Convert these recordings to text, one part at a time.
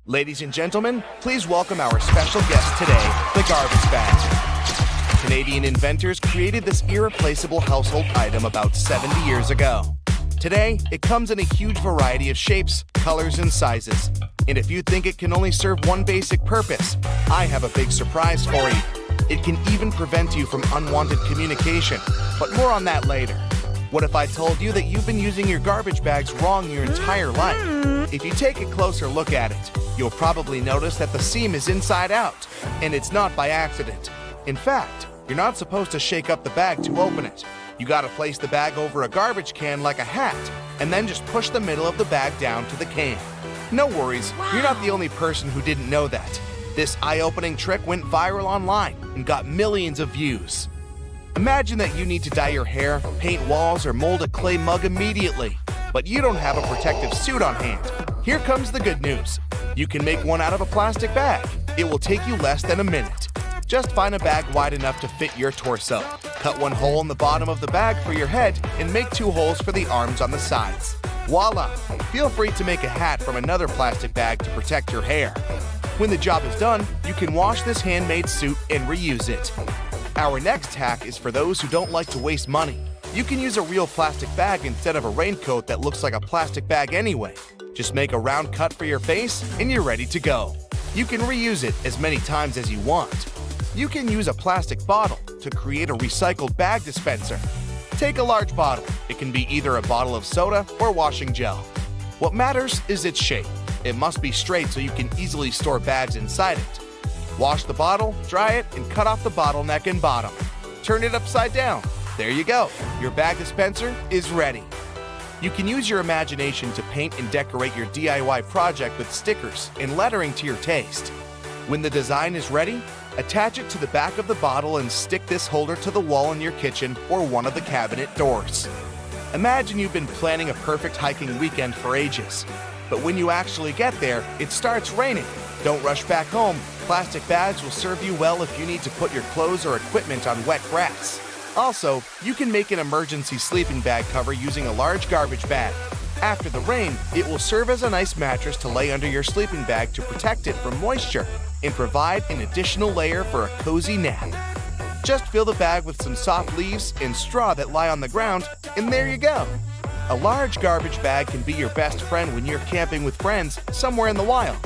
Ladies and gentlemen, please welcome our special guest today, the garbage bag. Canadian inventors created this irreplaceable household item about 70 years ago. Today, it comes in a huge variety of shapes, colors, and sizes. And if you think it can only serve one basic purpose, I have a big surprise for you. It can even prevent you from unwanted communication, but more on that later. What if I told you that you've been using your garbage bags wrong your entire life? If you take a closer look at it, you'll probably notice that the seam is inside out, and it's not by accident. In fact, you're not supposed to shake up the bag to open it. You gotta place the bag over a garbage can like a hat, and then just push the middle of the bag down to the can. No worries, you're not the only person who didn't know that. This eye-opening trick went viral online and got millions of views. Imagine that you need to dye your hair, paint walls, or mold a clay mug immediately, but you don't have a protective suit on hand. Here comes the good news. You can make one out of a plastic bag. It will take you less than a minute. Just find a bag wide enough to fit your torso. Cut one hole in the bottom of the bag for your head and make 2 holes for the arms on the sides. Voila! Feel free to make a hat from another plastic bag to protect your hair. When the job is done, you can wash this handmade suit and reuse it. Our next hack is for those who don't like to waste money. You can use a real plastic bag instead of a raincoat that looks like a plastic bag anyway. Just make a round cut for your face and you're ready to go. You can reuse it as many times as you want. You can use a plastic bottle to create a recycled bag dispenser. Take a large bottle. It can be either a bottle of soda or washing gel. What matters is its shape. It must be straight so you can easily store bags inside it. Wash the bottle, dry it, and cut off the bottleneck and bottom. Turn it upside down. There you go. Your bag dispenser is ready. You can use your imagination to paint and decorate your DIY project with stickers and lettering to your taste. When the design is ready, attach it to the back of the bottle and stick this holder to the wall in your kitchen or one of the cabinet doors. Imagine you've been planning a perfect hiking weekend for ages. But when you actually get there, it starts raining. Don't rush back home. Plastic bags will serve you well if you need to put your clothes or equipment on wet grass. Also, you can make an emergency sleeping bag cover using a large garbage bag. After the rain, it will serve as a nice mattress to lay under your sleeping bag to protect it from moisture and provide an additional layer for a cozy nap. Just fill the bag with some soft leaves and straw that lie on the ground, and there you go. A large garbage bag can be your best friend when you're camping with friends somewhere in the wild.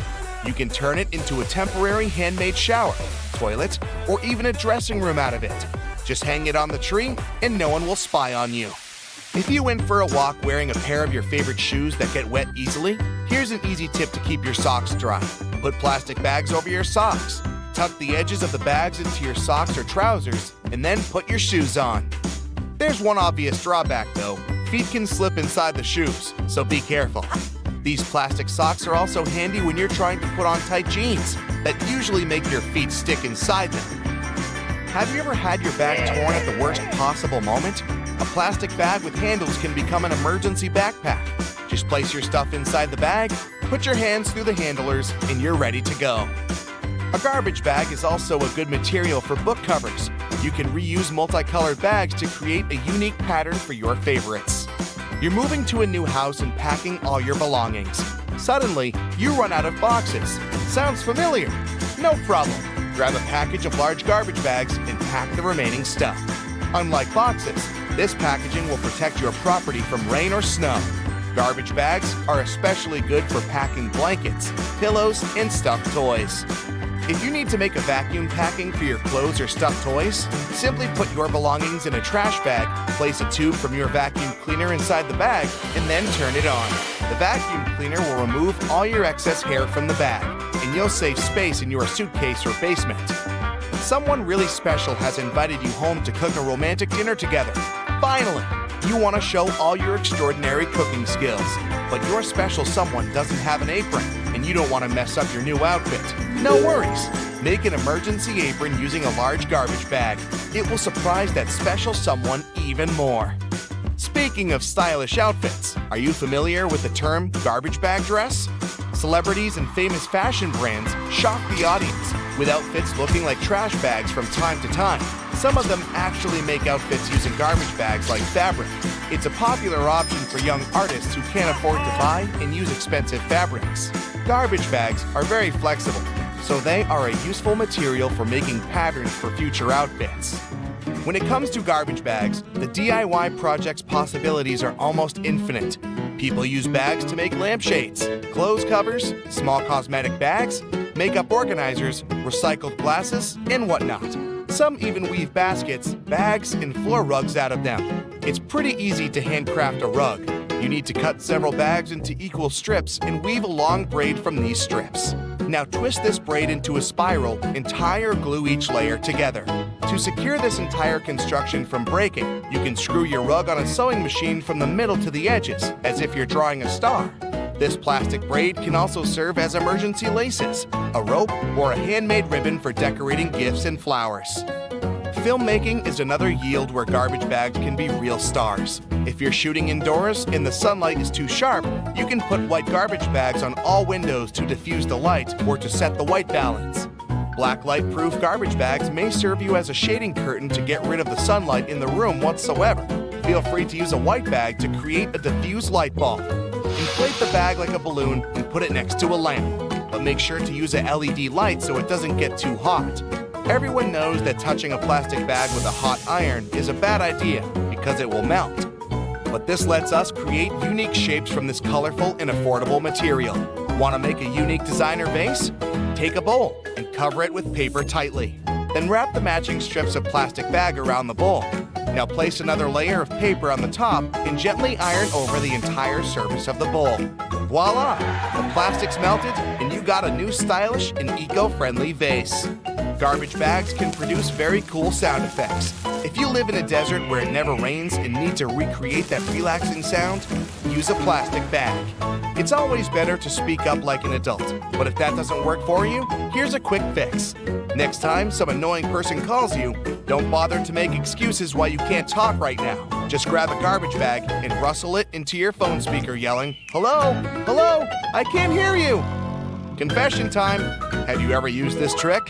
You can turn it into a temporary handmade shower, toilet, or even a dressing room out of it. Just hang it on the tree and no one will spy on you. If you went for a walk wearing a pair of your favorite shoes that get wet easily, here's an easy tip to keep your socks dry. Put plastic bags over your socks. Tuck the edges of the bags into your socks or trousers, and then put your shoes on. There's one obvious drawback though. Feet can slip inside the shoes, so be careful. These plastic socks are also handy when you're trying to put on tight jeans that usually make your feet stick inside them. Have you ever had your bag torn at the worst possible moment? A plastic bag with handles can become an emergency backpack. Just place your stuff inside the bag, put your hands through the handlers, and you're ready to go. A garbage bag is also a good material for book covers. You can reuse multicolored bags to create a unique pattern for your favorites. You're moving to a new house and packing all your belongings. Suddenly, you run out of boxes. Sounds familiar? No problem. Grab a package of large garbage bags and pack the remaining stuff. Unlike boxes, this packaging will protect your property from rain or snow. Garbage bags are especially good for packing blankets, pillows, and stuffed toys. If you need to make a vacuum packing for your clothes or stuffed toys, simply put your belongings in a trash bag, place a tube from your vacuum cleaner inside the bag, and then turn it on. The vacuum cleaner will remove all your excess hair from the bag, and you'll save space in your suitcase or basement. Someone really special has invited you home to cook a romantic dinner together. Finally, you want to show all your extraordinary cooking skills, but your special someone doesn't have an apron, and you don't want to mess up your new outfit. No worries. Make an emergency apron using a large garbage bag. It will surprise that special someone even more. Speaking of stylish outfits, are you familiar with the term garbage bag dress? Celebrities and famous fashion brands shock the audience with outfits looking like trash bags from time to time. Some of them actually make outfits using garbage bags like fabric. It's a popular option for young artists who can't afford to buy and use expensive fabrics. Garbage bags are very flexible, so they are a useful material for making patterns for future outfits. When it comes to garbage bags, the DIY project's possibilities are almost infinite. People use bags to make lampshades, clothes covers, small cosmetic bags, makeup organizers, recycled glasses, and whatnot. Some even weave baskets, bags, and floor rugs out of them. It's pretty easy to handcraft a rug. You need to cut several bags into equal strips and weave a long braid from these strips. Now twist this braid into a spiral and tie or glue each layer together. To secure this entire construction from breaking, you can screw your rug on a sewing machine from the middle to the edges, as if you're drawing a star. This plastic braid can also serve as emergency laces, a rope, or a handmade ribbon for decorating gifts and flowers. Filmmaking is another yield where garbage bags can be real stars. If you're shooting indoors and the sunlight is too sharp, you can put white garbage bags on all windows to diffuse the light or to set the white balance. Black light-proof garbage bags may serve you as a shading curtain to get rid of the sunlight in the room whatsoever. Feel free to use a white bag to create a diffuse light bulb. Inflate the bag like a balloon and put it next to a lamp. But make sure to use a LED light so it doesn't get too hot. Everyone knows that touching a plastic bag with a hot iron is a bad idea because it will melt. But this lets us create unique shapes from this colorful and affordable material. Want to make a unique designer vase? Take a bowl and cover it with paper tightly. Then wrap the matching strips of plastic bag around the bowl. Now place another layer of paper on the top and gently iron over the entire surface of the bowl. Voila! The plastic's melted and you got a new stylish and eco-friendly vase. Garbage bags can produce very cool sound effects. If you live in a desert where it never rains and need to recreate that relaxing sound, use a plastic bag. It's always better to speak up like an adult, but if that doesn't work for you, here's a quick fix. Next time some annoying person calls you, don't bother to make excuses why you can't talk right now. Just grab a garbage bag and rustle it into your phone speaker yelling, "Hello? Hello? I can't hear you!" Confession time. Have you ever used this trick?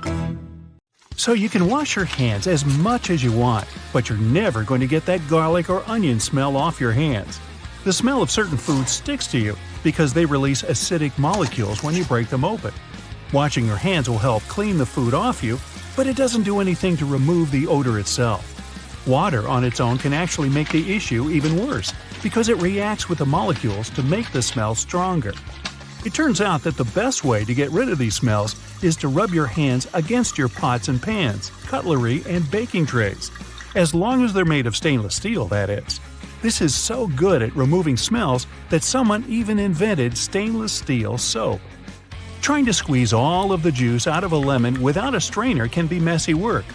So you can wash your hands as much as you want, but you're never going to get that garlic or onion smell off your hands. The smell of certain foods sticks to you because they release acidic molecules when you break them open. Washing your hands will help clean the food off you, but it doesn't do anything to remove the odor itself. Water on its own can actually make the issue even worse because it reacts with the molecules to make the smell stronger. It turns out that the best way to get rid of these smells is to rub your hands against your pots and pans, cutlery, and baking trays. As long as they're made of stainless steel, that is. This is so good at removing smells that someone even invented stainless steel soap. Trying to squeeze all of the juice out of a lemon without a strainer can be messy work.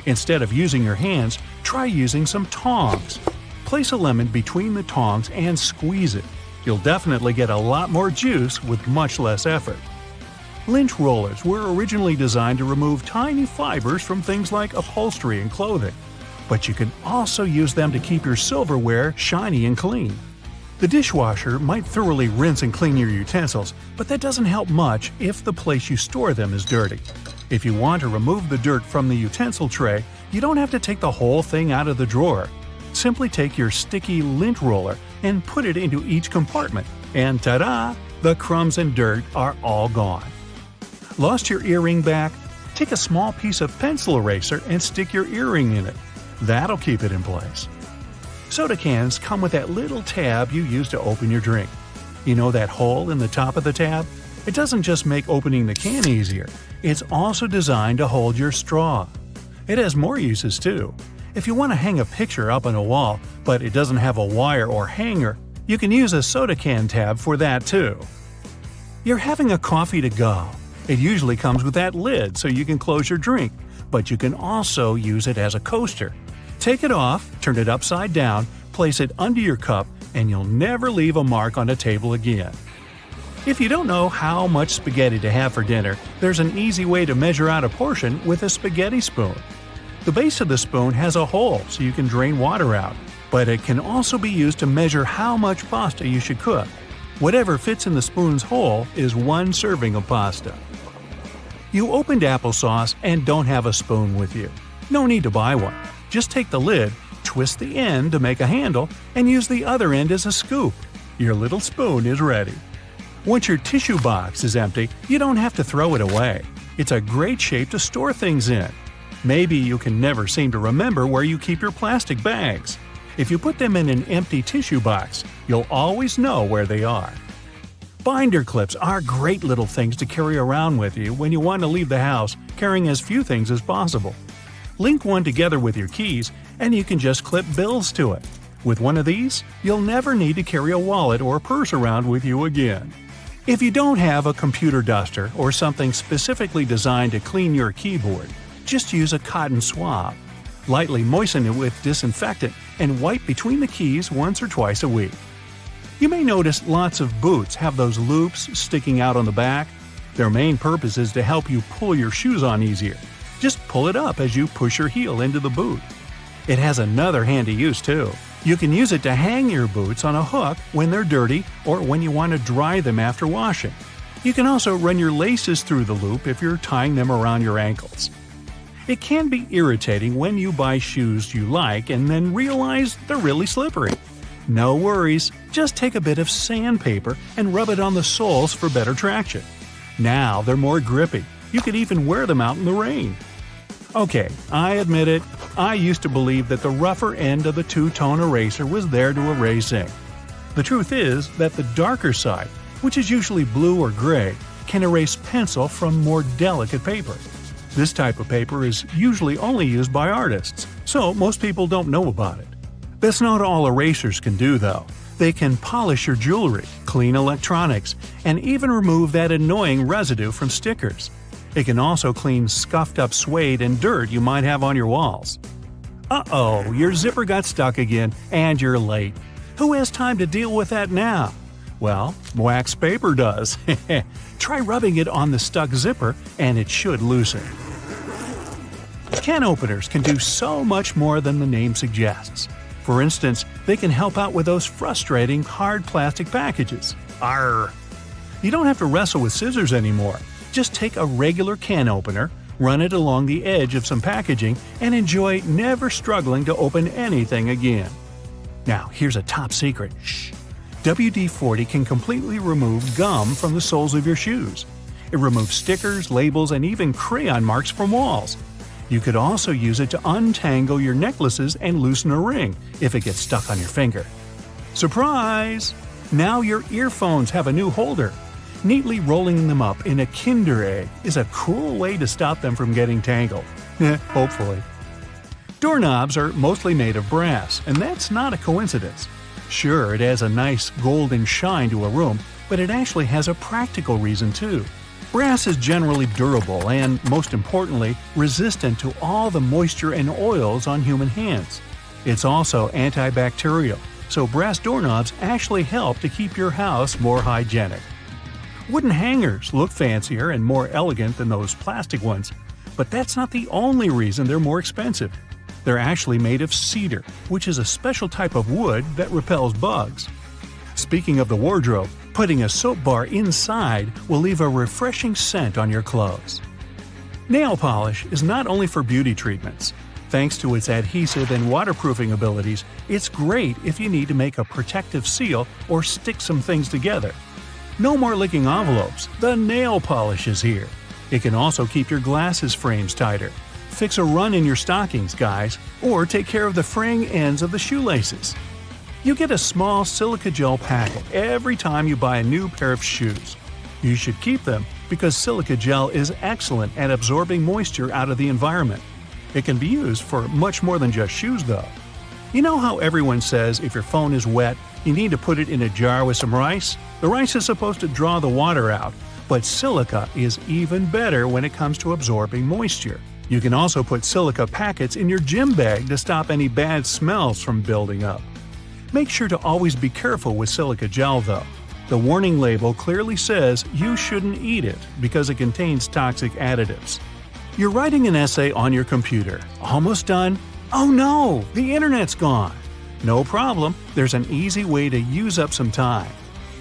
Instead of using your hands, try using some tongs. Place a lemon between the tongs and squeeze it. You'll definitely get a lot more juice with much less effort. Lint rollers were originally designed to remove tiny fibers from things like upholstery and clothing. But you can also use them to keep your silverware shiny and clean. The dishwasher might thoroughly rinse and clean your utensils, but that doesn't help much if the place you store them is dirty. If you want to remove the dirt from the utensil tray, you don't have to take the whole thing out of the drawer. Simply take your sticky lint roller and put it into each compartment, and ta-da! The crumbs and dirt are all gone. Lost your earring back? Take a small piece of pencil eraser and stick your earring in it. That'll keep it in place. Soda cans come with that little tab you use to open your drink. You know that hole in the top of the tab? It doesn't just make opening the can easier, it's also designed to hold your straw. It has more uses too. If you want to hang a picture up on a wall, but it doesn't have a wire or hanger, you can use a soda can tab for that too. You're having a coffee to go. It usually comes with that lid so you can close your drink, but you can also use it as a coaster. Take it off, turn it upside down, place it under your cup, and you'll never leave a mark on a table again. If you don't know how much spaghetti to have for dinner, there's an easy way to measure out a portion with a spaghetti spoon. The base of the spoon has a hole so you can drain water out, but it can also be used to measure how much pasta you should cook. Whatever fits in the spoon's hole is 1 serving of pasta. You opened applesauce and don't have a spoon with you. No need to buy one. Just take the lid, twist the end to make a handle, and use the other end as a scoop. Your little spoon is ready. Once your tissue box is empty, you don't have to throw it away. It's a great shape to store things in. Maybe you can never seem to remember where you keep your plastic bags. If you put them in an empty tissue box, you'll always know where they are. Binder clips are great little things to carry around with you when you want to leave the house carrying as few things as possible. Link one together with your keys, and you can just clip bills to it. With one of these, you'll never need to carry a wallet or purse around with you again. If you don't have a computer duster or something specifically designed to clean your keyboard, just use a cotton swab. Lightly moisten it with disinfectant and wipe between the keys once or twice a week. You may notice lots of boots have those loops sticking out on the back. Their main purpose is to help you pull your shoes on easier. Just pull it up as you push your heel into the boot. It has another handy use too. You can use it to hang your boots on a hook when they're dirty or when you want to dry them after washing. You can also run your laces through the loop if you're tying them around your ankles. It can be irritating when you buy shoes you like and then realize they're really slippery. No worries, just take a bit of sandpaper and rub it on the soles for better traction. Now they're more grippy. You could even wear them out in the rain. Okay, I admit it, I used to believe that the rougher end of the two-tone eraser was there to erase ink. The truth is that the darker side, which is usually blue or gray, can erase pencil from more delicate paper. This type of paper is usually only used by artists, so most people don't know about it. That's not all erasers can do though. They can polish your jewelry, clean electronics, and even remove that annoying residue from stickers. It can also clean scuffed up suede and dirt you might have on your walls. Uh-oh, your zipper got stuck again, and you're late. Who has time to deal with that now? Well, wax paper does. Try rubbing it on the stuck zipper, and it should loosen. Can openers can do so much more than the name suggests. For instance, they can help out with those frustrating hard plastic packages. Arrgh! You don't have to wrestle with scissors anymore. Just take a regular can opener, run it along the edge of some packaging, and enjoy never struggling to open anything again. Now, here's a top secret. Shh! WD-40 can completely remove gum from the soles of your shoes. It removes stickers, labels, and even crayon marks from walls. You could also use it to untangle your necklaces and loosen a ring if it gets stuck on your finger. Surprise! Now your earphones have a new holder. Neatly rolling them up in a Kinder Egg is a cool way to stop them from getting tangled. Hopefully. Doorknobs are mostly made of brass, and that's not a coincidence. Sure, it has a nice golden shine to a room, but it actually has a practical reason too. Brass is generally durable and, most importantly, resistant to all the moisture and oils on human hands. It's also antibacterial, so brass doorknobs actually help to keep your house more hygienic. Wooden hangers look fancier and more elegant than those plastic ones, but that's not the only reason they're more expensive. They're actually made of cedar, which is a special type of wood that repels bugs. Speaking of the wardrobe, putting a soap bar inside will leave a refreshing scent on your clothes. Nail polish is not only for beauty treatments. Thanks to its adhesive and waterproofing abilities, it's great if you need to make a protective seal or stick some things together. No more licking envelopes, the nail polish is here. It can also keep your glasses frames tighter. Fix a run in your stockings, guys, or take care of the fraying ends of the shoelaces. You get a small silica gel packet every time you buy a new pair of shoes. You should keep them because silica gel is excellent at absorbing moisture out of the environment. It can be used for much more than just shoes, though. You know how everyone says if your phone is wet, you need to put it in a jar with some rice? The rice is supposed to draw the water out, but silica is even better when it comes to absorbing moisture. You can also put silica packets in your gym bag to stop any bad smells from building up. Make sure to always be careful with silica gel, though. The warning label clearly says you shouldn't eat it because it contains toxic additives. You're writing an essay on your computer. Almost done? Oh no, the internet's gone. No problem, there's an easy way to use up some time.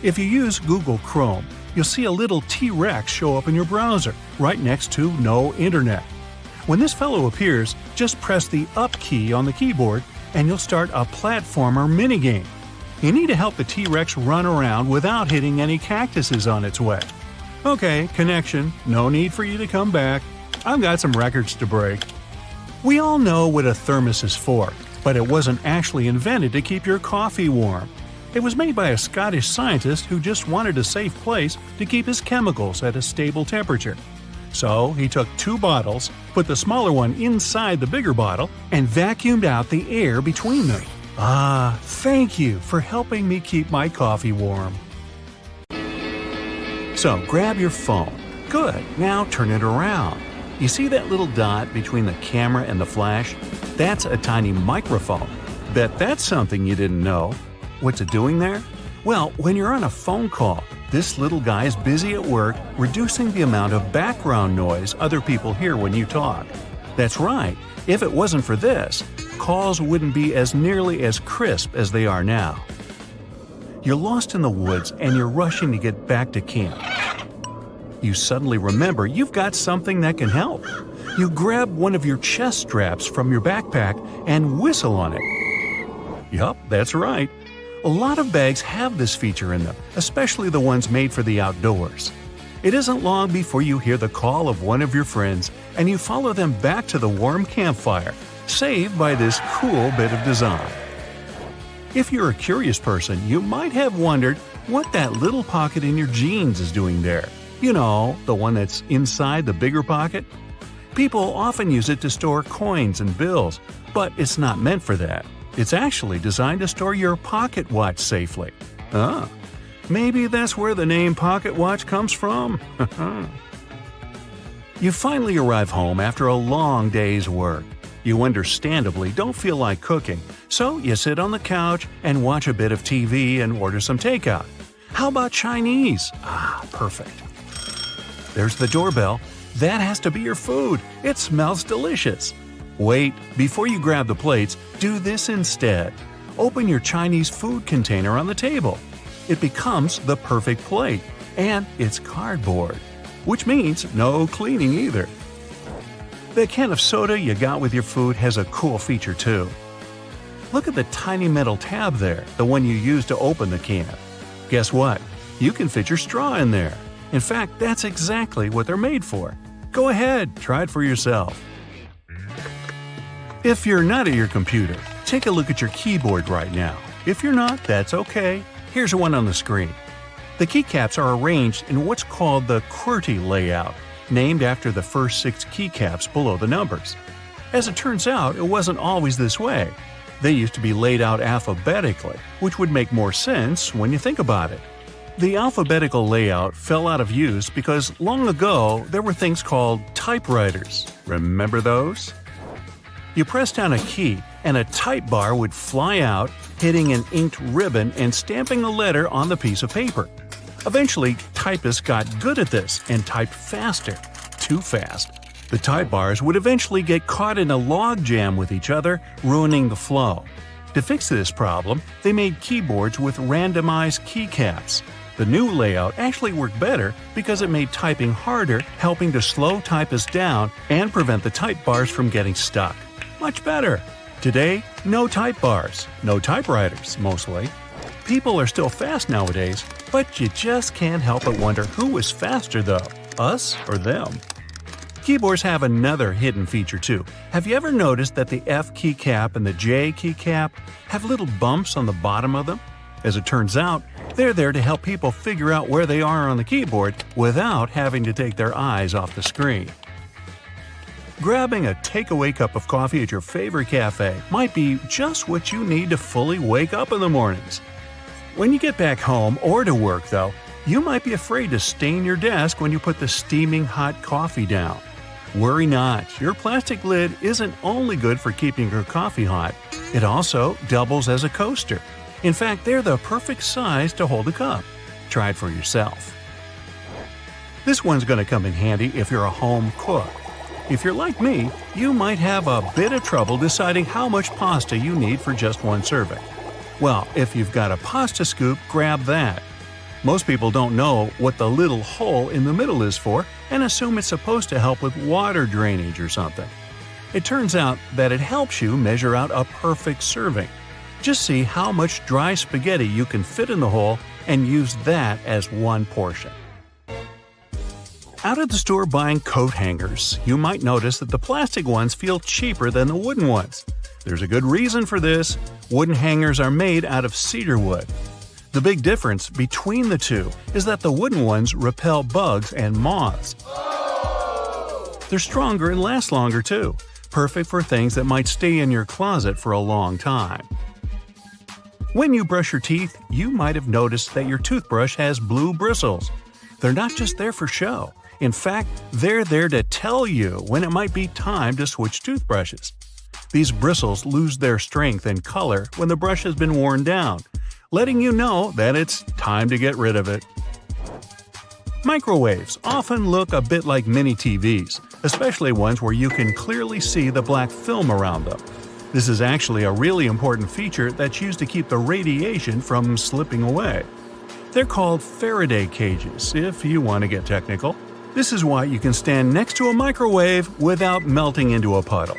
If you use Google Chrome, you'll see a little T-Rex show up in your browser, right next to No Internet. When this fellow appears, just press the up key on the keyboard and you'll start a platformer minigame. You need to help the T-Rex run around without hitting any cactuses on its way. Okay, connection, no need for you to come back. I've got some records to break. We all know what a thermos is for, but it wasn't actually invented to keep your coffee warm. It was made by a Scottish scientist who just wanted a safe place to keep his chemicals at a stable temperature. So he took 2 bottles, put the smaller one inside the bigger bottle, and vacuumed out the air between them. Ah, thank you for helping me keep my coffee warm. So grab your phone. Good, now turn it around. You see that little dot between the camera and the flash? That's a tiny microphone. Bet that's something you didn't know. What's it doing there? Well, when you're on a phone call, this little guy is busy at work reducing the amount of background noise other people hear when you talk. That's right, if it wasn't for this, calls wouldn't be as nearly as crisp as they are now. You're lost in the woods and you're rushing to get back to camp. You suddenly remember you've got something that can help. You grab one of your chest straps from your backpack and whistle on it. Yup, that's right. A lot of bags have this feature in them, especially the ones made for the outdoors. It isn't long before you hear the call of one of your friends and you follow them back to the warm campfire, saved by this cool bit of design. If you're a curious person, you might have wondered what that little pocket in your jeans is doing there. You know, the one that's inside the bigger pocket? People often use it to store coins and bills, but it's not meant for that. It's actually designed to store your pocket watch safely. Ah, maybe that's where the name pocket watch comes from. You finally arrive home after a long day's work. You understandably don't feel like cooking, so you sit on the couch and watch a bit of TV and order some takeout. How about Chinese? Ah, perfect. There's the doorbell. That has to be your food. It smells delicious. Wait, before you grab the plates, do this instead. Open your Chinese food container on the table. It becomes the perfect plate, and it's cardboard, which means no cleaning either. The can of soda you got with your food has a cool feature too. Look at the tiny metal tab there, the one you use to open the can. Guess what? You can fit your straw in there. In fact, that's exactly what they're made for. Go ahead, try it for yourself. If you're not at your computer, take a look at your keyboard right now. If you're not, that's okay. Here's one on the screen. The keycaps are arranged in what's called the QWERTY layout, named after the first 6 keycaps below the numbers. As it turns out, it wasn't always this way. They used to be laid out alphabetically, which would make more sense when you think about it. The alphabetical layout fell out of use because long ago there were things called typewriters. Remember those? You press down a key and a type bar would fly out, hitting an inked ribbon and stamping a letter on the piece of paper. Eventually, typists got good at this and typed faster. Too fast. The type bars would eventually get caught in a log jam with each other, ruining the flow. To fix this problem, they made keyboards with randomized keycaps. The new layout actually worked better because it made typing harder, helping to slow typists down and prevent the type bars from getting stuck. Much better. Today, no type bars, no typewriters, mostly. People are still fast nowadays, but you just can't help but wonder who is faster though, us or them. Keyboards have another hidden feature too. Have you ever noticed that the F keycap and the J keycap have little bumps on the bottom of them? As it turns out, they're there to help people figure out where they are on the keyboard without having to take their eyes off the screen. Grabbing a takeaway cup of coffee at your favorite cafe might be just what you need to fully wake up in the mornings. When you get back home or to work, though, you might be afraid to stain your desk when you put the steaming hot coffee down. Worry not, your plastic lid isn't only good for keeping your coffee hot, it also doubles as a coaster. In fact, they're the perfect size to hold a cup. Try it for yourself. This one's going to come in handy if you're a home cook. If you're like me, you might have a bit of trouble deciding how much pasta you need for just one serving. Well, if you've got a pasta scoop, grab that. Most people don't know what the little hole in the middle is for and assume it's supposed to help with water drainage or something. It turns out that it helps you measure out a perfect serving. Just see how much dry spaghetti you can fit in the hole and use that as one portion. Out at the store buying coat hangers, you might notice that the plastic ones feel cheaper than the wooden ones. There's a good reason for this. Wooden hangers are made out of cedar wood. The big difference between the two is that the wooden ones repel bugs and moths. They're stronger and last longer too, perfect for things that might stay in your closet for a long time. When you brush your teeth, you might have noticed that your toothbrush has blue bristles. They're not just there for show. In fact, they're there to tell you when it might be time to switch toothbrushes. These bristles lose their strength and color when the brush has been worn down, letting you know that it's time to get rid of it. Microwaves often look a bit like mini TVs, especially ones where you can clearly see the black film around them. This is actually a really important feature that's used to keep the radiation from slipping away. They're called Faraday cages, if you want to get technical. This is why you can stand next to a microwave without melting into a puddle.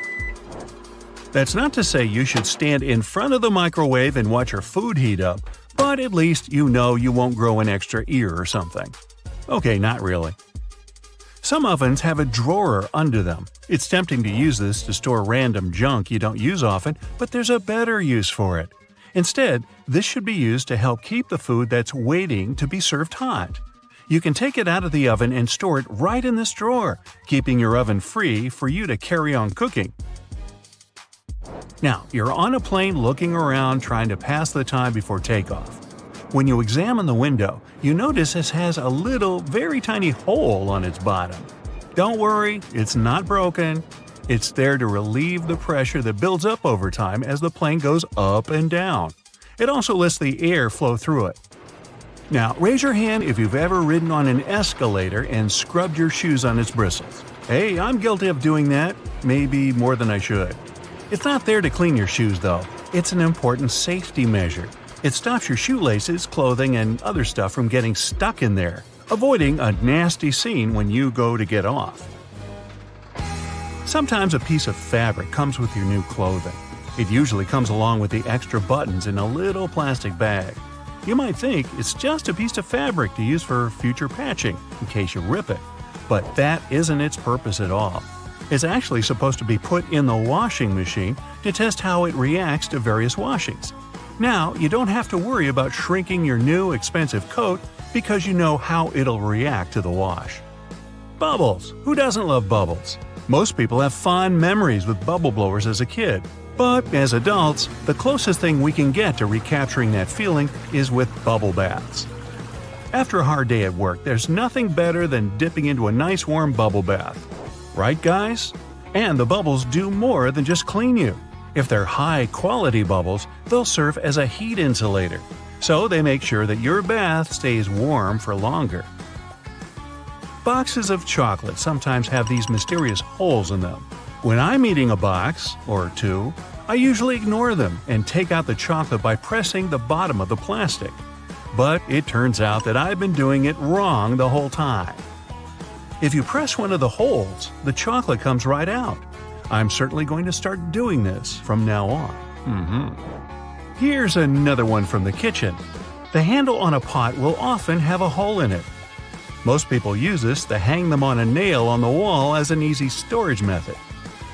That's not to say you should stand in front of the microwave and watch your food heat up, but at least you know you won't grow an extra ear or something. Okay, not really. Some ovens have a drawer under them. It's tempting to use this to store random junk you don't use often, but there's a better use for it. Instead, this should be used to help keep the food that's waiting to be served hot. You can take it out of the oven and store it right in this drawer, keeping your oven free for you to carry on cooking. Now, you're on a plane looking around trying to pass the time before takeoff. When you examine the window, you notice it has a little, very tiny hole on its bottom. Don't worry, it's not broken. It's there to relieve the pressure that builds up over time as the plane goes up and down. It also lets the air flow through it. Now, raise your hand if you've ever ridden on an escalator and scrubbed your shoes on its bristles. Hey, I'm guilty of doing that, maybe more than I should. It's not there to clean your shoes, though. It's an important safety measure. It stops your shoelaces, clothing, and other stuff from getting stuck in there, avoiding a nasty scene when you go to get off. Sometimes a piece of fabric comes with your new clothing. It usually comes along with the extra buttons in a little plastic bag. You might think it's just a piece of fabric to use for future patching, in case you rip it. But that isn't its purpose at all. It's actually supposed to be put in the washing machine to test how it reacts to various washings. Now, you don't have to worry about shrinking your new expensive coat because you know how it'll react to the wash. Bubbles! Who doesn't love bubbles? Most people have fond memories with bubble blowers as a kid. But as adults, the closest thing we can get to recapturing that feeling is with bubble baths. After a hard day at work, there's nothing better than dipping into a nice warm bubble bath. Right, guys? And the bubbles do more than just clean you. If they're high-quality bubbles, they'll serve as a heat insulator. So they make sure that your bath stays warm for longer. Boxes of chocolate sometimes have these mysterious holes in them. When I'm eating a box, or two, I usually ignore them and take out the chocolate by pressing the bottom of the plastic. But it turns out that I've been doing it wrong the whole time. If you press one of the holes, the chocolate comes right out. I'm certainly going to start doing this from now on. Here's another one from the kitchen. The handle on a pot will often have a hole in it. Most people use this to hang them on a nail on the wall as an easy storage method.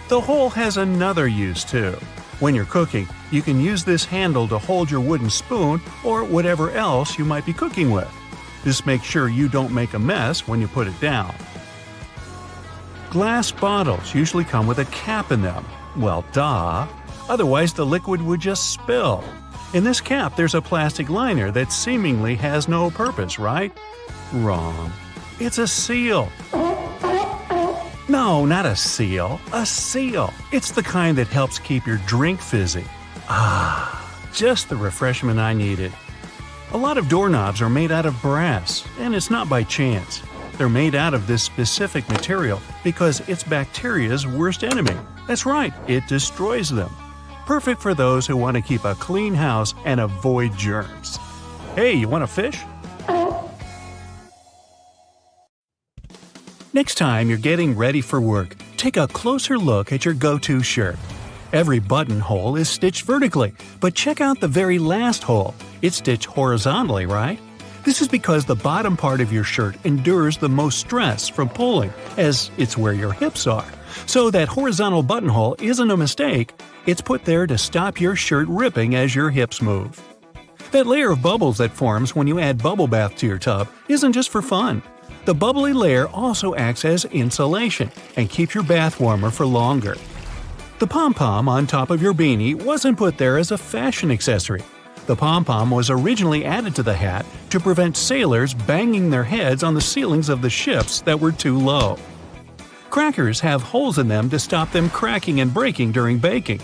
The hole has another use too. When you're cooking, you can use this handle to hold your wooden spoon or whatever else you might be cooking with. This makes sure you don't make a mess when you put it down. Glass bottles usually come with a cap in them. Well, duh. Otherwise, the liquid would just spill. In this cap, there's a plastic liner that seemingly has no purpose, right? Wrong. It's a seal. No, not a seal. A seal. It's the kind that helps keep your drink fizzy. Just the refreshment I needed. A lot of doorknobs are made out of brass, and it's not by chance. They're made out of this specific material because it's bacteria's worst enemy. That's right, it destroys them. Perfect for those who want to keep a clean house and avoid germs. Hey, you want a fish? Next time you're getting ready for work, Take a closer look at your go-to shirt. Every buttonhole is stitched vertically, but check out the very last hole. It's stitched horizontally, right? This is because the bottom part of your shirt endures the most stress from pulling, as it's where your hips are. So that horizontal buttonhole isn't a mistake, it's put there to stop your shirt ripping as your hips move. That layer of bubbles that forms when you add bubble bath to your tub isn't just for fun. The bubbly layer also acts as insulation and keeps your bath warmer for longer. The pom-pom on top of your beanie wasn't put there as a fashion accessory. The pom-pom was originally added to the hat to prevent sailors banging their heads on the ceilings of the ships that were too low. Crackers have holes in them to stop them cracking and breaking during baking.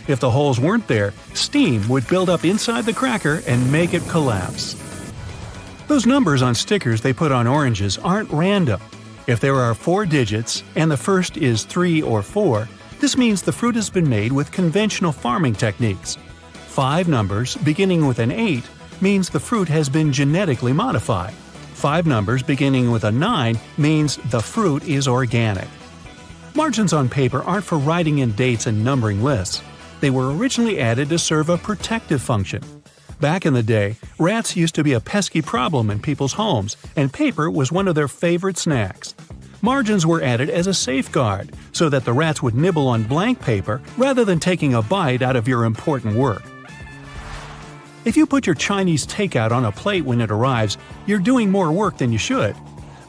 If the holes weren't there, steam would build up inside the cracker and make it collapse. Those numbers on stickers they put on oranges aren't random. If there are 4 digits and the first is 3 or 4, this means the fruit has been made with conventional farming techniques. 5 numbers beginning with an 8 means the fruit has been genetically modified. 5 numbers beginning with a 9 means the fruit is organic. Margins on paper aren't for writing in dates and numbering lists. They were originally added to serve a protective function. Back in the day, rats used to be a pesky problem in people's homes, and paper was one of their favorite snacks. Margins were added as a safeguard, so that the rats would nibble on blank paper rather than taking a bite out of your important work. If you put your Chinese takeout on a plate when it arrives, you're doing more work than you should.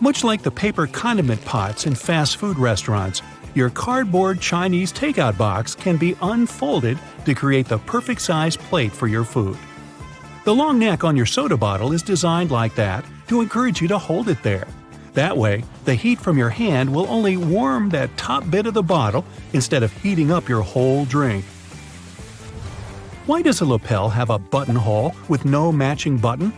Much like the paper condiment pots in fast food restaurants, your cardboard Chinese takeout box can be unfolded to create the perfect size plate for your food. The long neck on your soda bottle is designed like that to encourage you to hold it there. That way, the heat from your hand will only warm that top bit of the bottle instead of heating up your whole drink. Why does a lapel have a buttonhole with no matching button?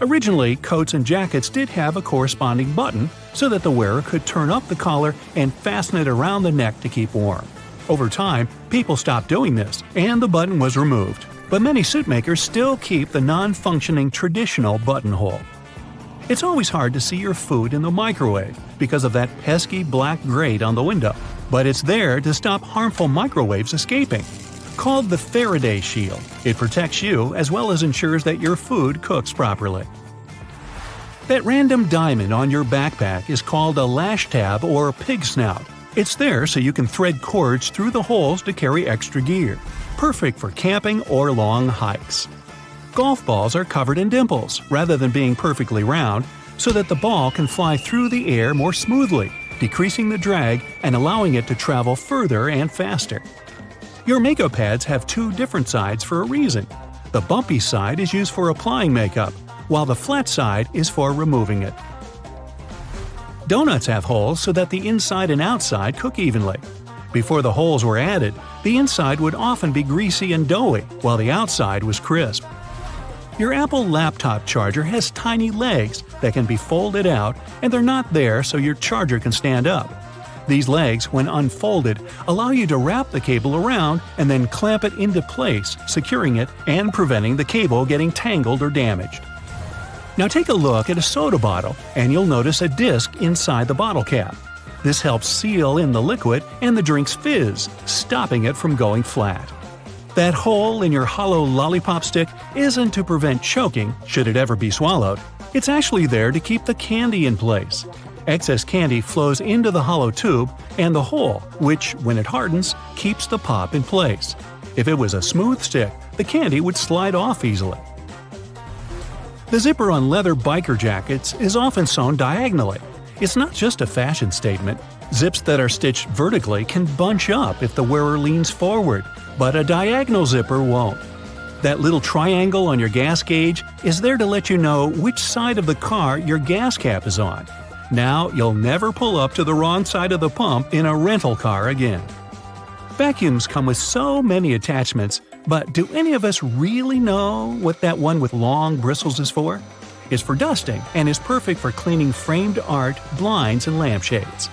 Originally, coats and jackets did have a corresponding button so that the wearer could turn up the collar and fasten it around the neck to keep warm. Over time, people stopped doing this, and the button was removed. But many suit makers still keep the non-functioning traditional buttonhole. It's always hard to see your food in the microwave because of that pesky black grate on the window, but it's there to stop harmful microwaves escaping. Called the Faraday Shield, it protects you as well as ensures that your food cooks properly. That random diamond on your backpack is called a lash tab or pig snout. It's there so you can thread cords through the holes to carry extra gear. Perfect for camping or long hikes. Golf balls are covered in dimples rather than being perfectly round, so that the ball can fly through the air more smoothly, decreasing the drag and allowing it to travel further and faster. Your makeup pads have 2 different sides for a reason. The bumpy side is used for applying makeup, while the flat side is for removing it. Donuts have holes so that the inside and outside cook evenly. Before the holes were added, the inside would often be greasy and doughy, while the outside was crisp. Your Apple laptop charger has tiny legs that can be folded out, and they're not there so your charger can stand up. These legs, when unfolded, allow you to wrap the cable around and then clamp it into place, securing it and preventing the cable getting tangled or damaged. Now take a look at a soda bottle, and you'll notice a disc inside the bottle cap. This helps seal in the liquid and the drink's fizz, stopping it from going flat. That hole in your hollow lollipop stick isn't to prevent choking, should it ever be swallowed. It's actually there to keep the candy in place. Excess candy flows into the hollow tube and the hole, which, when it hardens, keeps the pop in place. If it was a smooth stick, the candy would slide off easily. The zipper on leather biker jackets is often sewn diagonally. It's not just a fashion statement. Zips that are stitched vertically can bunch up if the wearer leans forward, but a diagonal zipper won't. That little triangle on your gas gauge is there to let you know which side of the car your gas cap is on. Now you'll never pull up to the wrong side of the pump in a rental car again. Vacuums come with so many attachments, but do any of us really know what that one with long bristles is for? It's for dusting and is perfect for cleaning framed art, blinds, and lampshades.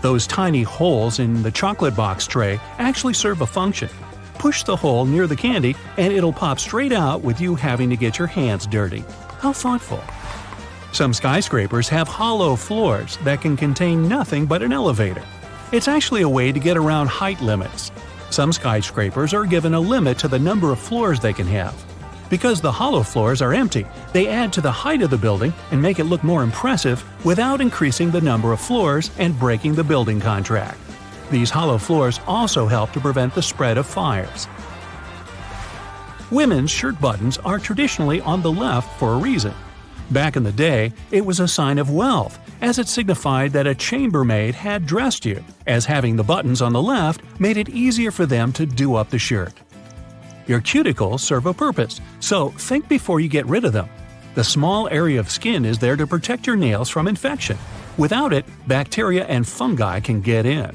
Those tiny holes in the chocolate box tray actually serve a function. Push the hole near the candy and it'll pop straight out with you having to get your hands dirty. How thoughtful. Some skyscrapers have hollow floors that can contain nothing but an elevator. It's actually a way to get around height limits. Some skyscrapers are given a limit to the number of floors they can have. Because the hollow floors are empty, they add to the height of the building and make it look more impressive without increasing the number of floors and breaking the building contract. These hollow floors also help to prevent the spread of fires. Women's shirt buttons are traditionally on the left for a reason. Back in the day, it was a sign of wealth, as it signified that a chambermaid had dressed you, as having the buttons on the left made it easier for them to do up the shirt. Your cuticles serve a purpose, so think before you get rid of them. The small area of skin is there to protect your nails from infection. Without it, bacteria and fungi can get in.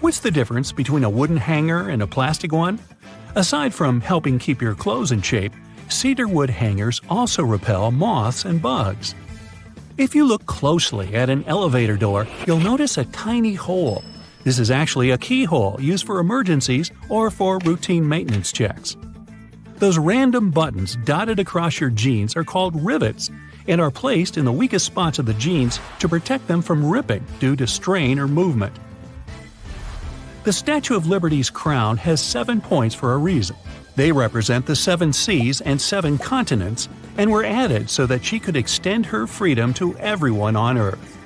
What's the difference between a wooden hanger and a plastic one? Aside from helping keep your clothes in shape, cedar wood hangers also repel moths and bugs. If you look closely at an elevator door, you'll notice a tiny hole. This is actually a keyhole used for emergencies or for routine maintenance checks. Those random buttons dotted across your jeans are called rivets and are placed in the weakest spots of the jeans to protect them from ripping due to strain or movement. The Statue of Liberty's crown has 7 points for a reason. They represent the 7 seas and 7 continents and were added so that she could extend her freedom to everyone on Earth.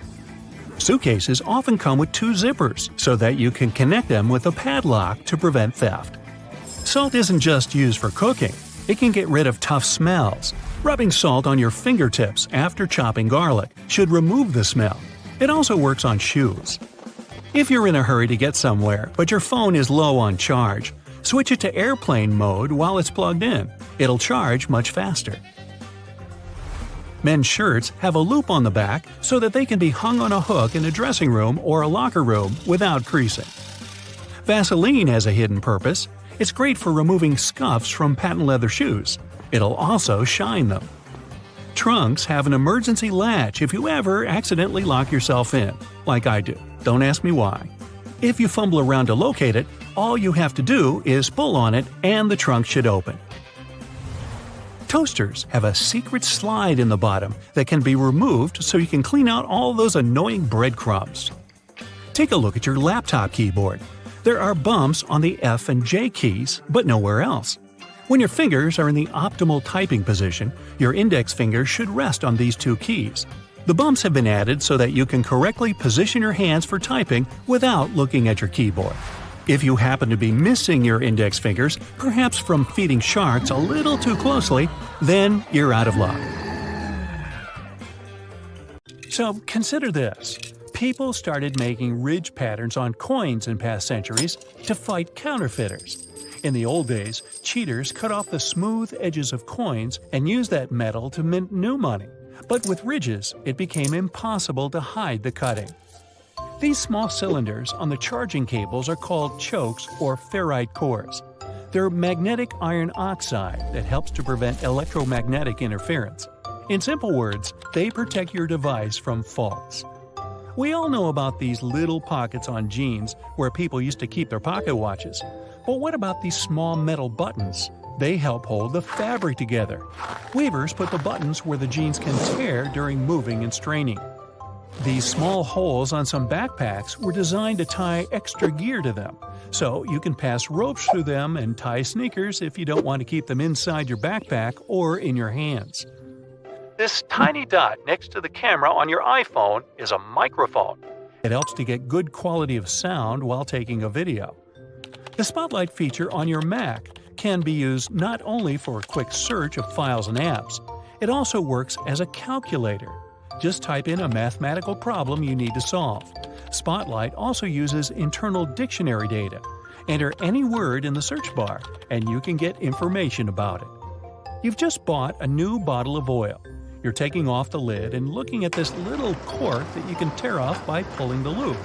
Suitcases often come with 2 zippers so that you can connect them with a padlock to prevent theft. Salt isn't just used for cooking. It can get rid of tough smells. Rubbing salt on your fingertips after chopping garlic should remove the smell. It also works on shoes. If you're in a hurry to get somewhere, but your phone is low on charge, switch it to airplane mode while it's plugged in. It'll charge much faster. Men's shirts have a loop on the back so that they can be hung on a hook in a dressing room or a locker room without creasing. Vaseline has a hidden purpose. It's great for removing scuffs from patent leather shoes. It'll also shine them. Trunks have an emergency latch if you ever accidentally lock yourself in, like I do. Don't ask me why. If you fumble around to locate it, all you have to do is pull on it and the trunk should open. Toasters have a secret slide in the bottom that can be removed so you can clean out all those annoying breadcrumbs. Take a look at your laptop keyboard. There are bumps on the F and J keys, but nowhere else. When your fingers are in the optimal typing position, your index finger should rest on these 2 keys. The bumps have been added so that you can correctly position your hands for typing without looking at your keyboard. If you happen to be missing your index fingers, perhaps from feeding sharks a little too closely, then you're out of luck. So consider this. People started making ridge patterns on coins in past centuries to fight counterfeiters. In the old days, cheaters cut off the smooth edges of coins and used that metal to mint new money. But with ridges, it became impossible to hide the cutting. These small cylinders on the charging cables are called chokes or ferrite cores. They're magnetic iron oxide that helps to prevent electromagnetic interference. In simple words, they protect your device from faults. We all know about these little pockets on jeans where people used to keep their pocket watches. But what about these small metal buttons? They help hold the fabric together. Weavers put the buttons where the jeans can tear during moving and straining. These small holes on some backpacks were designed to tie extra gear to them, so you can pass ropes through them and tie sneakers if you don't want to keep them inside your backpack or in your hands. This tiny dot next to the camera on your iPhone is a microphone. It helps to get good quality of sound while taking a video. The Spotlight feature on your Mac can be used not only for a quick search of files and apps, it also works as a calculator. Just type in a mathematical problem you need to solve. Spotlight also uses internal dictionary data. Enter any word in the search bar, and you can get information about it. You've just bought a new bottle of oil. You're taking off the lid and looking at this little cork that you can tear off by pulling the loop.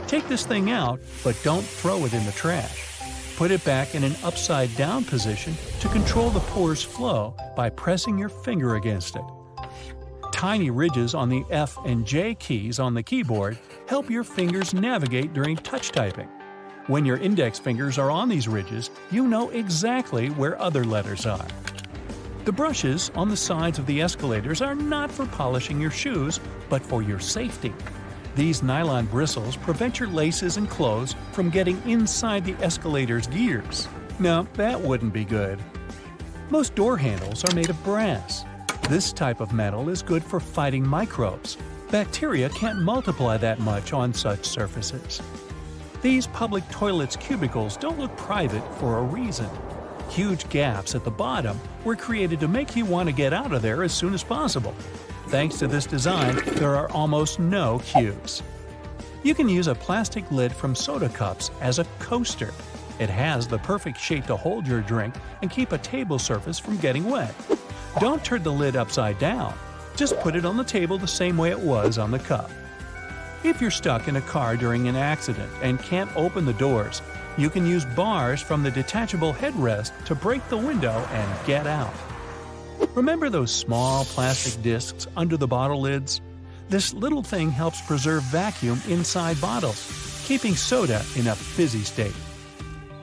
Take this thing out, but don't throw it in the trash. Put it back in an upside-down position to control the pore's flow by pressing your finger against it. Tiny ridges on the F and J keys on the keyboard help your fingers navigate during touch typing. When your index fingers are on these ridges, you know exactly where other letters are. The brushes on the sides of the escalators are not for polishing your shoes, but for your safety. These nylon bristles prevent your laces and clothes from getting inside the escalator's gears. No, that wouldn't be good. Most door handles are made of brass. This type of metal is good for fighting microbes. Bacteria can't multiply that much on such surfaces. These public toilets' cubicles don't look private for a reason. Huge gaps at the bottom were created to make you want to get out of there as soon as possible. Thanks to this design, there are almost no queues. You can use a plastic lid from soda cups as a coaster. It has the perfect shape to hold your drink and keep a table surface from getting wet. Don't turn the lid upside down. Just put it on the table the same way it was on the cup. If you're stuck in a car during an accident and can't open the doors, you can use bars from the detachable headrest to break the window and get out. Remember those small plastic discs under the bottle lids? This little thing helps preserve vacuum inside bottles, keeping soda in a fizzy state.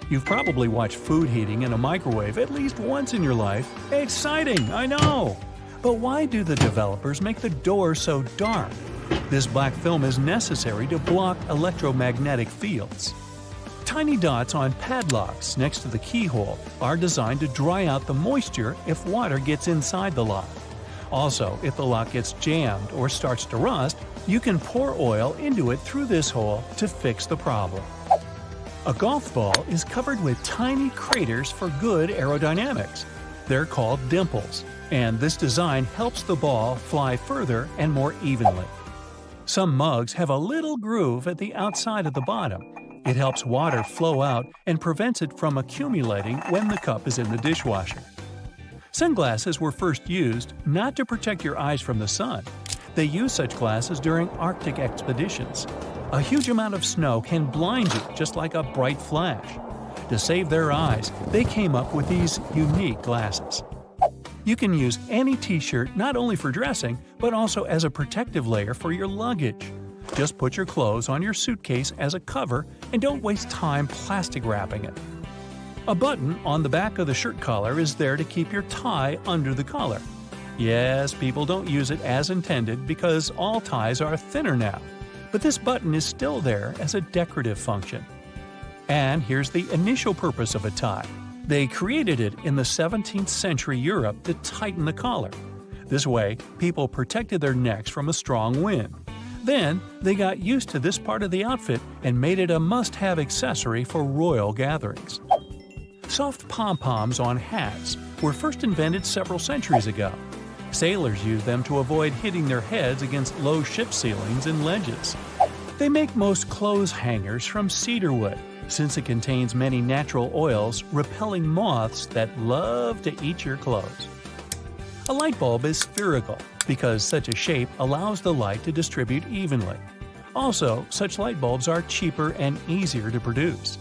You've probably watched food heating in a microwave at least once in your life. Exciting, I know! But why do the developers make the door so dark? This black film is necessary to block electromagnetic fields. Tiny dots on padlocks next to the keyhole are designed to dry out the moisture if water gets inside the lock. Also, if the lock gets jammed or starts to rust, you can pour oil into it through this hole to fix the problem. A golf ball is covered with tiny craters for good aerodynamics. They're called dimples, and this design helps the ball fly further and more evenly. Some mugs have a little groove at the outside of the bottom. It helps water flow out and prevents it from accumulating when the cup is in the dishwasher. Sunglasses were first used not to protect your eyes from the sun. They used such glasses during Arctic expeditions. A huge amount of snow can blind you just like a bright flash. To save their eyes, they came up with these unique glasses. You can use any t-shirt not only for dressing, but also as a protective layer for your luggage. Just put your clothes on your suitcase as a cover and don't waste time plastic wrapping it. A button on the back of the shirt collar is there to keep your tie under the collar. Yes, people don't use it as intended because all ties are thinner now, but this button is still there as a decorative function. And here's the initial purpose of a tie. They created it in the 17th century Europe to tighten the collar. This way, people protected their necks from a strong wind. Then, they got used to this part of the outfit and made it a must-have accessory for royal gatherings. Soft pom-poms on hats were first invented several centuries ago. Sailors used them to avoid hitting their heads against low ship ceilings and ledges. They make most clothes hangers from cedar wood, since it contains many natural oils repelling moths that love to eat your clothes. A light bulb is spherical because such a shape allows the light to distribute evenly. Also, such light bulbs are cheaper and easier to produce.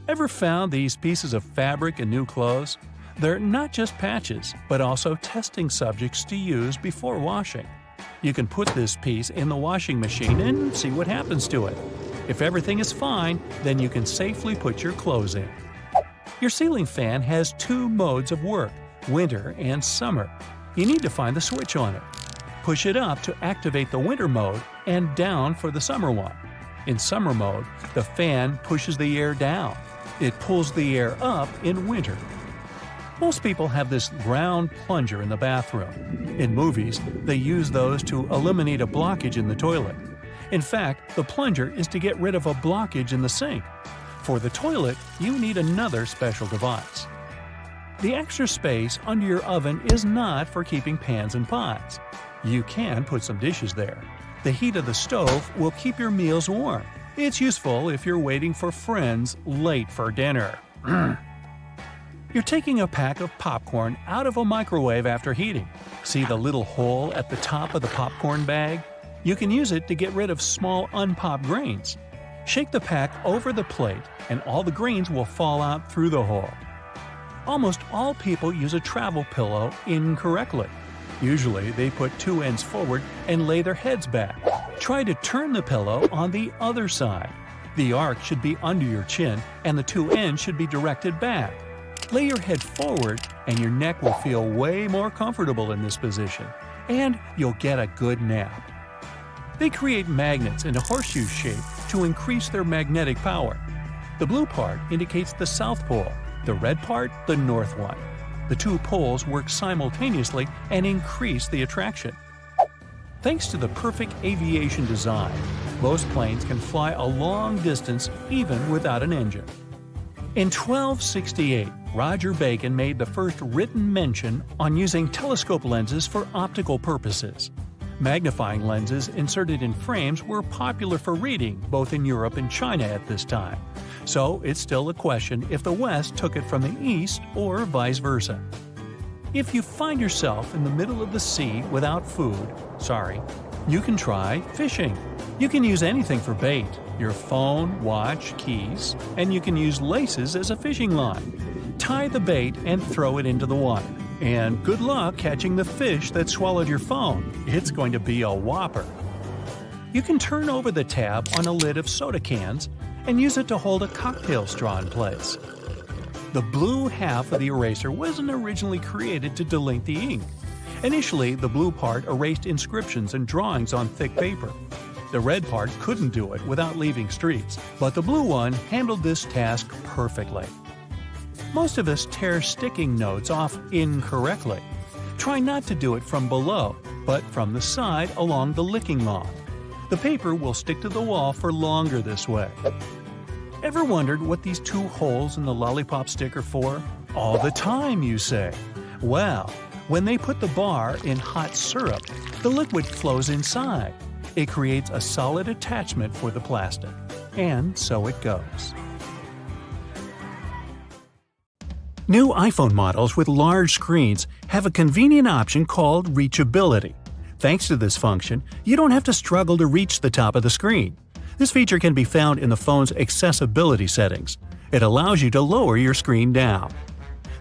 Ever found these pieces of fabric in new clothes? They're not just patches, but also testing subjects to use before washing. You can put this piece in the washing machine and see what happens to it. If everything is fine, then you can safely put your clothes in. Your ceiling fan has two modes of work, winter and summer. You need to find the switch on it. Push it up to activate the winter mode and down for the summer one. In summer mode, the fan pushes the air down. It pulls the air up in winter. Most people have this round plunger in the bathroom. In movies, they use those to eliminate a blockage in the toilet. In fact, the plunger is to get rid of a blockage in the sink. For the toilet, you need another special device. The extra space under your oven is not for keeping pans and pots. You can put some dishes there. The heat of the stove will keep your meals warm. It's useful if you're waiting for friends late for dinner. You're taking a pack of popcorn out of a microwave after heating. See the little hole at the top of the popcorn bag? You can use it to get rid of small unpopped grains. Shake the pack over the plate and all the grains will fall out through the hole. Almost all people use a travel pillow incorrectly. Usually, they put two ends forward and lay their heads back. Try to turn the pillow on the other side. The arc should be under your chin and the two ends should be directed back. Lay your head forward and your neck will feel way more comfortable in this position. And you'll get a good nap. They create magnets in a horseshoe shape to increase their magnetic power. The blue part indicates the south pole, the red part the north one. The two poles work simultaneously and increase the attraction. Thanks to the perfect aviation design, most planes can fly a long distance even without an engine. In 1268, Roger Bacon made the first written mention on using telescope lenses for optical purposes. Magnifying lenses inserted in frames were popular for reading both in Europe and China at this time, so it's still a question if the West took it from the East or vice versa. If you find yourself in the middle of the sea without food, you can try fishing. You can use anything for bait, your phone, watch, keys, and you can use laces as a fishing line. Tie the bait and throw it into the water. And good luck catching the fish that swallowed your phone. It's going to be a whopper. You can turn over the tab on a lid of soda cans and use it to hold a cocktail straw in place. The blue half of the eraser wasn't originally created to delink the ink. Initially, the blue part erased inscriptions and drawings on thick paper. The red part couldn't do it without leaving streaks, but the blue one handled this task perfectly. Most of us tear sticking notes off incorrectly. Try not to do it from below, but from the side along the licking log. The paper will stick to the wall for longer this way. Ever wondered what these two holes in the lollipop stick are for? All the time, you say. Well, when they put the bar in hot syrup, the liquid flows inside. It creates a solid attachment for the plastic. And so it goes. New iPhone models with large screens have a convenient option called reachability. Thanks to this function, you don't have to struggle to reach the top of the screen. This feature can be found in the phone's accessibility settings. It allows you to lower your screen down.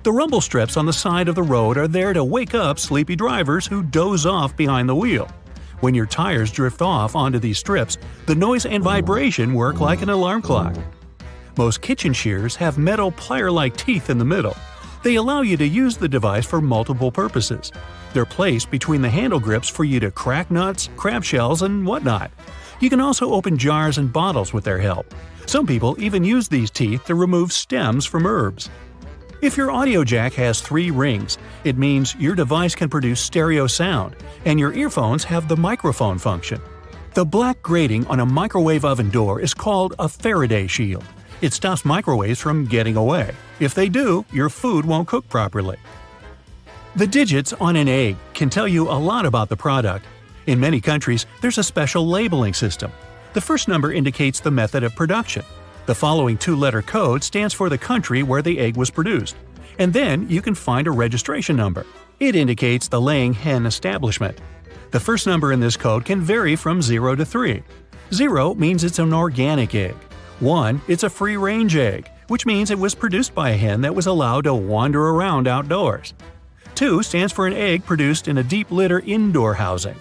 The rumble strips on the side of the road are there to wake up sleepy drivers who doze off behind the wheel. When your tires drift off onto these strips, the noise and vibration work like an alarm clock. Most kitchen shears have metal plier-like teeth in the middle. They allow you to use the device for multiple purposes. They're placed between the handle grips for you to crack nuts, crab shells, and whatnot. You can also open jars and bottles with their help. Some people even use these teeth to remove stems from herbs. If your audio jack has 3 rings, it means your device can produce stereo sound, and your earphones have the microphone function. The black grating on a microwave oven door is called a Faraday shield. It stops microwaves from getting away. If they do, your food won't cook properly. The digits on an egg can tell you a lot about the product. In many countries, there's a special labeling system. The first number indicates the method of production. The following 2-letter code stands for the country where the egg was produced. And then you can find a registration number. It indicates the laying hen establishment. The first number in this code can vary from 0 to 3. 0 means it's an organic egg. 1, it's a free-range egg, which means it was produced by a hen that was allowed to wander around outdoors. 2 stands for an egg produced in a deep litter indoor housing.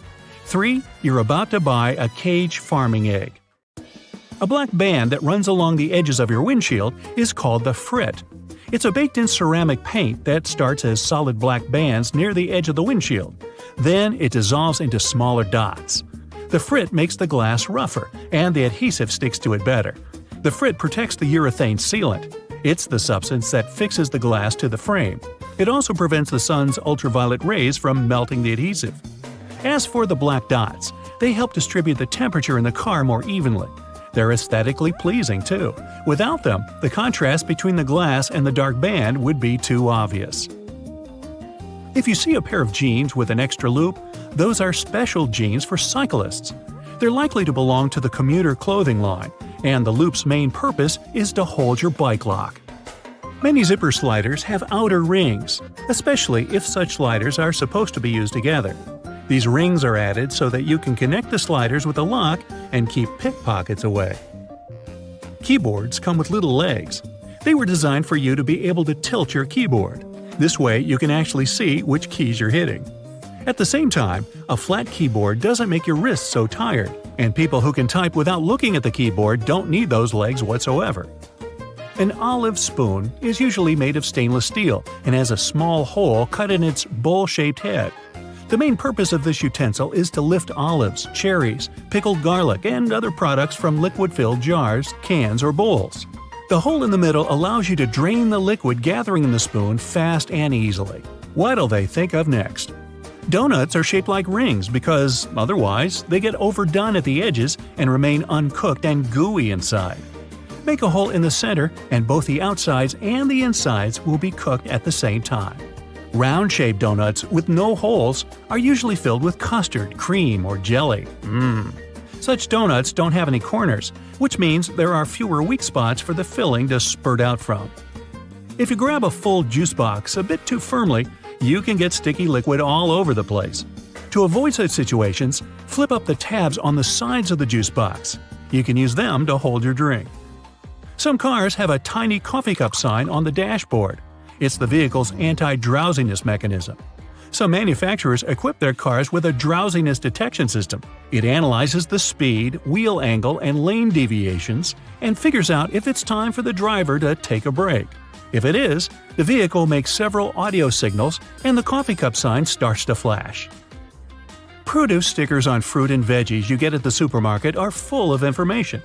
3, you're about to buy a cage farming egg. A black band that runs along the edges of your windshield is called the frit. It's a baked-in ceramic paint that starts as solid black bands near the edge of the windshield. Then it dissolves into smaller dots. The frit makes the glass rougher, and the adhesive sticks to it better. The frit protects the urethane sealant. It's the substance that fixes the glass to the frame. It also prevents the sun's ultraviolet rays from melting the adhesive. As for the black dots, they help distribute the temperature in the car more evenly. They're aesthetically pleasing, too. Without them, the contrast between the glass and the dark band would be too obvious. If you see a pair of jeans with an extra loop, those are special jeans for cyclists. They're likely to belong to the commuter clothing line, and the loop's main purpose is to hold your bike lock. Many zipper sliders have outer rings, especially if such sliders are supposed to be used together. These rings are added so that you can connect the sliders with a lock and keep pickpockets away. Keyboards come with little legs. They were designed for you to be able to tilt your keyboard. This way you can actually see which keys you're hitting. At the same time, a flat keyboard doesn't make your wrists so tired, and people who can type without looking at the keyboard don't need those legs whatsoever. An olive spoon is usually made of stainless steel and has a small hole cut in its bowl-shaped head. The main purpose of this utensil is to lift olives, cherries, pickled garlic, and other products from liquid-filled jars, cans, or bowls. The hole in the middle allows you to drain the liquid gathering in the spoon fast and easily. What'll they think of next? Donuts are shaped like rings because, otherwise, they get overdone at the edges and remain uncooked and gooey inside. Make a hole in the center and both the outsides and the insides will be cooked at the same time. Round-shaped donuts with no holes are usually filled with custard, cream, or jelly. Such donuts don't have any corners, which means there are fewer weak spots for the filling to spurt out from. If you grab a full juice box a bit too firmly, you can get sticky liquid all over the place. To avoid such situations, flip up the tabs on the sides of the juice box. You can use them to hold your drink. Some cars have a tiny coffee cup sign on the dashboard. It's the vehicle's anti-drowsiness mechanism. Some manufacturers equip their cars with a drowsiness detection system. It analyzes the speed, wheel angle, and lane deviations and figures out if it's time for the driver to take a break. If it is, the vehicle makes several audio signals and the coffee cup sign starts to flash. Produce stickers on fruit and veggies you get at the supermarket are full of information.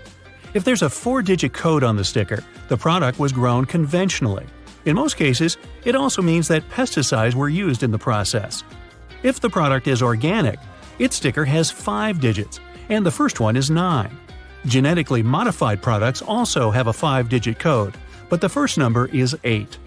If there's a 4-digit code on the sticker, the product was grown conventionally. In most cases, it also means that pesticides were used in the process. If the product is organic, its sticker has 5 digits, and the first one is 9. Genetically modified products also have a 5-digit code, but the first number is 8.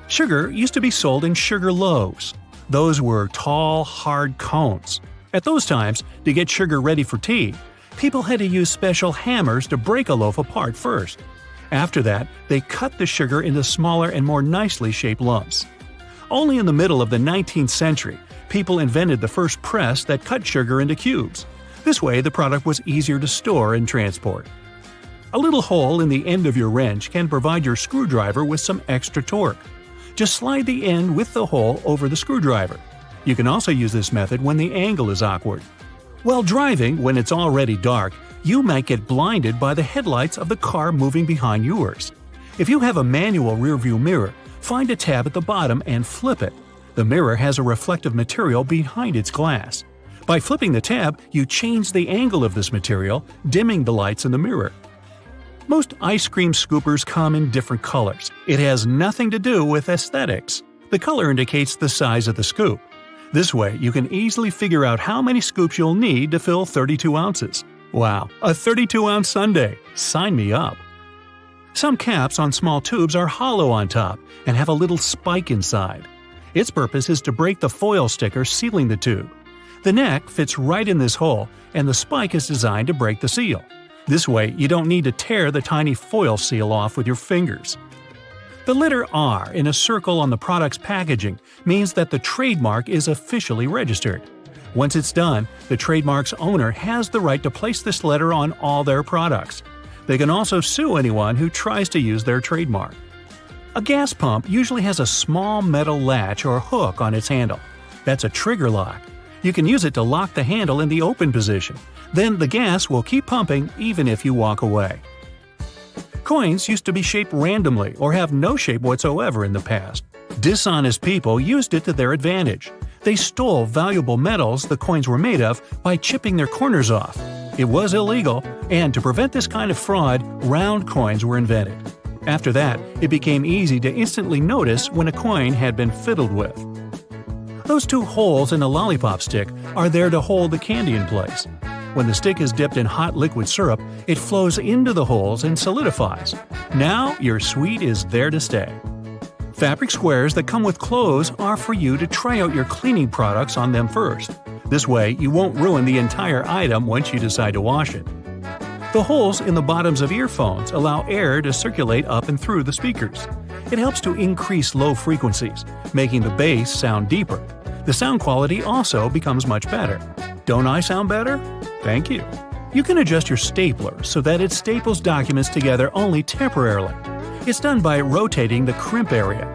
Sugar used to be sold in sugar loaves. Those were tall, hard cones. At those times, to get sugar ready for tea, people had to use special hammers to break a loaf apart first. After that, they cut the sugar into smaller and more nicely shaped lumps. Only in the middle of the 19th century, people invented the first press that cut sugar into cubes. This way, the product was easier to store and transport. A little hole in the end of your wrench can provide your screwdriver with some extra torque. Just slide the end with the hole over the screwdriver. You can also use this method when the angle is awkward. While driving, when it's already dark, you might get blinded by the headlights of the car moving behind yours. If you have a manual rearview mirror, find a tab at the bottom and flip it. The mirror has a reflective material behind its glass. By flipping the tab, you change the angle of this material, dimming the lights in the mirror. Most ice cream scoopers come in different colors. It has nothing to do with aesthetics. The color indicates the size of the scoop. This way, you can easily figure out how many scoops you'll need to fill 32 ounces. Wow, a 32-ounce sundae! Sign me up! Some caps on small tubes are hollow on top and have a little spike inside. Its purpose is to break the foil sticker sealing the tube. The neck fits right in this hole, and the spike is designed to break the seal. This way, you don't need to tear the tiny foil seal off with your fingers. The letter R in a circle on the product's packaging means that the trademark is officially registered. Once it's done, the trademark's owner has the right to place this letter on all their products. They can also sue anyone who tries to use their trademark. A gas pump usually has a small metal latch or hook on its handle. That's a trigger lock. You can use it to lock the handle in the open position. Then the gas will keep pumping even if you walk away. Coins used to be shaped randomly or have no shape whatsoever in the past. Dishonest people used it to their advantage. They stole valuable metals the coins were made of by chipping their corners off. It was illegal, and to prevent this kind of fraud, round coins were invented. After that, it became easy to instantly notice when a coin had been fiddled with. Those 2 holes in a lollipop stick are there to hold the candy in place. When the stick is dipped in hot liquid syrup, it flows into the holes and solidifies. Now your sweet is there to stay. Fabric squares that come with clothes are for you to try out your cleaning products on them first. This way, you won't ruin the entire item once you decide to wash it. The holes in the bottoms of earphones allow air to circulate up and through the speakers. It helps to increase low frequencies, making the bass sound deeper. The sound quality also becomes much better. Don't I sound better? Thank you. You can adjust your stapler so that it staples documents together only temporarily. It's done by rotating the crimp area.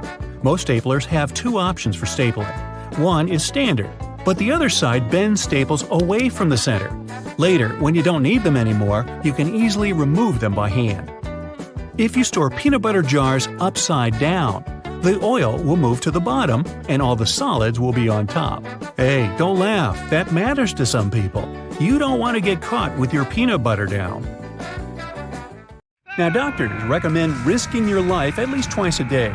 Most staplers have 2 options for stapling. One is standard, but the other side bends staples away from the center. Later, when you don't need them anymore, you can easily remove them by hand. If you store peanut butter jars upside down, The oil will move to the bottom, and all the solids will be on top. Hey, don't laugh. That matters to some people. You don't want to get caught with your peanut butter down. Now, doctors recommend risking your life at least twice a day.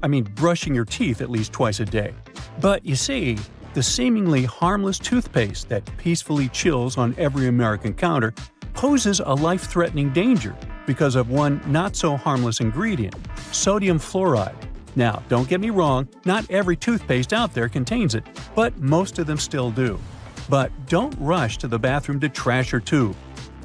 I mean, brushing your teeth at least twice a day. But you see, the seemingly harmless toothpaste that peacefully chills on every American counter poses a life-threatening danger because of one not-so-harmless ingredient, sodium fluoride. Now, don't get me wrong, not every toothpaste out there contains it, but most of them still do. But don't rush to the bathroom to trash your tube.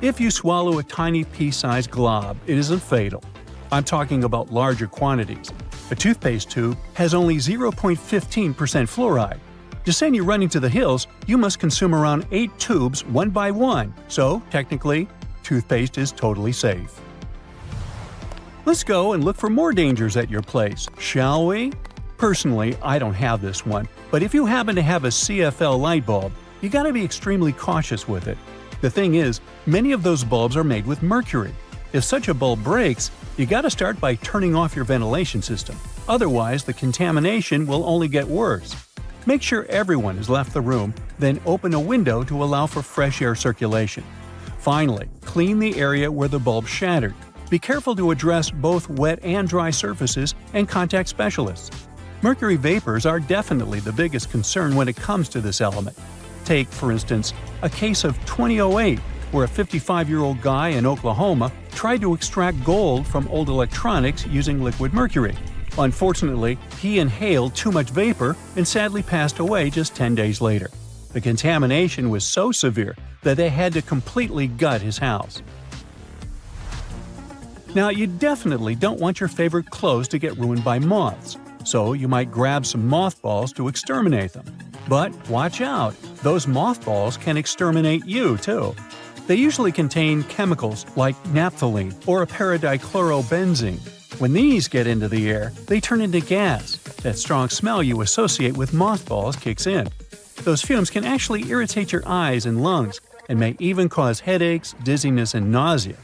If you swallow a tiny pea-sized glob, it isn't fatal. I'm talking about larger quantities. A toothpaste tube has only 0.15% fluoride. To send you running to the hills, you must consume around 8 tubes one by one, so technically, toothpaste is totally safe. Let's go and look for more dangers at your place, shall we? Personally, I don't have this one, but if you happen to have a CFL light bulb, you gotta be extremely cautious with it. The thing is, many of those bulbs are made with mercury. If such a bulb breaks, you gotta start by turning off your ventilation system. Otherwise, the contamination will only get worse. Make sure everyone has left the room, then open a window to allow for fresh air circulation. Finally, clean the area where the bulb shattered. Be careful to address both wet and dry surfaces and contact specialists. Mercury vapors are definitely the biggest concern when it comes to this element. Take, for instance, a case of 2008, where a 55-year-old guy in Oklahoma tried to extract gold from old electronics using liquid mercury. Unfortunately, he inhaled too much vapor and sadly passed away just 10 days later. The contamination was so severe that they had to completely gut his house. Now, you definitely don't want your favorite clothes to get ruined by moths, so you might grab some mothballs to exterminate them. But watch out, those mothballs can exterminate you too. They usually contain chemicals like naphthalene or paradichlorobenzene. When these get into the air, they turn into gas. That strong smell you associate with mothballs kicks in. Those fumes can actually irritate your eyes and lungs and may even cause headaches, dizziness, and nausea.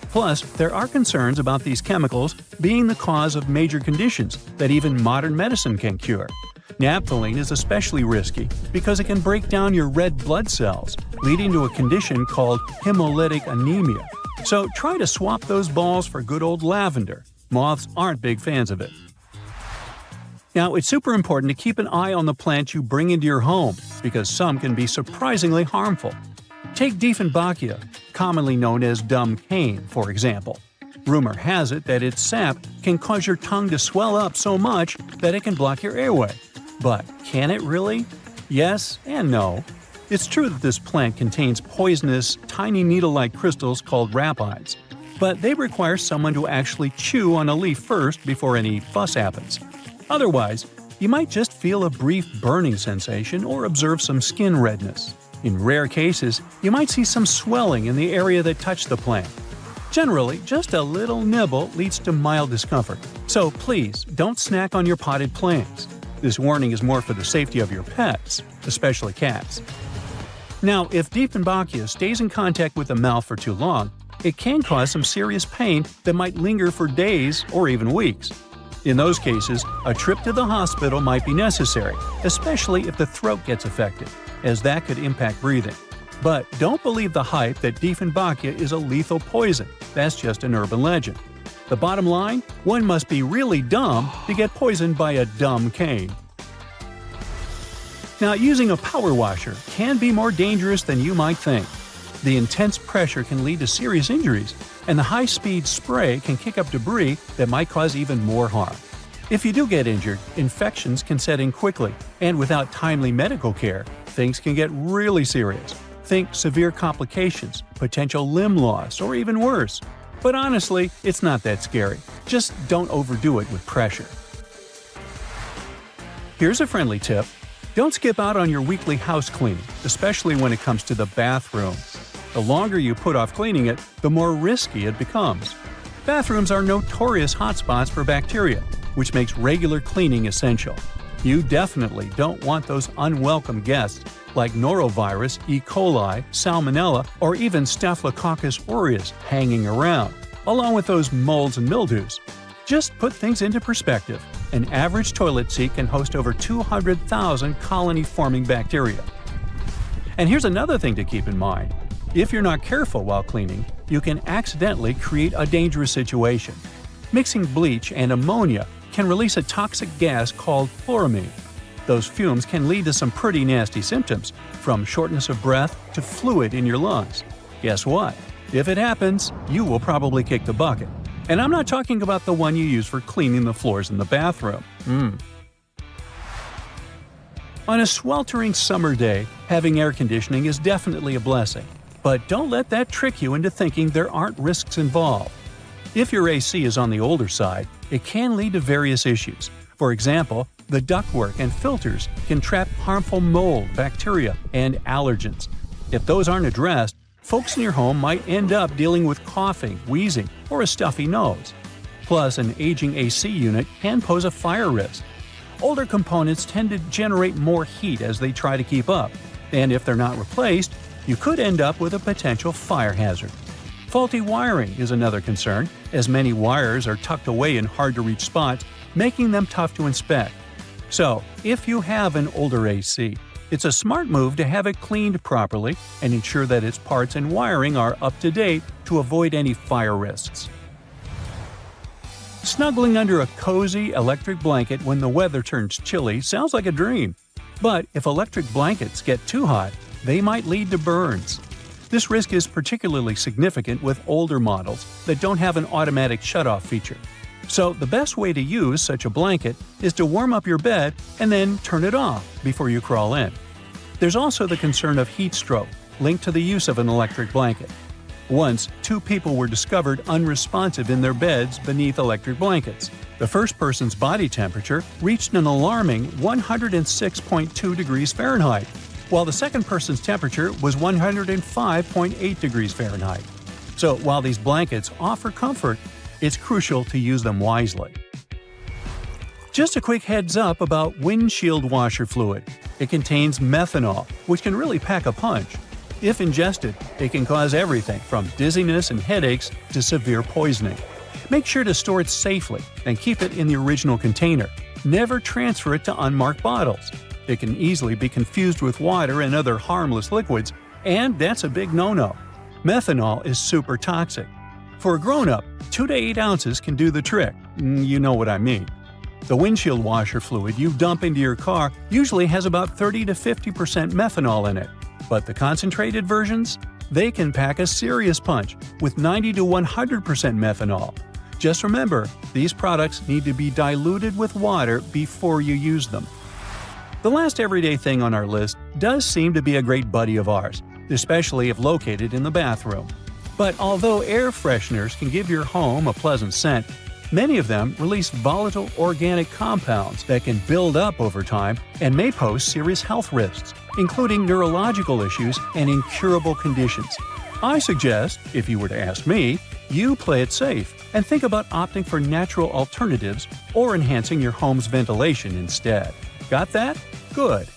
Plus, there are concerns about these chemicals being the cause of major conditions that even modern medicine can cure. Naphthalene is especially risky because it can break down your red blood cells, leading to a condition called hemolytic anemia. So try to swap those balls for good old lavender. Moths aren't big fans of it. Now, it's super important to keep an eye on the plants you bring into your home because some can be surprisingly harmful. Take Dieffenbachia, commonly known as dumb cane, for example. Rumor has it that its sap can cause your tongue to swell up so much that it can block your airway. But can it really? Yes and no. It's true that this plant contains poisonous, tiny needle-like crystals called rapides, but they require someone to actually chew on a leaf first before any fuss happens. Otherwise, you might just feel a brief burning sensation or observe some skin redness. In rare cases, you might see some swelling in the area that touched the plant. Generally, just a little nibble leads to mild discomfort, so please don't snack on your potted plants. This warning is more for the safety of your pets, especially cats. Now, if Dieffenbachia stays in contact with the mouth for too long, it can cause some serious pain that might linger for days or even weeks. In those cases, a trip to the hospital might be necessary, especially if the throat gets affected, as that could impact breathing. But don't believe the hype that Dieffenbachia is a lethal poison. That's just an urban legend. The bottom line? One must be really dumb to get poisoned by a dumb cane. Now, using a power washer can be more dangerous than you might think. The intense pressure can lead to serious injuries, and the high-speed spray can kick up debris that might cause even more harm. If you do get injured, infections can set in quickly, and without timely medical care, things can get really serious. Think severe complications, potential limb loss, or even worse. But honestly, it's not that scary. Just don't overdo it with pressure. Here's a friendly tip. Don't skip out on your weekly house cleaning, especially when it comes to the bathroom. The longer you put off cleaning it, the more risky it becomes. Bathrooms are notorious hotspots for bacteria, which makes regular cleaning essential. You definitely don't want those unwelcome guests like norovirus, E. coli, salmonella, or even Staphylococcus aureus hanging around, along with those molds and mildews. Just put things into perspective. An average toilet seat can host over 200,000 colony-forming bacteria. And here's another thing to keep in mind. If you're not careful while cleaning, you can accidentally create a dangerous situation. Mixing bleach and ammonia can release a toxic gas called chloramine. Those fumes can lead to some pretty nasty symptoms, from shortness of breath to fluid in your lungs. Guess what? If it happens, you will probably kick the bucket. And I'm not talking about the one you use for cleaning the floors in the bathroom. On a sweltering summer day, having air conditioning is definitely a blessing. But don't let that trick you into thinking there aren't risks involved. If your AC is on the older side, it can lead to various issues. For example, the ductwork and filters can trap harmful mold, bacteria, and allergens. If those aren't addressed, folks in your home might end up dealing with coughing, wheezing, or a stuffy nose. Plus, an aging AC unit can pose a fire risk. Older components tend to generate more heat as they try to keep up, and if they're not replaced, you could end up with a potential fire hazard. Faulty wiring is another concern, as many wires are tucked away in hard-to-reach spots, making them tough to inspect. So, if you have an older AC, it's a smart move to have it cleaned properly and ensure that its parts and wiring are up to date to avoid any fire risks. Snuggling under a cozy electric blanket when the weather turns chilly sounds like a dream. But if electric blankets get too hot, they might lead to burns. This risk is particularly significant with older models that don't have an automatic shutoff feature. So the best way to use such a blanket is to warm up your bed and then turn it off before you crawl in. There's also the concern of heat stroke, linked to the use of an electric blanket. Once, 2 people were discovered unresponsive in their beds beneath electric blankets. The first person's body temperature reached an alarming 106.2 degrees Fahrenheit, while the second person's temperature was 105.8 degrees Fahrenheit. So while these blankets offer comfort, it's crucial to use them wisely. Just a quick heads up about windshield washer fluid. It contains methanol, which can really pack a punch. If ingested, it can cause everything from dizziness and headaches to severe poisoning. Make sure to store it safely and keep it in the original container. Never transfer it to unmarked bottles. It can easily be confused with water and other harmless liquids, and that's a big no-no. Methanol is super toxic. For a grown-up, 2 to 8 ounces can do the trick. You know what I mean. The windshield washer fluid you dump into your car usually has about 30 to 50% methanol in it. But the concentrated versions? They can pack a serious punch with 90 to 100% methanol. Just remember, these products need to be diluted with water before you use them. The last everyday thing on our list does seem to be a great buddy of ours, especially if located in the bathroom. But although air fresheners can give your home a pleasant scent, many of them release volatile organic compounds that can build up over time and may pose serious health risks, including neurological issues and incurable conditions. I suggest, if you were to ask me, you play it safe and think about opting for natural alternatives or enhancing your home's ventilation instead. Got that? Good.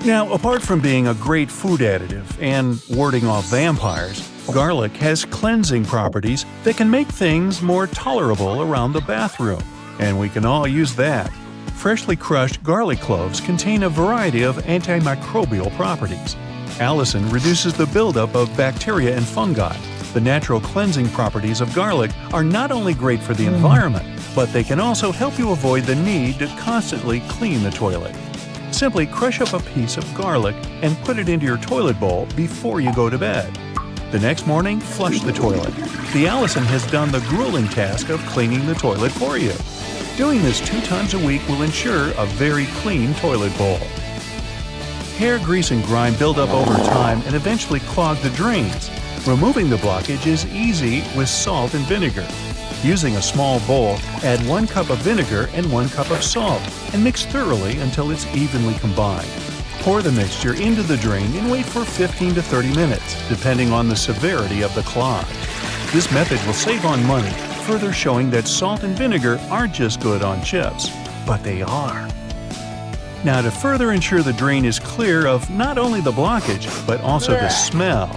Now, apart from being a great food additive and warding off vampires, garlic has cleansing properties that can make things more tolerable around the bathroom. And we can all use that. Freshly crushed garlic cloves contain a variety of antimicrobial properties. Allicin reduces the buildup of bacteria and fungi. The natural cleansing properties of garlic are not only great for the environment, but they can also help you avoid the need to constantly clean the toilet. Simply crush up a piece of garlic and put it into your toilet bowl before you go to bed. The next morning, flush the toilet. The allicin has done the grueling task of cleaning the toilet for you. Doing this 2 times a week will ensure a very clean toilet bowl. Hair grease and grime build up over time and eventually clog the drains. Removing the blockage is easy with salt and vinegar. Using a small bowl, add 1 cup of vinegar and 1 cup of salt and mix thoroughly until it's evenly combined. Pour the mixture into the drain and wait for 15 to 30 minutes, depending on the severity of the clog. This method will save on money, further showing that salt and vinegar aren't just good on chips, but they are. Now, to further ensure the drain is clear of not only the blockage, but also the smell,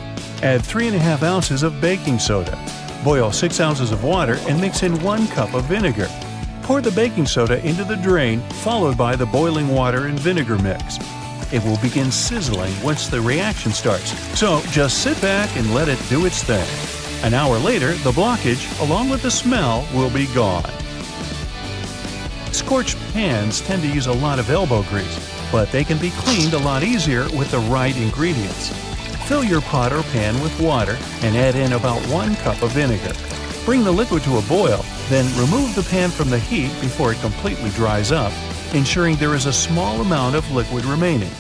add 3.5 ounces of baking soda. Boil 6 ounces of water and mix in 1 cup of vinegar. Pour the baking soda into the drain, followed by the boiling water and vinegar mix. It will begin sizzling once the reaction starts, so just sit back and let it do its thing. An hour later, the blockage, along with the smell, will be gone. Scorched pans tend to use a lot of elbow grease, but they can be cleaned a lot easier with the right ingredients. Fill your pot or pan with water and add in about 1 cup of vinegar. Bring the liquid to a boil, then remove the pan from the heat before it completely dries up, ensuring there is a small amount of liquid remaining.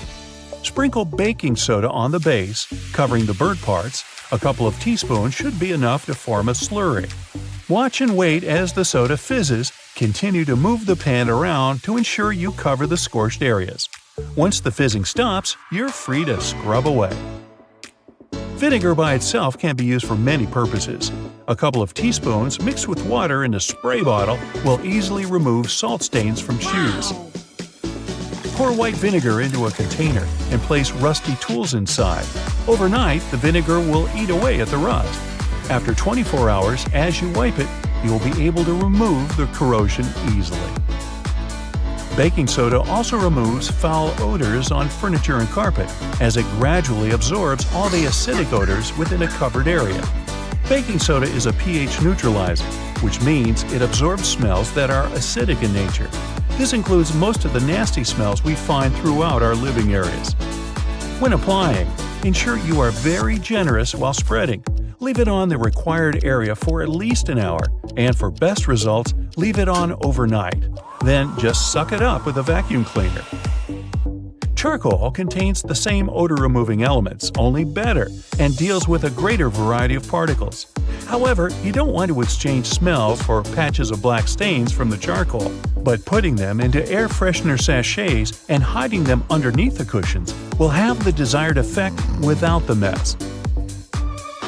Sprinkle baking soda on the base, covering the burnt parts. A couple of teaspoons should be enough to form a slurry. Watch and wait as the soda fizzes. Continue to move the pan around to ensure you cover the scorched areas. Once the fizzing stops, you're free to scrub away. Vinegar by itself can be used for many purposes. A couple of teaspoons mixed with water in a spray bottle will easily remove salt stains from shoes. Pour white vinegar into a container and place rusty tools inside. Overnight, the vinegar will eat away at the rust. After 24 hours, as you wipe it, you will be able to remove the corrosion easily. Baking soda also removes foul odors on furniture and carpet, as it gradually absorbs all the acidic odors within a covered area. Baking soda is a pH neutralizer, which means it absorbs smells that are acidic in nature. This includes most of the nasty smells we find throughout our living areas. When applying, ensure you are very generous while spreading. Leave it on the required area for at least an hour, and for best results, leave it on overnight. Then just suck it up with a vacuum cleaner. Charcoal contains the same odor-removing elements, only better, and deals with a greater variety of particles. However, you don't want to exchange smells for patches of black stains from the charcoal, but putting them into air freshener sachets and hiding them underneath the cushions will have the desired effect without the mess.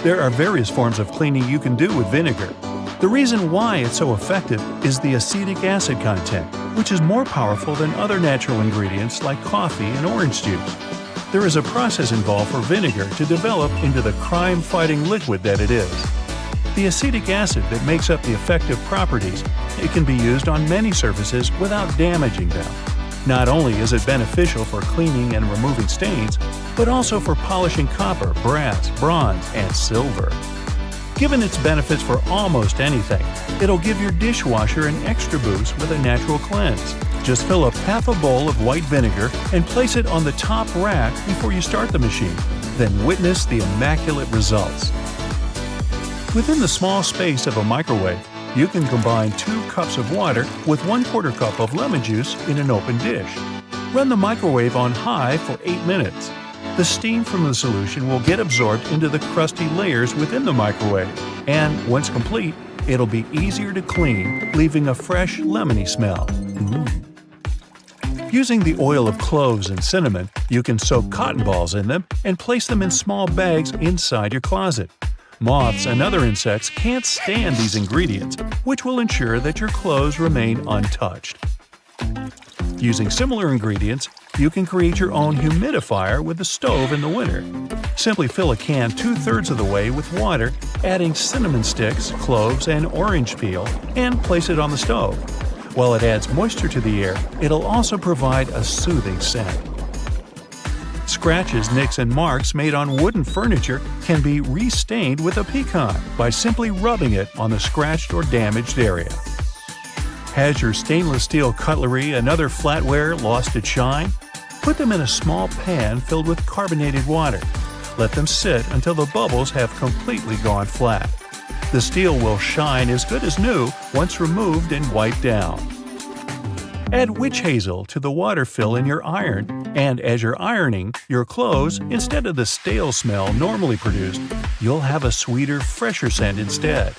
There are various forms of cleaning you can do with vinegar. The reason why it's so effective is the acetic acid content, which is more powerful than other natural ingredients like coffee and orange juice. There is a process involved for vinegar to develop into the crime-fighting liquid that it is. The acetic acid that makes up the effective properties, it can be used on many surfaces without damaging them. Not only is it beneficial for cleaning and removing stains, but also for polishing copper, brass, bronze, and silver. Given its benefits for almost anything, it'll give your dishwasher an extra boost with a natural cleanse. Just fill up half a bowl of white vinegar and place it on the top rack before you start the machine. Then witness the immaculate results. Within the small space of a microwave, you can combine 2 cups of water with 1/4 cup of lemon juice in an open dish. Run the microwave on high for 8 minutes. The steam from the solution will get absorbed into the crusty layers within the microwave, and once complete, it'll be easier to clean, leaving a fresh, lemony smell. Using the oil of cloves and cinnamon, you can soak cotton balls in them and place them in small bags inside your closet. Moths and other insects can't stand these ingredients, which will ensure that your clothes remain untouched. Using similar ingredients, you can create your own humidifier with the stove in the winter. Simply fill a can 2/3 of the way with water, adding cinnamon sticks, cloves, and orange peel, and place it on the stove. While it adds moisture to the air, it'll also provide a soothing scent. Scratches, nicks, and marks made on wooden furniture can be restained with a pecan by simply rubbing it on the scratched or damaged area. Has your stainless steel cutlery and other flatware lost its shine? Put them in a small pan filled with carbonated water. Let them sit until the bubbles have completely gone flat. The steel will shine as good as new once removed and wiped down. Add witch hazel to the water fill in your iron, and as you're ironing your clothes, instead of the stale smell normally produced, you'll have a sweeter, fresher scent instead.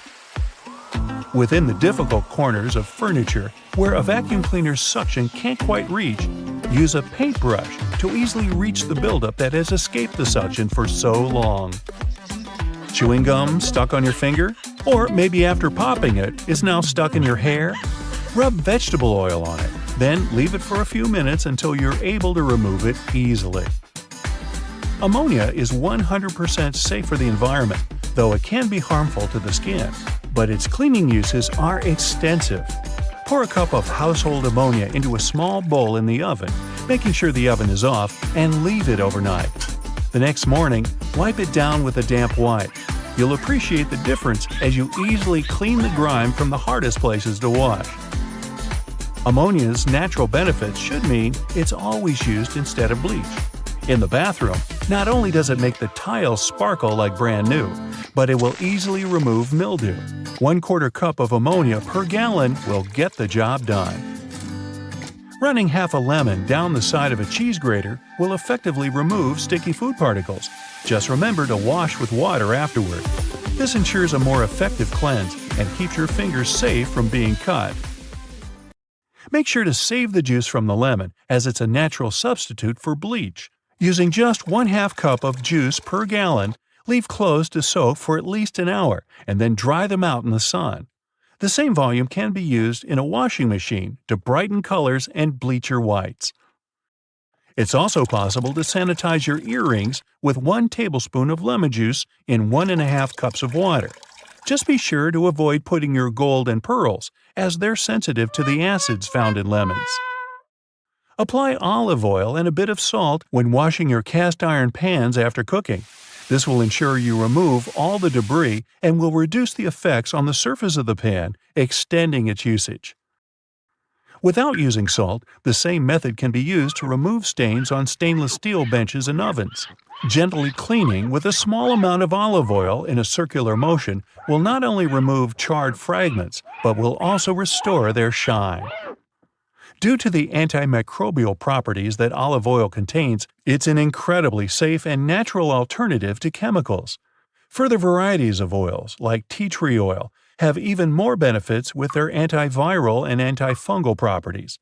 Within the difficult corners of furniture where a vacuum cleaner's suction can't quite reach, use a paintbrush to easily reach the buildup that has escaped the suction for so long. Chewing gum stuck on your finger? Or maybe after popping it, is now stuck in your hair? Rub vegetable oil on it, then leave it for a few minutes until you're able to remove it easily. Ammonia is 100% safe for the environment, though it can be harmful to the skin. But its cleaning uses are extensive. Pour a cup of household ammonia into a small bowl in the oven, making sure the oven is off, and leave it overnight. The next morning, wipe it down with a damp wipe. You'll appreciate the difference as you easily clean the grime from the hardest places to wash. Ammonia's natural benefits should mean it's always used instead of bleach. In the bathroom, not only does it make the tiles sparkle like brand new, but it will easily remove mildew. 1/4 cup of ammonia per gallon will get the job done. Running half a lemon down the side of a cheese grater will effectively remove sticky food particles. Just remember to wash with water afterward. This ensures a more effective cleanse and keeps your fingers safe from being cut. Make sure to save the juice from the lemon, as it's a natural substitute for bleach. Using just 1/2 cup of juice per gallon, leave clothes to soak for at least an hour and then dry them out in the sun. The same volume can be used in a washing machine to brighten colors and bleach your whites. It's also possible to sanitize your earrings with 1 tablespoon of lemon juice in 1½ cups of water. Just be sure to avoid putting your gold and pearls, as they're sensitive to the acids found in lemons. Apply olive oil and a bit of salt when washing your cast iron pans after cooking. This will ensure you remove all the debris and will reduce the effects on the surface of the pan, extending its usage. Without using salt, the same method can be used to remove stains on stainless steel benches and ovens. Gently cleaning with a small amount of olive oil in a circular motion will not only remove charred fragments, but will also restore their shine. Due to the antimicrobial properties that olive oil contains, it's an incredibly safe and natural alternative to chemicals. Further varieties of oils, like tea tree oil, have even more benefits with their antiviral and antifungal properties.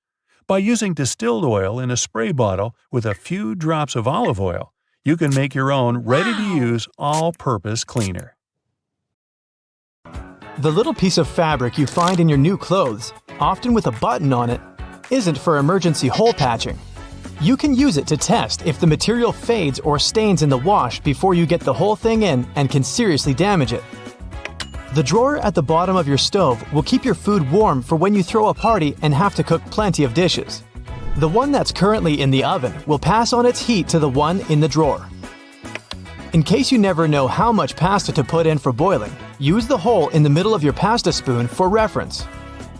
By using distilled oil in a spray bottle with a few drops of olive oil, you can make your own ready-to-use all-purpose cleaner. The little piece of fabric you find in your new clothes, often with a button on it, isn't for emergency hole patching. You can use it to test if the material fades or stains in the wash before you get the whole thing in and can seriously damage it. The drawer at the bottom of your stove will keep your food warm for when you throw a party and have to cook plenty of dishes. The one that's currently in the oven will pass on its heat to the one in the drawer. In case you never know how much pasta to put in for boiling, use the hole in the middle of your pasta spoon for reference.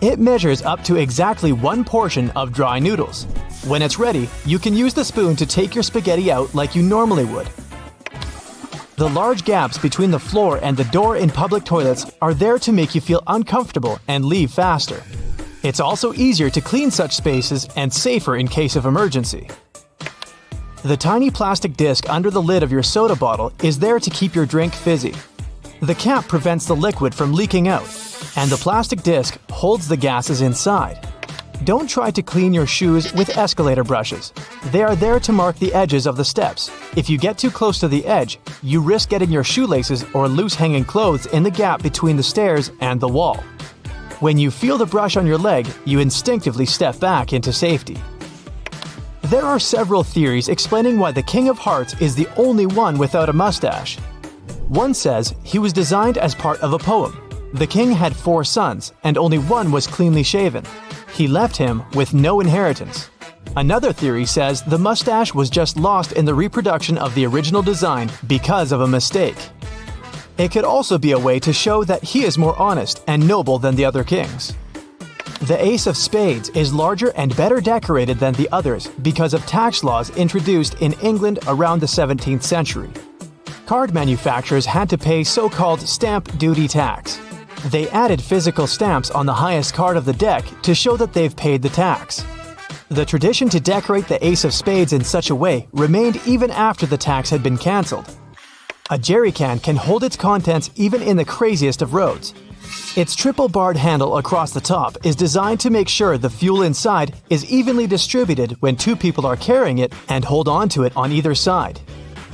It measures up to exactly 1 portion of dry noodles. When it's ready, you can use the spoon to take your spaghetti out like you normally would. The large gaps between the floor and the door in public toilets are there to make you feel uncomfortable and leave faster. It's also easier to clean such spaces and safer in case of emergency. The tiny plastic disc under the lid of your soda bottle is there to keep your drink fizzy. The cap prevents the liquid from leaking out, and the plastic disc holds the gases inside. Don't try to clean your shoes with escalator brushes. They are there to mark the edges of the steps. If you get too close to the edge, you risk getting your shoelaces or loose hanging clothes in the gap between the stairs and the wall. When you feel the brush on your leg, you instinctively step back into safety. There are several theories explaining why the King of Hearts is the only one without a mustache. One says he was designed as part of a poem. The king had 4 sons, and only one was cleanly shaven. He left him with no inheritance. Another theory says the mustache was just lost in the reproduction of the original design because of a mistake. It could also be a way to show that he is more honest and noble than the other kings. The Ace of Spades is larger and better decorated than the others because of tax laws introduced in England around the 17th century. Card manufacturers had to pay so-called stamp duty tax. They added physical stamps on the highest card of the deck to show that they've paid the tax. The tradition to decorate the Ace of Spades in such a way remained even after the tax had been cancelled. A jerry can hold its contents even in the craziest of roads. Its triple-barred handle across the top is designed to make sure the fuel inside is evenly distributed when 2 people are carrying it and hold on to it on either side.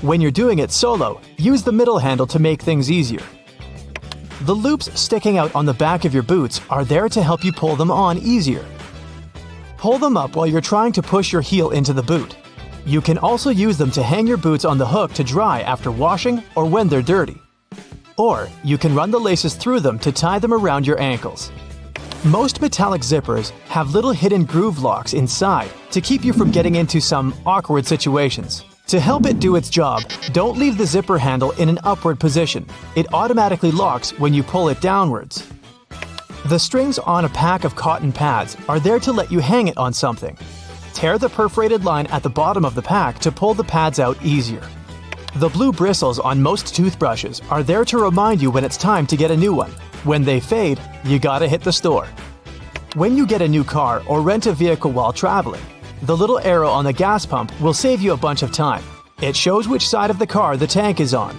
When you're doing it solo, use the middle handle to make things easier. The loops sticking out on the back of your boots are there to help you pull them on easier. Pull them up while you're trying to push your heel into the boot. You can also use them to hang your boots on the hook to dry after washing or when they're dirty. Or you can run the laces through them to tie them around your ankles. Most metallic zippers have little hidden groove locks inside to keep you from getting into some awkward situations. To help it do its job, don't leave the zipper handle in an upward position. It automatically locks when you pull it downwards. The strings on a pack of cotton pads are there to let you hang it on something. Tear the perforated line at the bottom of the pack to pull the pads out easier. The blue bristles on most toothbrushes are there to remind you when it's time to get a new one. When they fade, you gotta hit the store. When you get a new car or rent a vehicle while traveling, the little arrow on the gas pump will save you a bunch of time. It shows which side of the car the tank is on.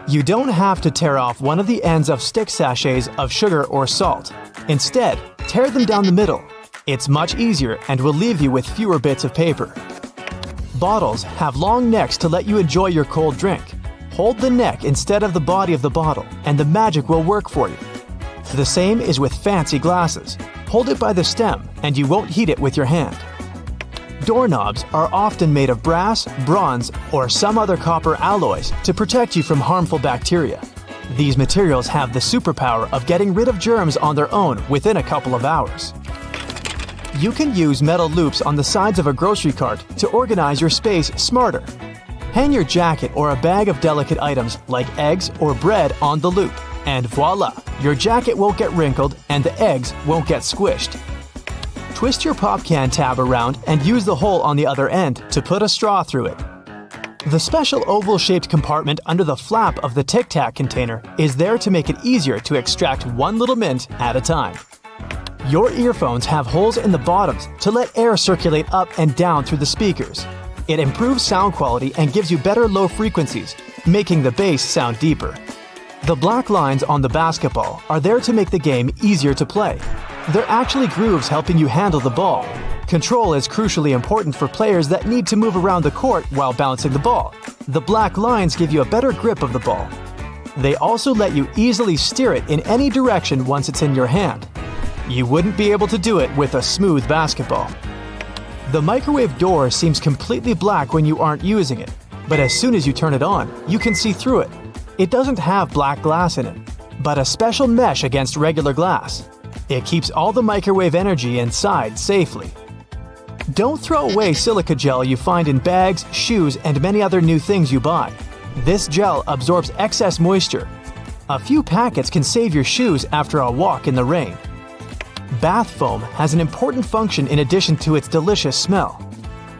You don't have to tear off one of the ends of stick sachets of sugar or salt. Instead, tear them down the middle. It's much easier and will leave you with fewer bits of paper. Bottles have long necks to let you enjoy your cold drink. Hold the neck instead of the body of the bottle, and the magic will work for you. The same is with fancy glasses. Hold it by the stem, and you won't heat it with your hand. Doorknobs are often made of brass, bronze, or some other copper alloys to protect you from harmful bacteria. These materials have the superpower of getting rid of germs on their own within a couple of hours. You can use metal loops on the sides of a grocery cart to organize your space smarter. Hang your jacket or a bag of delicate items like eggs or bread on the loop, and voila! Your jacket won't get wrinkled and the eggs won't get squished. Twist your pop can tab around and use the hole on the other end to put a straw through it. The special oval-shaped compartment under the flap of the Tic Tac container is there to make it easier to extract one little mint at a time. Your earphones have holes in the bottoms to let air circulate up and down through the speakers. It improves sound quality and gives you better low frequencies, making the bass sound deeper. The black lines on the basketball are there to make the game easier to play. They're actually grooves helping you handle the ball. Control is crucially important for players that need to move around the court while bouncing the ball. The black lines give you a better grip of the ball. They also let you easily steer it in any direction once it's in your hand. You wouldn't be able to do it with a smooth basketball. The microwave door seems completely black when you aren't using it, but as soon as you turn it on, you can see through it. It doesn't have black glass in it, but a special mesh against regular glass. It keeps all the microwave energy inside safely. Don't throw away silica gel you find in bags, shoes, and many other new things you buy. This gel absorbs excess moisture. A few packets can save your shoes after a walk in the rain. Bath foam has an important function in addition to its delicious smell.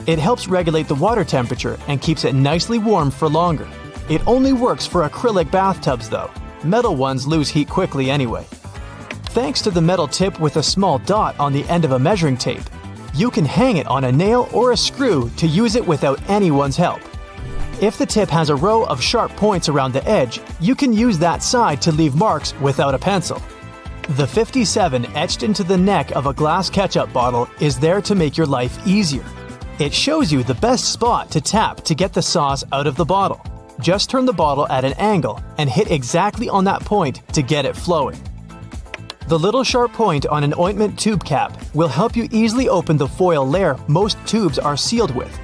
It helps regulate the water temperature and keeps it nicely warm for longer. It only works for acrylic bathtubs though. Metal ones lose heat quickly anyway. Thanks to the metal tip with a small dot on the end of a measuring tape, you can hang it on a nail or a screw to use it without anyone's help. If the tip has a row of sharp points around the edge, you can use that side to leave marks without a pencil. The 57 etched into the neck of a glass ketchup bottle is there to make your life easier. It shows you the best spot to tap to get the sauce out of the bottle. Just turn the bottle at an angle and hit exactly on that point to get it flowing. The little sharp point on an ointment tube cap will help you easily open the foil layer most tubes are sealed with.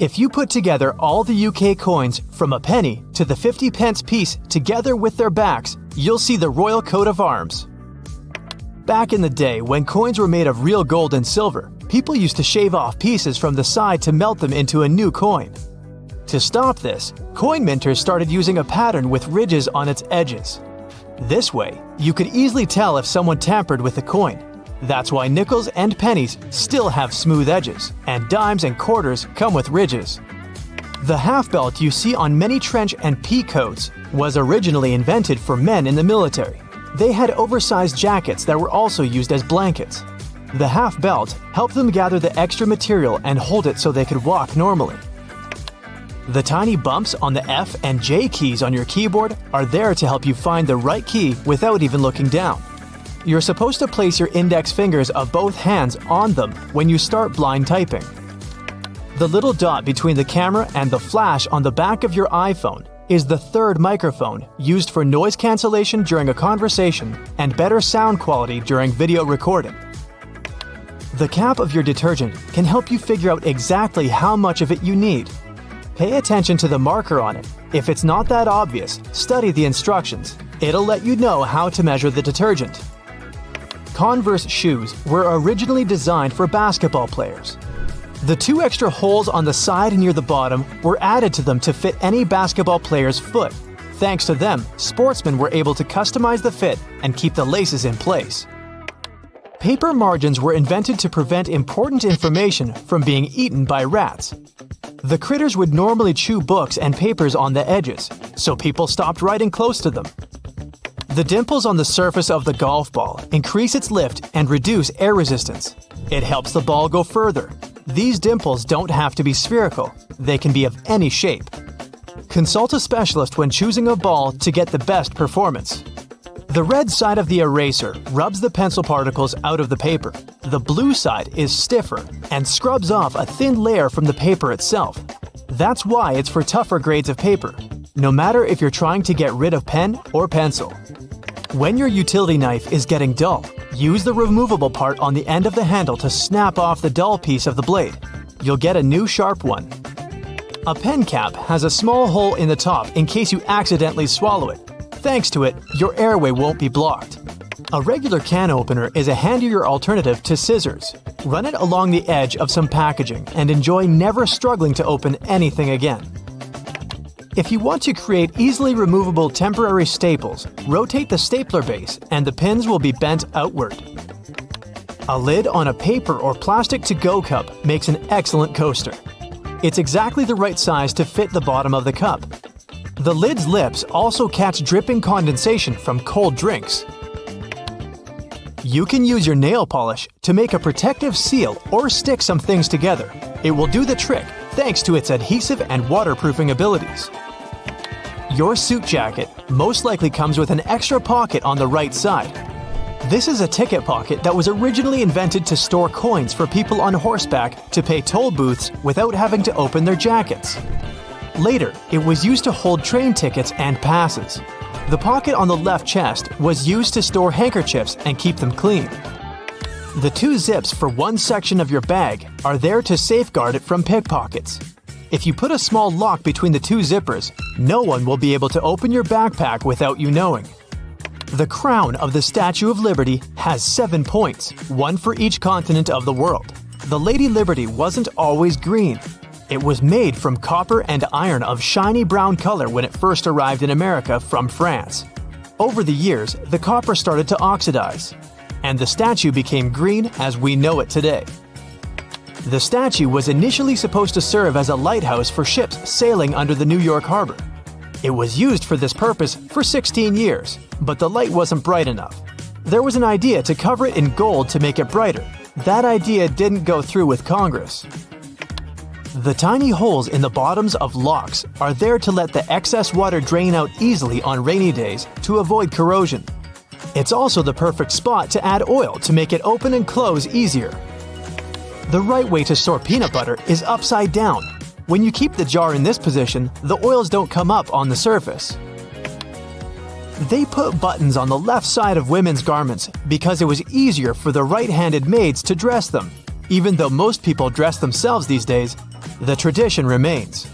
If you put together all the UK coins from a penny to the 50-pence piece together with their backs, you'll see the royal coat of arms. Back in the day, when coins were made of real gold and silver, people used to shave off pieces from the side to melt them into a new coin. To stop this, coin minters started using a pattern with ridges on its edges. This way, you could easily tell if someone tampered with the coin. That's why nickels and pennies still have smooth edges, and dimes and quarters come with ridges. The half belt you see on many trench and pea coats was originally invented for men in the military. They had oversized jackets that were also used as blankets. The half belt helped them gather the extra material and hold it so they could walk normally. The tiny bumps on the F and J keys on your keyboard are there to help you find the right key without even looking down. You're supposed to place your index fingers of both hands on them when you start blind typing. The little dot between the camera and the flash on the back of your iPhone is the third microphone used for noise cancellation during a conversation and better sound quality during video recording. The cap of your detergent can help you figure out exactly how much of it you need. Pay attention to the marker on it If it's not that obvious, study the instructions. It'll let you know how to measure the detergent. Converse shoes were originally designed for basketball players. The 2 extra holes on the side near the bottom were added to them to fit any basketball player's foot. Thanks to them, sportsmen were able to customize the fit and keep the laces in place. Paper margins were invented to prevent important information from being eaten by rats. The critters would normally chew books and papers on the edges, so people stopped writing close to them. The dimples on the surface of the golf ball increase its lift and reduce air resistance. It helps the ball go further. These dimples don't have to be spherical. They can be of any shape. Consult a specialist when choosing a ball to get the best performance. The red side of the eraser rubs the pencil particles out of the paper. The blue side is stiffer and scrubs off a thin layer from the paper itself. That's why it's for tougher grades of paper, no matter if you're trying to get rid of pen or pencil. When your utility knife is getting dull, use the removable part on the end of the handle to snap off the dull piece of the blade. You'll get a new sharp one. A pen cap has a small hole in the top in case you accidentally swallow it. Thanks to it, your airway won't be blocked. A regular can opener is a handier alternative to scissors. Run it along the edge of some packaging and enjoy never struggling to open anything again. If you want to create easily removable temporary staples, rotate the stapler base and the pins will be bent outward. A lid on a paper or plastic to-go cup makes an excellent coaster. It's exactly the right size to fit the bottom of the cup. The lid's lips also catch dripping condensation from cold drinks. You can use your nail polish to make a protective seal or stick some things together. It will do the trick thanks to its adhesive and waterproofing abilities. Your suit jacket most likely comes with an extra pocket on the right side. This is a ticket pocket that was originally invented to store coins for people on horseback to pay toll booths without having to open their jackets. Later, it was used to hold train tickets and passes. The pocket on the left chest was used to store handkerchiefs and keep them clean. The 2 zips for one section of your bag are there to safeguard it from pickpockets. If you put a small lock between the 2 zippers, no one will be able to open your backpack without you knowing. The crown of the Statue of Liberty has 7 points, one for each continent of the world. The Lady Liberty wasn't always green. It was made from copper and iron of shiny brown color when it first arrived in America from France. Over the years, the copper started to oxidize, and the statue became green as we know it today. The statue was initially supposed to serve as a lighthouse for ships sailing under the New York harbor. It was used for this purpose for 16 years, but the light wasn't bright enough. There was an idea to cover it in gold to make it brighter. That idea didn't go through with Congress. The tiny holes in the bottoms of locks are there to let the excess water drain out easily on rainy days to avoid corrosion. It's also the perfect spot to add oil to make it open and close easier. The right way to store peanut butter is upside down. When you keep the jar in this position, the oils don't come up on the surface. They put buttons on the left side of women's garments because it was easier for the right-handed maids to dress them. Even though most people dress themselves these days, the tradition remains.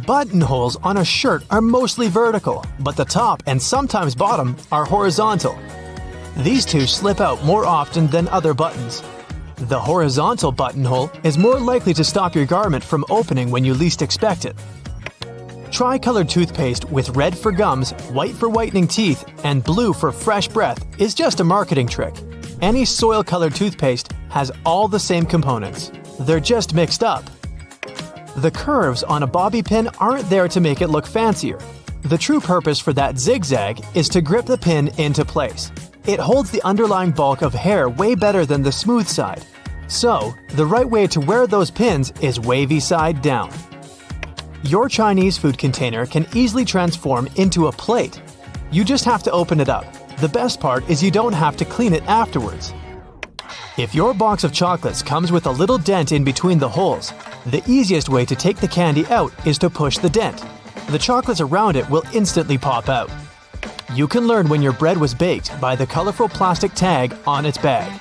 Buttonholes on a shirt are mostly vertical, but the top and sometimes bottom are horizontal. These 2 slip out more often than other buttons. The horizontal buttonhole is more likely to stop your garment from opening when you least expect it. Tri-colored toothpaste with red for gums, white for whitening teeth, and blue for fresh breath is just a marketing trick. Any soil-colored toothpaste has all the same components. They're just mixed up. The curves on a bobby pin aren't there to make it look fancier. The true purpose for that zigzag is to grip the pin into place. It holds the underlying bulk of hair way better than the smooth side. So, the right way to wear those pins is wavy side down. Your Chinese food container can easily transform into a plate. You just have to open it up. The best part is you don't have to clean it afterwards. If your box of chocolates comes with a little dent in between the holes, the easiest way to take the candy out is to push the dent. The chocolates around it will instantly pop out. You can learn when your bread was baked by the colorful plastic tag on its bag.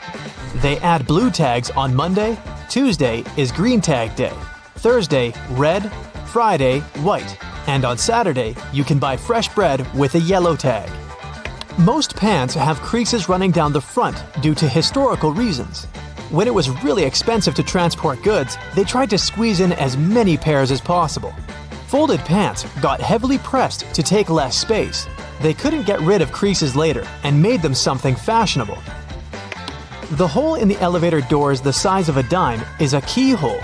They add blue tags on Monday, Tuesday is green tag day, Thursday, red, Friday, white. And on Saturday, you can buy fresh bread with a yellow tag. Most pants have creases running down the front due to historical reasons. When it was really expensive to transport goods, they tried to squeeze in as many pairs as possible. Folded pants got heavily pressed to take less space. They couldn't get rid of creases later and made them something fashionable. The hole in the elevator doors the size of a dime is a keyhole.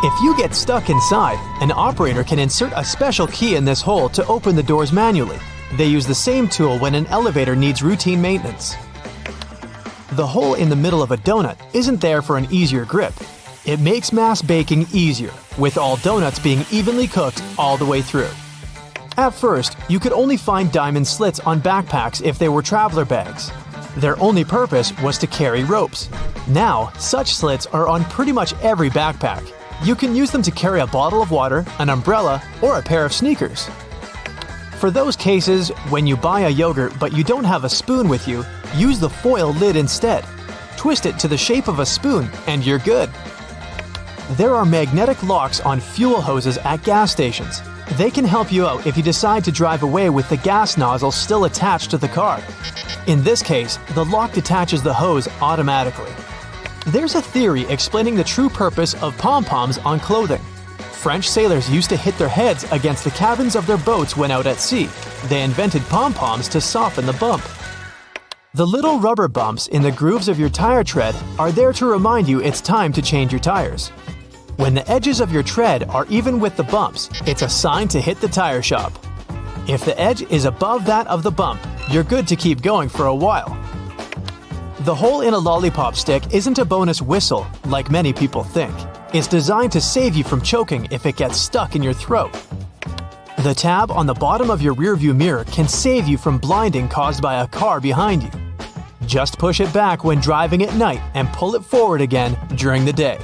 If you get stuck inside, an operator can insert a special key in this hole to open the doors manually. They use the same tool when an elevator needs routine maintenance. The hole in the middle of a donut isn't there for an easier grip. It makes mass baking easier, with all donuts being evenly cooked all the way through. At first, you could only find diamond slits on backpacks if they were traveler bags. Their only purpose was to carry ropes. Now, such slits are on pretty much every backpack. You can use them to carry a bottle of water, an umbrella, or a pair of sneakers. For those cases when you buy a yogurt but you don't have a spoon with you, use the foil lid instead. Twist it to the shape of a spoon and you're good. There are magnetic locks on fuel hoses at gas stations. They can help you out if you decide to drive away with the gas nozzle still attached to the car. In this case, the lock detaches the hose automatically. There's a theory explaining the true purpose of pom-poms on clothing. French sailors used to hit their heads against the cabins of their boats when out at sea. They invented pom-poms to soften the bump. The little rubber bumps in the grooves of your tire tread are there to remind you it's time to change your tires. When the edges of your tread are even with the bumps, it's a sign to hit the tire shop. If the edge is above that of the bump, you're good to keep going for a while. The hole in a lollipop stick isn't a bonus whistle, like many people think. It's designed to save you from choking if it gets stuck in your throat. The tab on the bottom of your rearview mirror can save you from blinding caused by a car behind you. Just push it back when driving at night and pull it forward again during the day.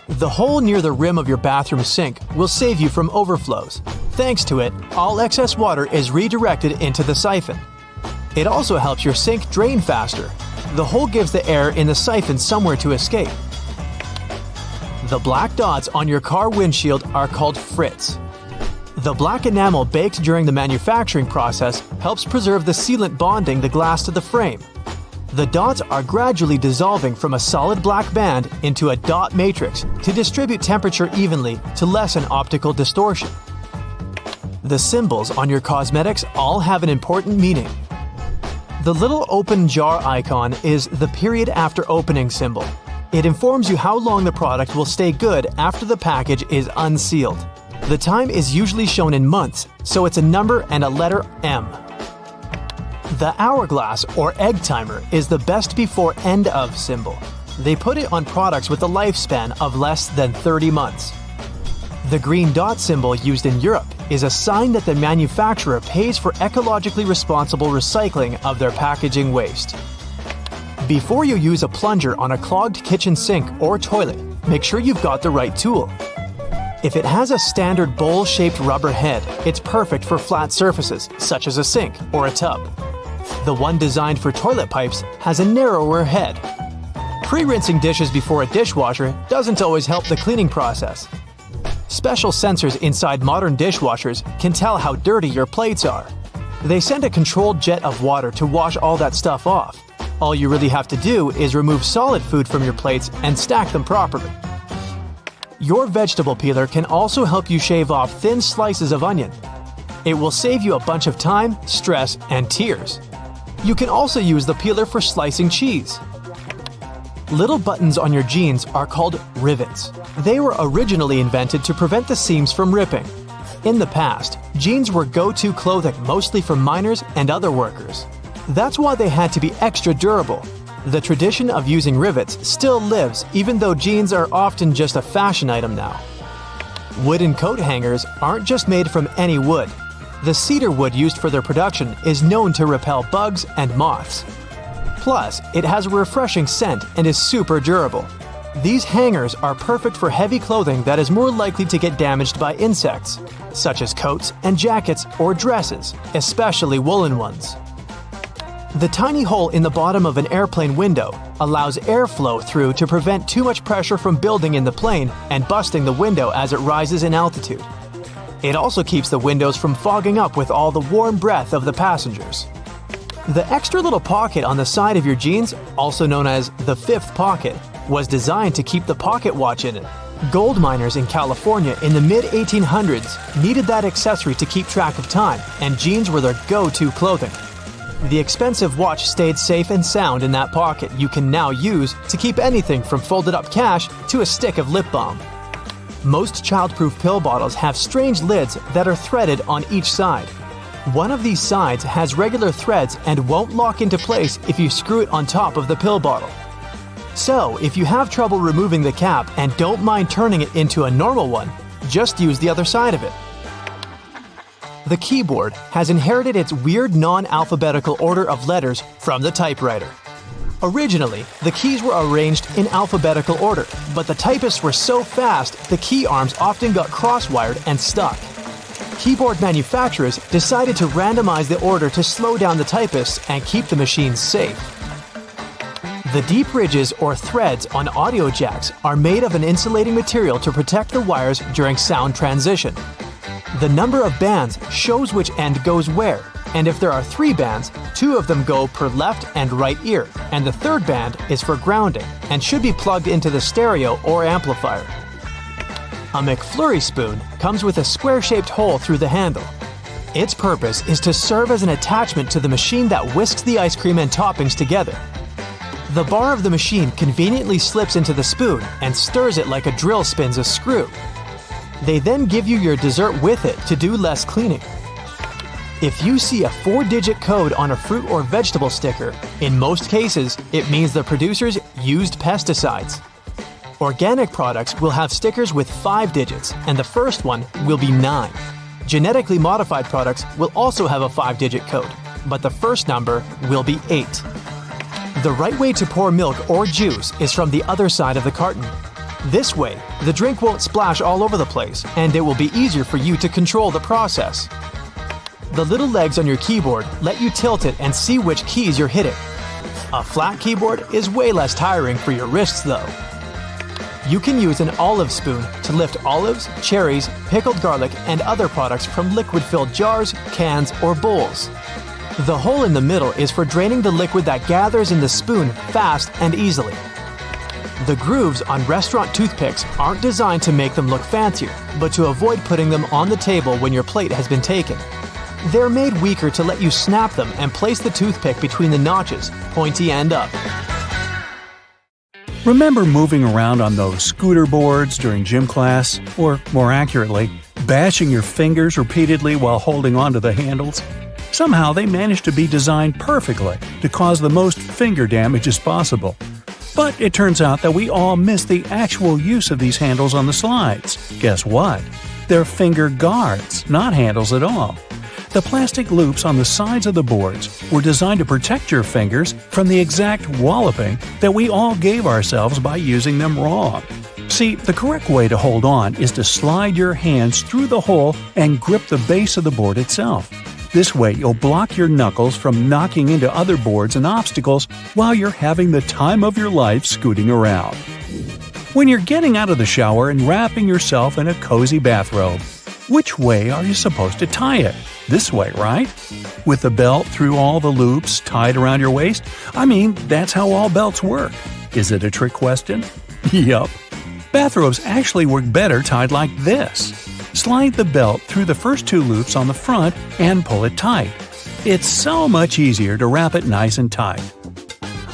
The hole near the rim of your bathroom sink will save you from overflows. Thanks to it, all excess water is redirected into the siphon. It also helps your sink drain faster. The hole gives the air in the siphon somewhere to escape. The black dots on your car windshield are called frits. The black enamel baked during the manufacturing process helps preserve the sealant bonding the glass to the frame. The dots are gradually dissolving from a solid black band into a dot matrix to distribute temperature evenly to lessen optical distortion. The symbols on your cosmetics all have an important meaning. The little open jar icon is the period after opening symbol. It informs you how long the product will stay good after the package is unsealed. The time is usually shown in months, so it's a number and a letter M. The hourglass or egg timer is the best before end of symbol. They put it on products with a lifespan of less than 30 months. The green dot symbol used in Europe is a sign that the manufacturer pays for ecologically responsible recycling of their packaging waste. Before you use a plunger on a clogged kitchen sink or toilet, make sure you've got the right tool. If it has a standard bowl-shaped rubber head, it's perfect for flat surfaces, such as a sink or a tub. The one designed for toilet pipes has a narrower head. Pre-rinsing dishes before a dishwasher doesn't always help the cleaning process. Special sensors inside modern dishwashers can tell how dirty your plates are. They send a controlled jet of water to wash all that stuff off. All you really have to do is remove solid food from your plates and stack them properly. Your vegetable peeler can also help you shave off thin slices of onion. It will save you a bunch of time, stress, and tears. You can also use the peeler for slicing cheese. Little buttons on your jeans are called rivets. They were originally invented to prevent the seams from ripping. In the past, jeans were go-to clothing mostly for miners and other workers. That's why they had to be extra durable. The tradition of using rivets still lives even though jeans are often just a fashion item now. Wooden coat hangers aren't just made from any wood. The cedar wood used for their production is known to repel bugs and moths. Plus, it has a refreshing scent and is super durable. These hangers are perfect for heavy clothing that is more likely to get damaged by insects, such as coats and jackets or dresses, especially woolen ones. The tiny hole in the bottom of an airplane window allows airflow through to prevent too much pressure from building in the plane and busting the window as it rises in altitude. It also keeps the windows from fogging up with all the warm breath of the passengers. The extra little pocket on the side of your jeans, also known as the fifth pocket, was designed to keep the pocket watch in it. Gold miners in California in the mid-1800s needed that accessory to keep track of time, and jeans were their go-to clothing. The expensive watch stayed safe and sound in that pocket you can now use to keep anything from folded-up cash to a stick of lip balm. Most child-proof pill bottles have strange lids that are threaded on each side. One of these sides has regular threads and won't lock into place if you screw it on top of the pill bottle. So, if you have trouble removing the cap and don't mind turning it into a normal one, just use the other side of it. The keyboard has inherited its weird non-alphabetical order of letters from the typewriter. Originally, the keys were arranged in alphabetical order, but the typists were so fast the key arms often got cross-wired and stuck. Keyboard manufacturers decided to randomize the order to slow down the typists and keep the machines safe. The deep ridges or threads on audio jacks are made of an insulating material to protect the wires during sound transition. The number of bands shows which end goes where, and if there are 3 bands, 2 of them go per left and right ear, and the third band is for grounding and should be plugged into the stereo or amplifier. A McFlurry spoon comes with a square-shaped hole through the handle. Its purpose is to serve as an attachment to the machine that whisks the ice cream and toppings together. The bar of the machine conveniently slips into the spoon and stirs it like a drill spins a screw. They then give you your dessert with it to do less cleaning. If you see a 4-digit code on a fruit or vegetable sticker, in most cases, it means the producers used pesticides. Organic products will have stickers with 5 digits, and the first one will be 9. Genetically modified products will also have a 5-digit code, but the first number will be 8. The right way to pour milk or juice is from the other side of the carton. This way, the drink won't splash all over the place, and it will be easier for you to control the process. The little legs on your keyboard let you tilt it and see which keys you're hitting. A flat keyboard is way less tiring for your wrists though. You can use an olive spoon to lift olives, cherries, pickled garlic, and other products from liquid-filled jars, cans, or bowls. The hole in the middle is for draining the liquid that gathers in the spoon fast and easily. The grooves on restaurant toothpicks aren't designed to make them look fancier, but to avoid putting them on the table when your plate has been taken. They're made weaker to let you snap them and place the toothpick between the notches, pointy end up. Remember moving around on those scooter boards during gym class? Or, more accurately, bashing your fingers repeatedly while holding onto the handles? Somehow they managed to be designed perfectly to cause the most finger damage as possible. But it turns out that we all miss the actual use of these handles on the slides. Guess what? They're finger guards, not handles at all. The plastic loops on the sides of the boards were designed to protect your fingers from the exact walloping that we all gave ourselves by using them wrong. See, the correct way to hold on is to slide your hands through the hole and grip the base of the board itself. This way, you'll block your knuckles from knocking into other boards and obstacles while you're having the time of your life scooting around. When you're getting out of the shower and wrapping yourself in a cozy bathrobe, which way are you supposed to tie it? This way, right? With the belt through all the loops tied around your waist? I mean, that's how all belts work. Is it a trick question? Yup. Bathrobes actually work better tied like this. Slide the belt through the first 2 loops on the front and pull it tight. It's so much easier to wrap it nice and tight.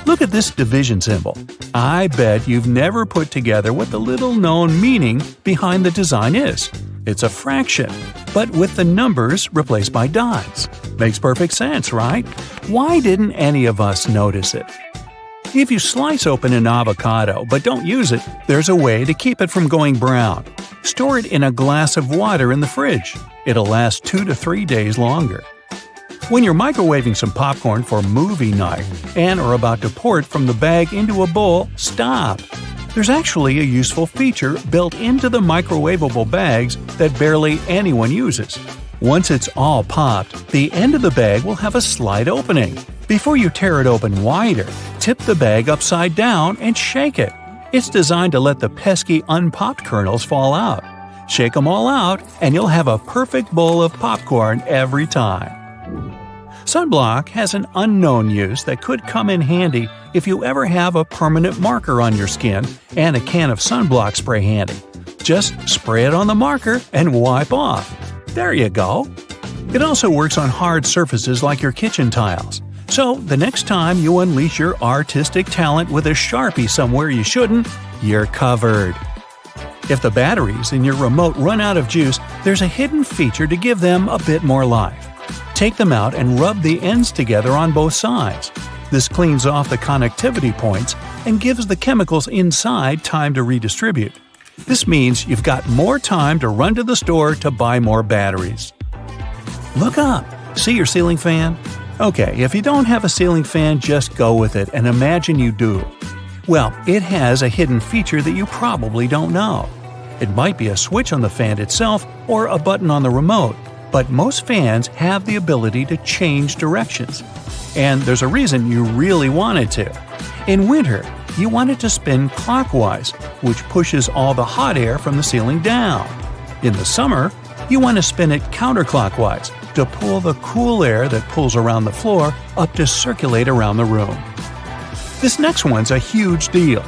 Look at this division symbol. I bet you've never put together what the little-known meaning behind the design is. It's a fraction, but with the numbers replaced by dots. Makes perfect sense, right? Why didn't any of us notice it? If you slice open an avocado but don't use it, there's a way to keep it from going brown. Store it in a glass of water in the fridge. It'll last 2 to 3 days longer. When you're microwaving some popcorn for movie night and are about to pour it from the bag into a bowl, stop. There's actually a useful feature built into the microwavable bags that barely anyone uses. Once it's all popped, the end of the bag will have a slight opening. Before you tear it open wider, tip the bag upside down and shake it. It's designed to let the pesky unpopped kernels fall out. Shake them all out, and you'll have a perfect bowl of popcorn every time. Sunblock has an unknown use that could come in handy if you ever have a permanent marker on your skin and a can of sunblock spray handy. Just spray it on the marker and wipe off. There you go. It also works on hard surfaces like your kitchen tiles. So the next time you unleash your artistic talent with a Sharpie somewhere you shouldn't, you're covered. If the batteries in your remote run out of juice, there's a hidden feature to give them a bit more life. Take them out and rub the ends together on both sides. This cleans off the connectivity points and gives the chemicals inside time to redistribute. This means you've got more time to run to the store to buy more batteries. Look up. See your ceiling fan? Okay, if you don't have a ceiling fan, just go with it and imagine you do. Well, it has a hidden feature that you probably don't know. It might be a switch on the fan itself or a button on the remote, but most fans have the ability to change directions. And there's a reason you really want it to. In winter, you want it to spin clockwise, which pushes all the hot air from the ceiling down. In the summer, you want to spin it counterclockwise to pull the cool air that pulls around the floor up to circulate around the room. This next one's a huge deal.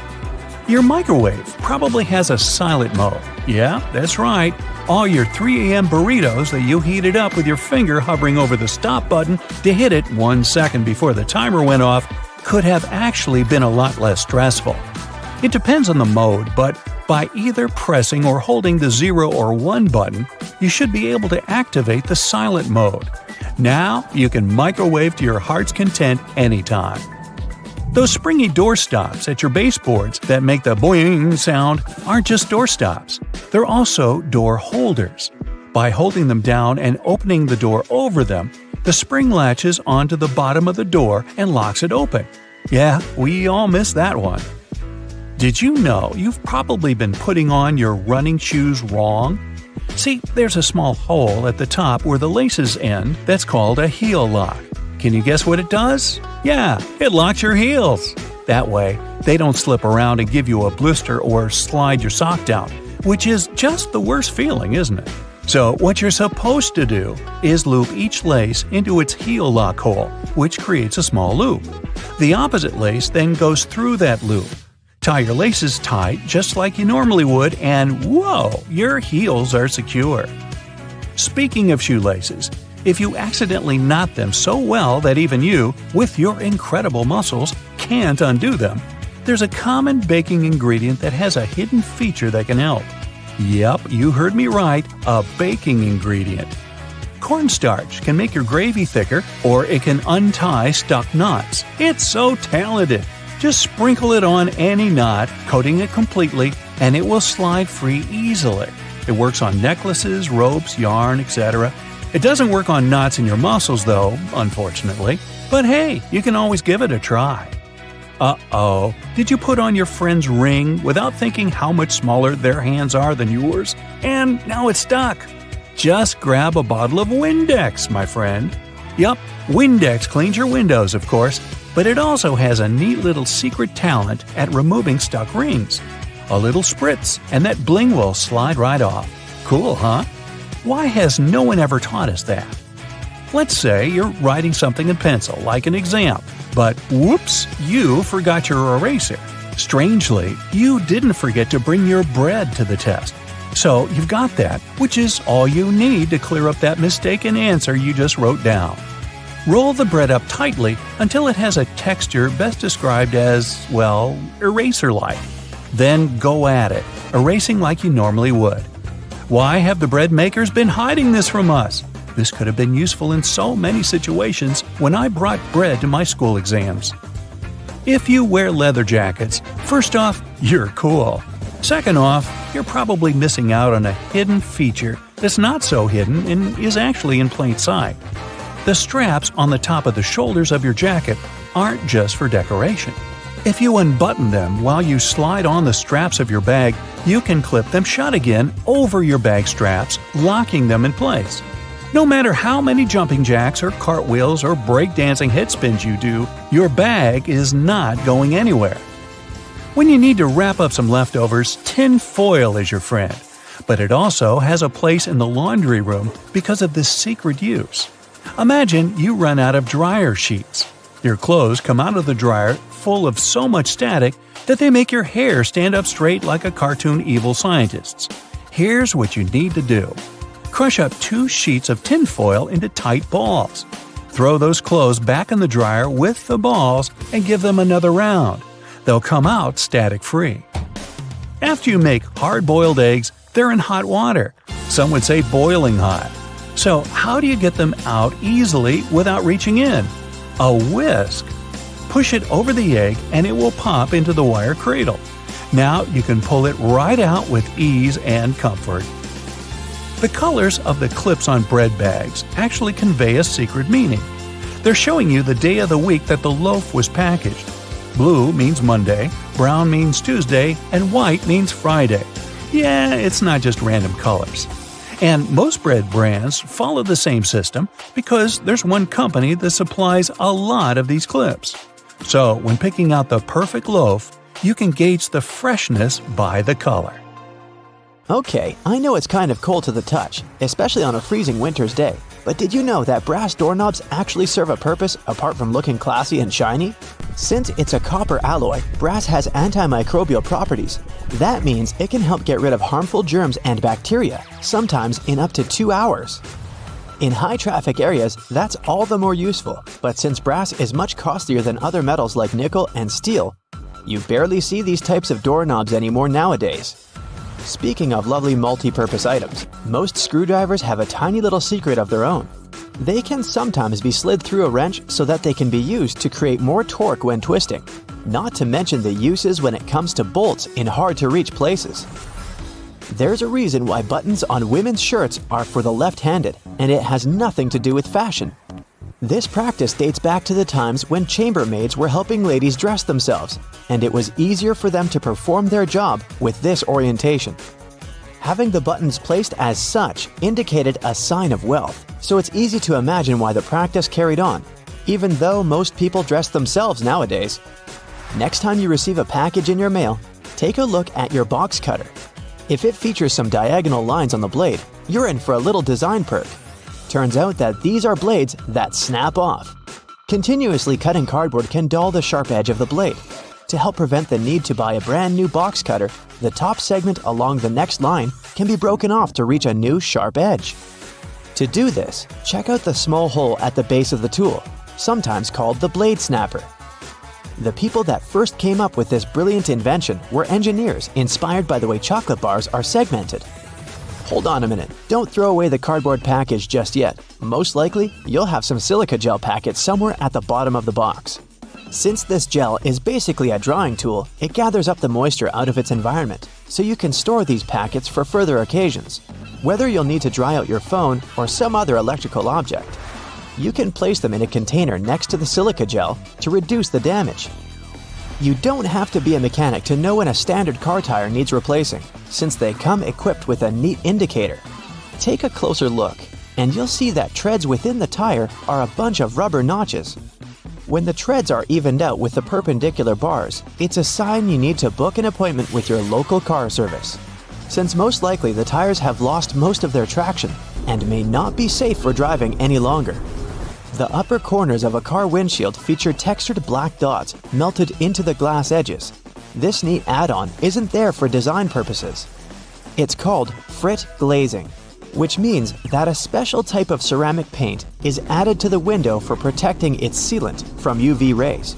Your microwave probably has a silent mode. Yeah, that's right. All your 3 a.m. burritos that you heated up with your finger hovering over the stop button to hit it 1 second before the timer went off could have actually been a lot less stressful. It depends on the mode, but by either pressing or holding the 0 or 1 button, you should be able to activate the silent mode. Now you can microwave to your heart's content anytime. Those springy door stops at your baseboards that make the boing sound aren't just door stops. They're also door holders. By holding them down and opening the door over them, the spring latches onto the bottom of the door and locks it open. Yeah, we all miss that one. Did you know you've probably been putting on your running shoes wrong? See, there's a small hole at the top where the laces end that's called a heel lock. Can you guess what it does? Yeah, it locks your heels. That way, they don't slip around and give you a blister or slide your sock down, which is just the worst feeling, isn't it? So what you're supposed to do is loop each lace into its heel lock hole, which creates a small loop. The opposite lace then goes through that loop. Tie your laces tight just like you normally would, and whoa, your heels are secure. Speaking of shoelaces, if you accidentally knot them so well that even you, with your incredible muscles, can't undo them, there's a common baking ingredient that has a hidden feature that can help. Yep, you heard me right, a baking ingredient. Cornstarch can make your gravy thicker, or it can untie stuck knots. It's so talented! Just sprinkle it on any knot, coating it completely, and it will slide free easily. It works on necklaces, ropes, yarn, etc. It doesn't work on knots in your muscles though, unfortunately. But hey, you can always give it a try. Uh-oh, did you put on your friend's ring without thinking how much smaller their hands are than yours? And now it's stuck. Just grab a bottle of Windex, my friend. Yup, Windex cleans your windows, of course, but it also has a neat little secret talent at removing stuck rings. A little spritz, and that bling will slide right off. Cool, huh? Why has no one ever taught us that? Let's say you're writing something in pencil, like an exam, but whoops, you forgot your eraser. Strangely, you didn't forget to bring your bread to the test. So you've got that, which is all you need to clear up that mistaken answer you just wrote down. Roll the bread up tightly until it has a texture best described as, well, eraser-like. Then go at it, erasing like you normally would. Why have the bread makers been hiding this from us? This could have been useful in so many situations when I brought bread to my school exams. If you wear leather jackets, first off, you're cool. Second off, you're probably missing out on a hidden feature that's not so hidden and is actually in plain sight. The straps on the top of the shoulders of your jacket aren't just for decoration. If you unbutton them while you slide on the straps of your bag, you can clip them shut again over your bag straps, locking them in place. No matter how many jumping jacks or cartwheels or breakdancing head spins you do, your bag is not going anywhere. When you need to wrap up some leftovers, tin foil is your friend. But it also has a place in the laundry room because of this secret use. Imagine you run out of dryer sheets. Your clothes come out of the dryer full of so much static that they make your hair stand up straight like a cartoon evil scientist's. Here's what you need to do. Crush up 2 sheets of tinfoil into tight balls. Throw those clothes back in the dryer with the balls and give them another round. They'll come out static-free. After you make hard-boiled eggs, they're in hot water. Some would say boiling hot. So how do you get them out easily without reaching in? A whisk. Push it over the egg and it will pop into the wire cradle. Now you can pull it right out with ease and comfort. The colors of the clips on bread bags actually convey a secret meaning. They're showing you the day of the week that the loaf was packaged. Blue means Monday, brown means Tuesday, and white means Friday. Yeah, it's not just random colors. And most bread brands follow the same system because there's one company that supplies a lot of these clips. So when picking out the perfect loaf, you can gauge the freshness by the color. Okay, I know it's kind of cold to the touch, especially on a freezing winter's day, but did you know that brass doorknobs actually serve a purpose apart from looking classy and shiny? Since it's a copper alloy, brass has antimicrobial properties. That means it can help get rid of harmful germs and bacteria, sometimes in up to 2 hours. In high-traffic areas, that's all the more useful, but since brass is much costlier than other metals like nickel and steel, you barely see these types of doorknobs anymore nowadays. Speaking of lovely multi-purpose items, most screwdrivers have a tiny little secret of their own. They can sometimes be slid through a wrench so that they can be used to create more torque when twisting, not to mention the uses when it comes to bolts in hard-to-reach places. There's a reason why buttons on women's shirts are for the left-handed, and it has nothing to do with fashion. This practice dates back to the times when chambermaids were helping ladies dress themselves, and it was easier for them to perform their job with this orientation. Having the buttons placed as such indicated a sign of wealth, so it's easy to imagine why the practice carried on, even though most people dress themselves nowadays. Next time you receive a package in your mail, take a look at your box cutter. If it features some diagonal lines on the blade, you're in for a little design perk. Turns out that these are blades that snap off. Continuously cutting cardboard can dull the sharp edge of the blade. To help prevent the need to buy a brand new box cutter, the top segment along the next line can be broken off to reach a new sharp edge. To do this, check out the small hole at the base of the tool, sometimes called the blade snapper. The people that first came up with this brilliant invention were engineers inspired by the way chocolate bars are segmented. Hold on a minute, don't throw away the cardboard package just yet. Most likely, you'll have some silica gel packets somewhere at the bottom of the box. Since this gel is basically a drawing tool, it gathers up the moisture out of its environment, so you can store these packets for further occasions. Whether you'll need to dry out your phone or some other electrical object, you can place them in a container next to the silica gel to reduce the damage. You don't have to be a mechanic to know when a standard car tire needs replacing, since they come equipped with a neat indicator. Take a closer look, and you'll see that treads within the tire are a bunch of rubber notches. When the treads are evened out with the perpendicular bars, it's a sign you need to book an appointment with your local car service, since most likely the tires have lost most of their traction and may not be safe for driving any longer. The upper corners of a car windshield feature textured black dots melted into the glass edges. This neat add-on isn't there for design purposes. It's called frit glazing, which means that a special type of ceramic paint is added to the window for protecting its sealant from UV rays.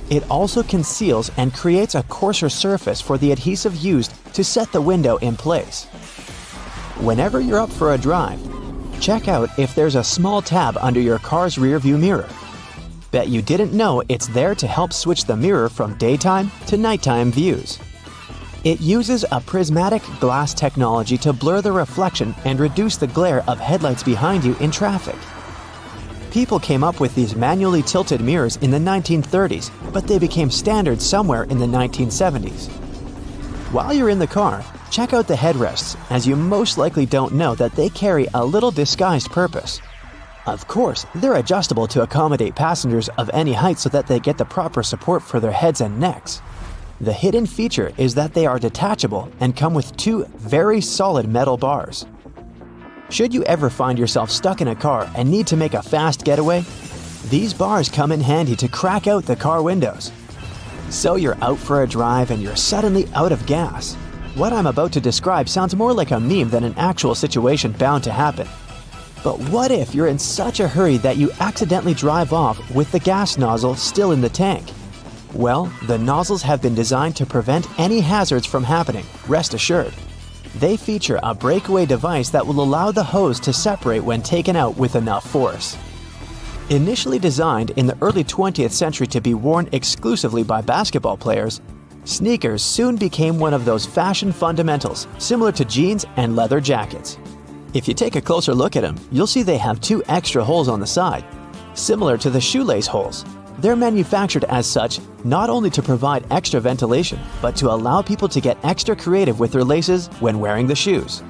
It also conceals and creates a coarser surface for the adhesive used to set the window in place. Whenever you're up for a drive, check out if there's a small tab under your car's rear-view mirror. Bet you didn't know it's there to help switch the mirror from daytime to nighttime views. It uses a prismatic glass technology to blur the reflection and reduce the glare of headlights behind you in traffic. People came up with these manually tilted mirrors in the 1930s, but they became standard somewhere in the 1970s. While you're in the car, check out the headrests, as you most likely don't know that they carry a little disguised purpose. Of course, they're adjustable to accommodate passengers of any height so that they get the proper support for their heads and necks. The hidden feature is that they are detachable and come with two very solid metal bars. Should you ever find yourself stuck in a car and need to make a fast getaway, these bars come in handy to crack out the car windows. So you're out for a drive and you're suddenly out of gas. What I'm about to describe sounds more like a meme than an actual situation bound to happen. But what if you're in such a hurry that you accidentally drive off with the gas nozzle still in the tank? Well, the nozzles have been designed to prevent any hazards from happening, rest assured. They feature a breakaway device that will allow the hose to separate when taken out with enough force. Initially designed in the early 20th century to be worn exclusively by basketball players, sneakers soon became one of those fashion fundamentals, similar to jeans and leather jackets. If you take a closer look at them, you'll see they have two extra holes on the side, similar to the shoelace holes. They're manufactured as such not only to provide extra ventilation, but to allow people to get extra creative with their laces when wearing the shoes.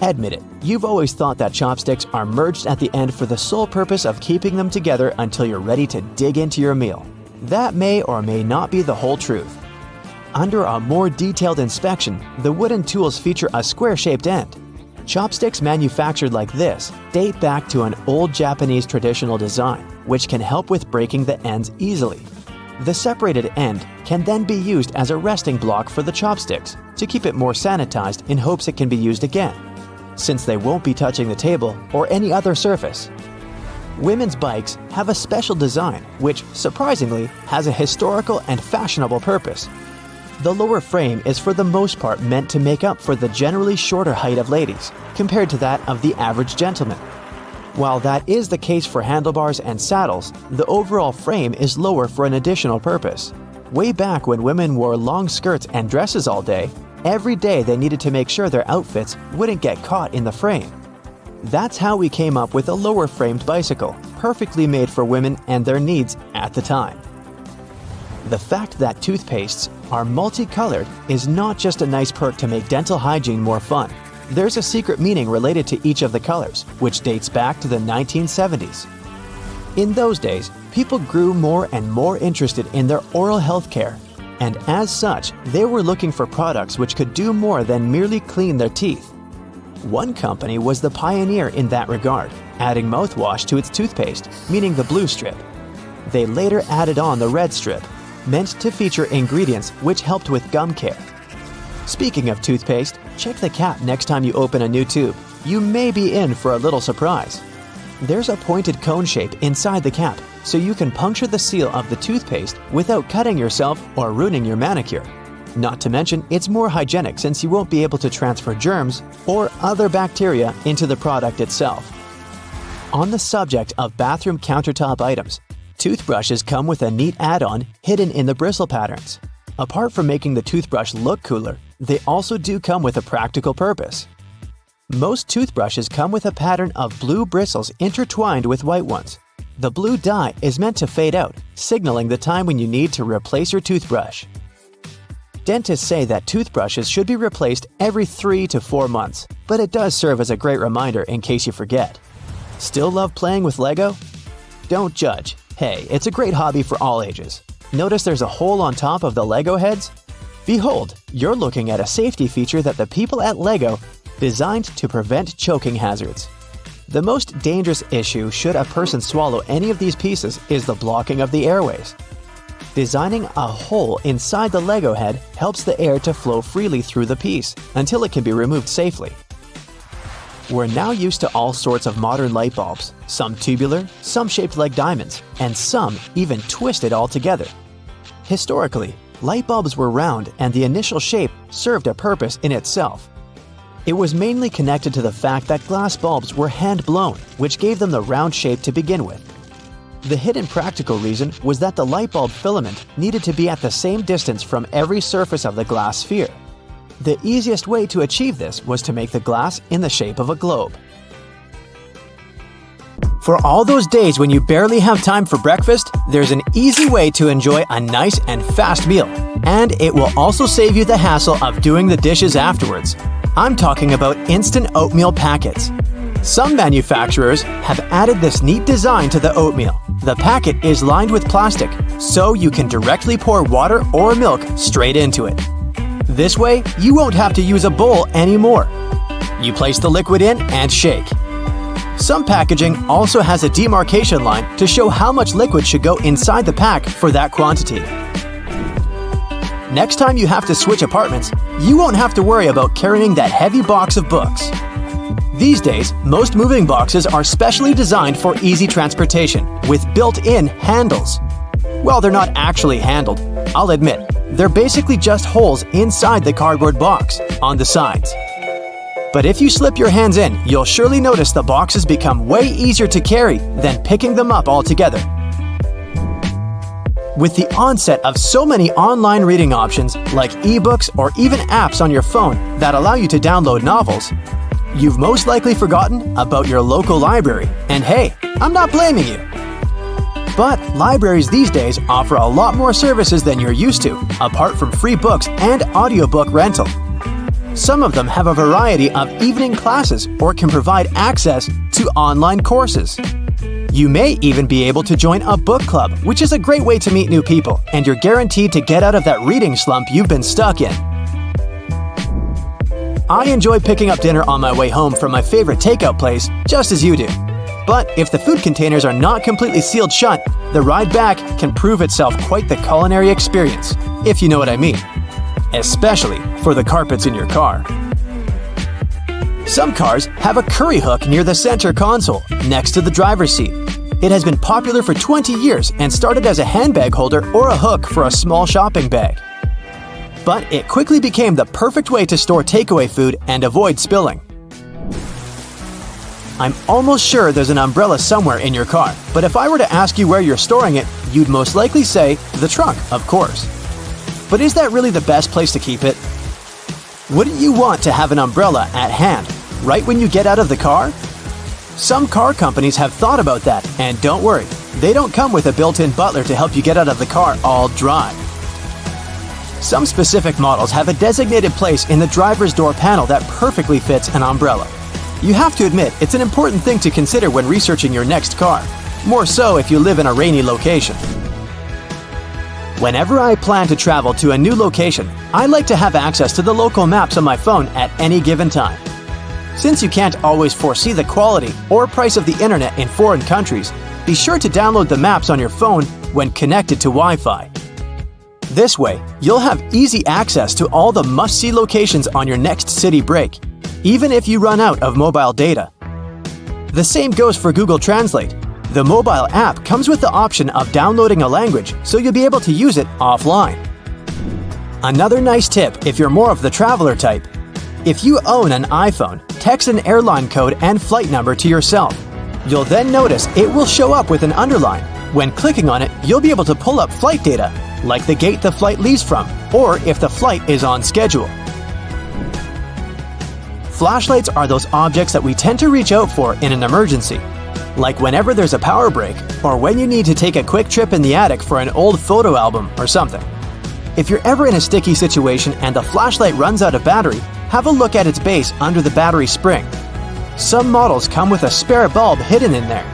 Admit it, you've always thought that chopsticks are merged at the end for the sole purpose of keeping them together until you're ready to dig into your meal. That may or may not be the whole truth. Under a more detailed inspection, the wooden tools feature a square-shaped end. Chopsticks manufactured like this date back to an old Japanese traditional design, which can help with breaking the ends easily. The separated end can then be used as a resting block for the chopsticks to keep it more sanitized in hopes it can be used again, since they won't be touching the table or any other surface. Women's bikes have a special design which, surprisingly, has a historical and fashionable purpose. The lower frame is for the most part meant to make up for the generally shorter height of ladies, compared to that of the average gentleman. While that is the case for handlebars and saddles, the overall frame is lower for an additional purpose. Way back when women wore long skirts and dresses all day, every day they needed to make sure their outfits wouldn't get caught in the frame. That's how we came up with a lower framed bicycle, perfectly made for women and their needs at the time. The fact that toothpastes are multicolored is not just a nice perk to make dental hygiene more fun. There's a secret meaning related to each of the colors, which dates back to the 1970s. In those days, people grew more and more interested in their oral health care, and as such, they were looking for products which could do more than merely clean their teeth. One company was the pioneer in that regard, adding mouthwash to its toothpaste, meaning the blue strip. They later added on the red strip, meant to feature ingredients which helped with gum care. Speaking of toothpaste, check the cap next time you open a new tube. You may be in for a little surprise. There's a pointed cone shape inside the cap, so you can puncture the seal of the toothpaste without cutting yourself or ruining your manicure. Not to mention, it's more hygienic since you won't be able to transfer germs or other bacteria into the product itself. On the subject of bathroom countertop items, toothbrushes come with a neat add-on hidden in the bristle patterns. Apart from making the toothbrush look cooler, they also do come with a practical purpose. Most toothbrushes come with a pattern of blue bristles intertwined with white ones. The blue dye is meant to fade out, signaling the time when you need to replace your toothbrush. Dentists say that toothbrushes should be replaced every 3 to 4 months, but it does serve as a great reminder in case you forget. Still love playing with Lego? Don't judge. Hey, it's a great hobby for all ages. Notice there's a hole on top of the Lego heads? Behold, you're looking at a safety feature that the people at Lego designed to prevent choking hazards. The most dangerous issue should a person swallow any of these pieces is the blocking of the airways. Designing a hole inside the Lego head helps the air to flow freely through the piece until it can be removed safely. We're now used to all sorts of modern light bulbs, some tubular, some shaped like diamonds, and some even twisted altogether. Historically, light bulbs were round and the initial shape served a purpose in itself. It was mainly connected to the fact that glass bulbs were hand-blown, which gave them the round shape to begin with. The hidden practical reason was that the light bulb filament needed to be at the same distance from every surface of the glass sphere. The easiest way to achieve this was to make the glass in the shape of a globe. For all those days when you barely have time for breakfast, there's an easy way to enjoy a nice and fast meal. And it will also save you the hassle of doing the dishes afterwards. I'm talking about instant oatmeal packets. Some manufacturers have added this neat design to the oatmeal. The packet is lined with plastic, so you can directly pour water or milk straight into it. This way, you won't have to use a bowl anymore. You place the liquid in and shake. Some packaging also has a demarcation line to show how much liquid should go inside the pack for that quantity. Next time you have to switch apartments, you won't have to worry about carrying that heavy box of books. These days, most moving boxes are specially designed for easy transportation with built-in handles. Well, they're not actually handled, I'll admit. They're basically just holes inside the cardboard box, on the sides. But if you slip your hands in, you'll surely notice the boxes become way easier to carry than picking them up altogether. With the onset of so many online reading options like ebooks or even apps on your phone that allow you to download novels, you've most likely forgotten about your local library. And hey, I'm not blaming you. But libraries these days offer a lot more services than you're used to, apart from free books and audiobook rental. Some of them have a variety of evening classes or can provide access to online courses. You may even be able to join a book club, which is a great way to meet new people, and you're guaranteed to get out of that reading slump you've been stuck in. I enjoy picking up dinner on my way home from my favorite takeout place, just as you do. But if the food containers are not completely sealed shut, the ride back can prove itself quite the culinary experience, if you know what I mean. Especially for the carpets in your car. Some cars have a curry hook near the center console, next to the driver's seat. It has been popular for 20 years and started as a handbag holder or a hook for a small shopping bag. But it quickly became the perfect way to store takeaway food and avoid spilling. I'm almost sure there's an umbrella somewhere in your car, but if I were to ask you where you're storing it, you'd most likely say the trunk, of course. But is that really the best place to keep it? Wouldn't you want to have an umbrella at hand, right when you get out of the car? Some car companies have thought about that, and don't worry, they don't come with a built-in butler to help you get out of the car all dry. Some specific models have a designated place in the driver's door panel that perfectly fits an umbrella. You have to admit, it's an important thing to consider when researching your next car, more so if you live in a rainy location. Whenever I plan to travel to a new location, I like to have access to the local maps on my phone at any given time. Since you can't always foresee the quality or price of the internet in foreign countries, be sure to download the maps on your phone when connected to Wi-Fi. This way, you'll have easy access to all the must-see locations on your next city break, even if you run out of mobile data. The same goes for Google Translate. The mobile app comes with the option of downloading a language, so you'll be able to use it offline. Another nice tip if you're more of the traveler type. If you own an iPhone, text an airline code and flight number to yourself. You'll then notice it will show up with an underline. When clicking on it, you'll be able to pull up flight data, like the gate the flight leaves from, or if the flight is on schedule. Flashlights are those objects that we tend to reach out for in an emergency, like whenever there's a power break or when you need to take a quick trip in the attic for an old photo album or something. If you're ever in a sticky situation and the flashlight runs out of battery, have a look at its base under the battery spring. Some models come with a spare bulb hidden in there.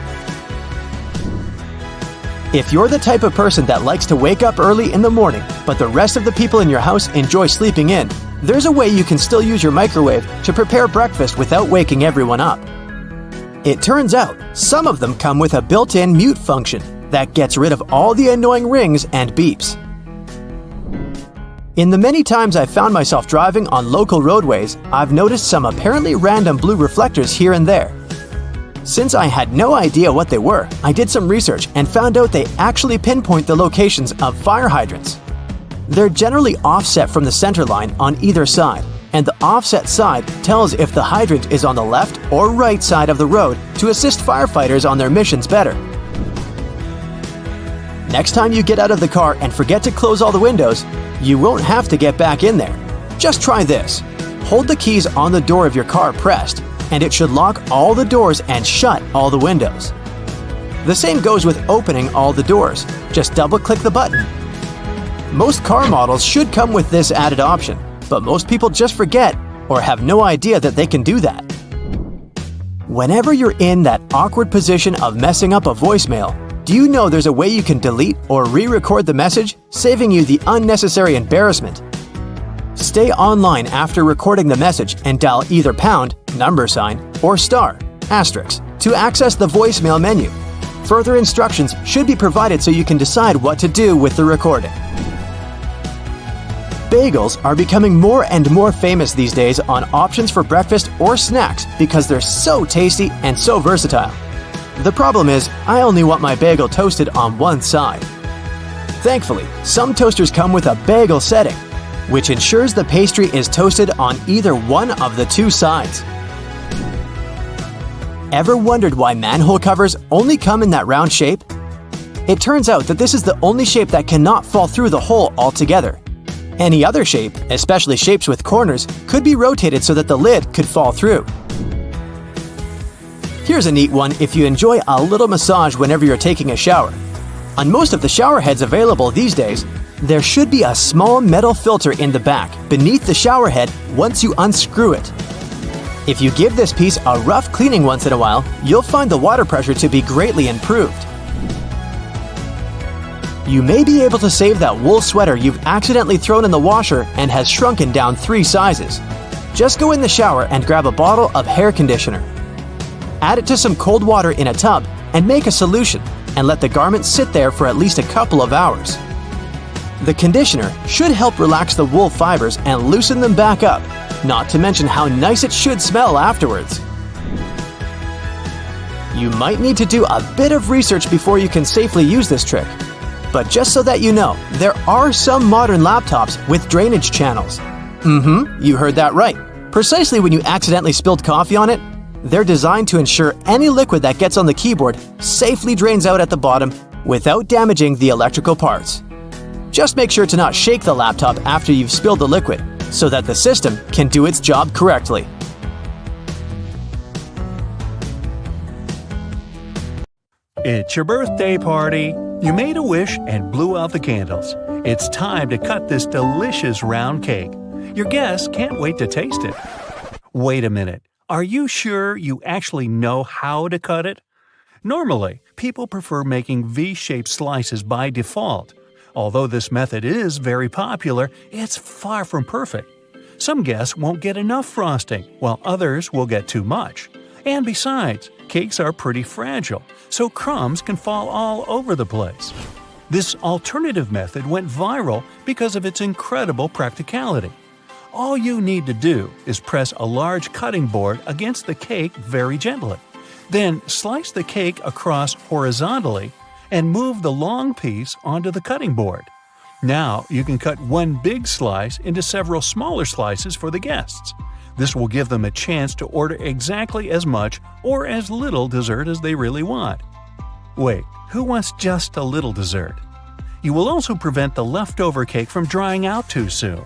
If you're the type of person that likes to wake up early in the morning, but the rest of the people in your house enjoy sleeping in, there's a way you can still use your microwave to prepare breakfast without waking everyone up. It turns out, some of them come with a built-in mute function that gets rid of all the annoying rings and beeps. In the many times I've found myself driving on local roadways, I've noticed some apparently random blue reflectors here and there. Since I had no idea what they were, I did some research and found out they actually pinpoint the locations of fire hydrants. They're generally offset from the center line on either side, and the offset side tells if the hydrant is on the left or right side of the road to assist firefighters on their missions better. Next time you get out of the car and forget to close all the windows, you won't have to get back in there. Just try this. Hold the keys on the door of your car pressed, and it should lock all the doors and shut all the windows. The same goes with opening all the doors. Just double-click the button. Most car models should come with this added option, but most people just forget or have no idea that they can do that. Whenever you're in that awkward position of messing up a voicemail, Do you know there's a way you can delete or re-record the message, saving you the unnecessary embarrassment? Stay online after recording the message and dial either pound, number sign, or star, asterisk, to access the voicemail menu. Further instructions should be provided so you can decide what to do with the recording. Bagels are becoming more and more famous these days on options for breakfast or snacks because they're so tasty and so versatile. The problem is, I only want my bagel toasted on one side. Thankfully, some toasters come with a bagel setting, which ensures the pastry is toasted on either one of the two sides. Ever wondered why manhole covers only come in that round shape? It turns out that this is the only shape that cannot fall through the hole altogether. Any other shape, especially shapes with corners, could be rotated so that the lid could fall through. Here's a neat one if you enjoy a little massage whenever you're taking a shower. On most of the shower heads available these days, there should be a small metal filter in the back beneath the shower head once you unscrew it. If you give this piece a rough cleaning once in a while, you'll find the water pressure to be greatly improved. You may be able to save that wool sweater you've accidentally thrown in the washer and has shrunken down 3 sizes. Just go in the shower and grab a bottle of hair conditioner. Add it to some cold water in a tub and make a solution, and let the garment sit there for at least a couple of hours. The conditioner should help relax the wool fibers and loosen them back up, not to mention how nice it should smell afterwards. You might need to do a bit of research before you can safely use this trick. But just so that you know, there are some modern laptops with drainage channels. You heard that right. Precisely when you accidentally spilled coffee on it, they're designed to ensure any liquid that gets on the keyboard safely drains out at the bottom without damaging the electrical parts. Just make sure to not shake the laptop after you've spilled the liquid, so that the system can do its job correctly. It's your birthday party. You made a wish and blew out the candles. It's time to cut this delicious round cake. Your guests can't wait to taste it. Wait a minute. Are you sure you actually know how to cut it? Normally, people prefer making V-shaped slices by default. Although this method is very popular, it's far from perfect. Some guests won't get enough frosting, while others will get too much. And besides, cakes are pretty fragile, so crumbs can fall all over the place. This alternative method went viral because of its incredible practicality. All you need to do is press a large cutting board against the cake very gently. Then slice the cake across horizontally and move the long piece onto the cutting board. Now you can cut one big slice into several smaller slices for the guests. This will give them a chance to order exactly as much or as little dessert as they really want. Wait, who wants just a little dessert? You will also prevent the leftover cake from drying out too soon.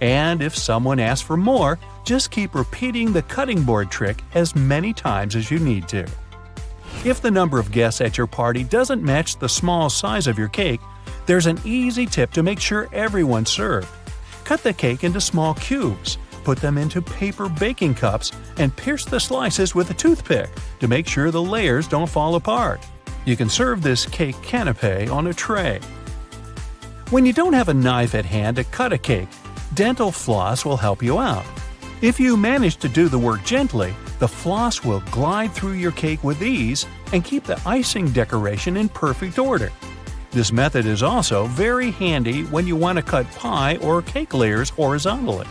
And if someone asks for more, just keep repeating the cutting board trick as many times as you need to. If the number of guests at your party doesn't match the small size of your cake, there's an easy tip to make sure everyone's served. Cut the cake into small cubes, put them into paper baking cups, and pierce the slices with a toothpick to make sure the layers don't fall apart. You can serve this cake canapé on a tray. When you don't have a knife at hand to cut a cake, dental floss will help you out. If you manage to do the work gently, the floss will glide through your cake with ease and keep the icing decoration in perfect order. This method is also very handy when you want to cut pie or cake layers horizontally.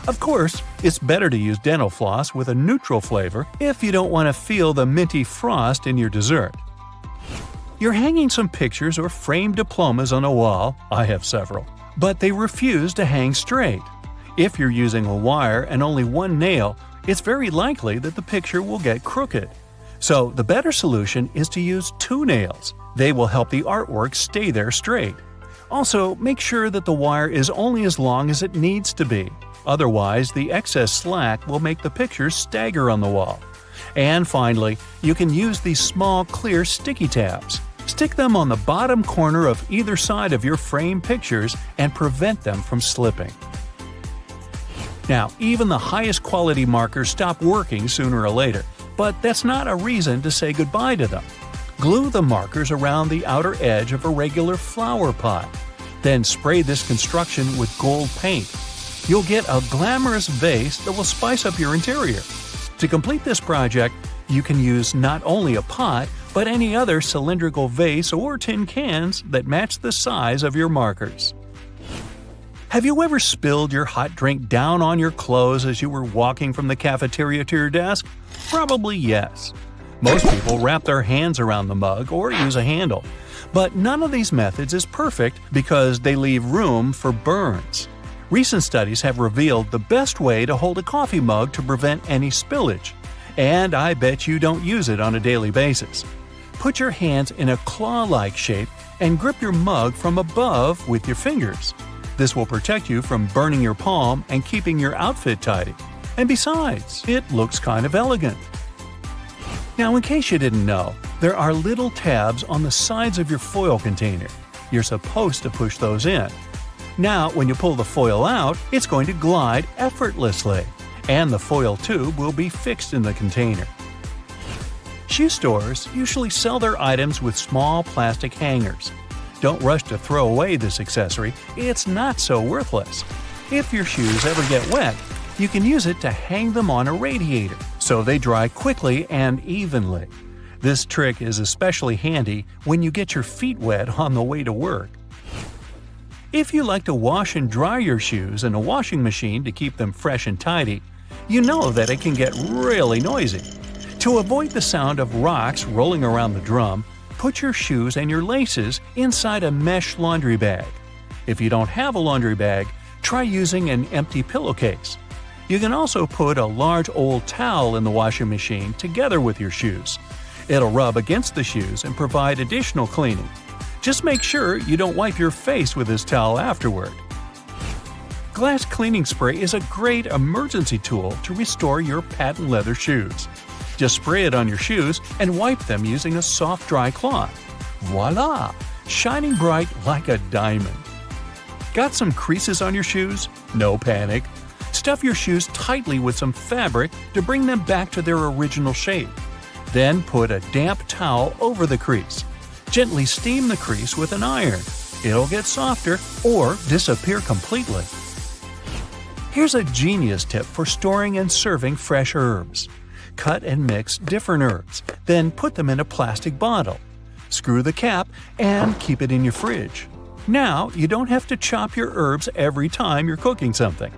Of course, it's better to use dental floss with a neutral flavor if you don't want to feel the minty frost in your dessert. You're hanging some pictures or framed diplomas on a wall, I have several, but they refuse to hang straight. If you're using a wire and only one nail, it's very likely that the picture will get crooked. So the better solution is to use 2 nails. They will help the artwork stay there straight. Also, make sure that the wire is only as long as it needs to be. Otherwise, the excess slack will make the pictures stagger on the wall. And finally, you can use these small clear sticky tabs. Stick them on the bottom corner of either side of your frame pictures and prevent them from slipping. Now, even the highest quality markers stop working sooner or later, but that's not a reason to say goodbye to them. Glue the markers around the outer edge of a regular flower pot. Then spray this construction with gold paint. You'll get a glamorous vase that will spice up your interior. To complete this project, you can use not only a pot, but any other cylindrical vase or tin cans that match the size of your markers. Have you ever spilled your hot drink down on your clothes as you were walking from the cafeteria to your desk? Probably yes. Most people wrap their hands around the mug or use a handle. But none of these methods is perfect because they leave room for burns. Recent studies have revealed the best way to hold a coffee mug to prevent any spillage. And I bet you don't use it on a daily basis. Put your hands in a claw-like shape and grip your mug from above with your fingers. This will protect you from burning your palm and keeping your outfit tidy. And besides, it looks kind of elegant. Now, in case you didn't know, there are little tabs on the sides of your foil container. You're supposed to push those in. Now, when you pull the foil out, it's going to glide effortlessly, and the foil tube will be fixed in the container. Shoe stores usually sell their items with small plastic hangers. Don't rush to throw away this accessory, it's not so worthless. If your shoes ever get wet, you can use it to hang them on a radiator, so they dry quickly and evenly. This trick is especially handy when you get your feet wet on the way to work. If you like to wash and dry your shoes in a washing machine to keep them fresh and tidy, you know that it can get really noisy. To avoid the sound of rocks rolling around the drum, put your shoes and your laces inside a mesh laundry bag. If you don't have a laundry bag, try using an empty pillowcase. You can also put a large old towel in the washing machine together with your shoes. It'll rub against the shoes and provide additional cleaning. Just make sure you don't wipe your face with this towel afterward. Glass cleaning spray is a great emergency tool to restore your patent leather shoes. Just spray it on your shoes and wipe them using a soft dry cloth. Voila! Shining bright like a diamond. Got some creases on your shoes? No panic. Stuff your shoes tightly with some fabric to bring them back to their original shape. Then put a damp towel over the crease. Gently steam the crease with an iron. It'll get softer or disappear completely. Here's a genius tip for storing and serving fresh herbs. Cut and mix different herbs, then put them in a plastic bottle. Screw the cap and keep it in your fridge. Now you don't have to chop your herbs every time you're cooking something.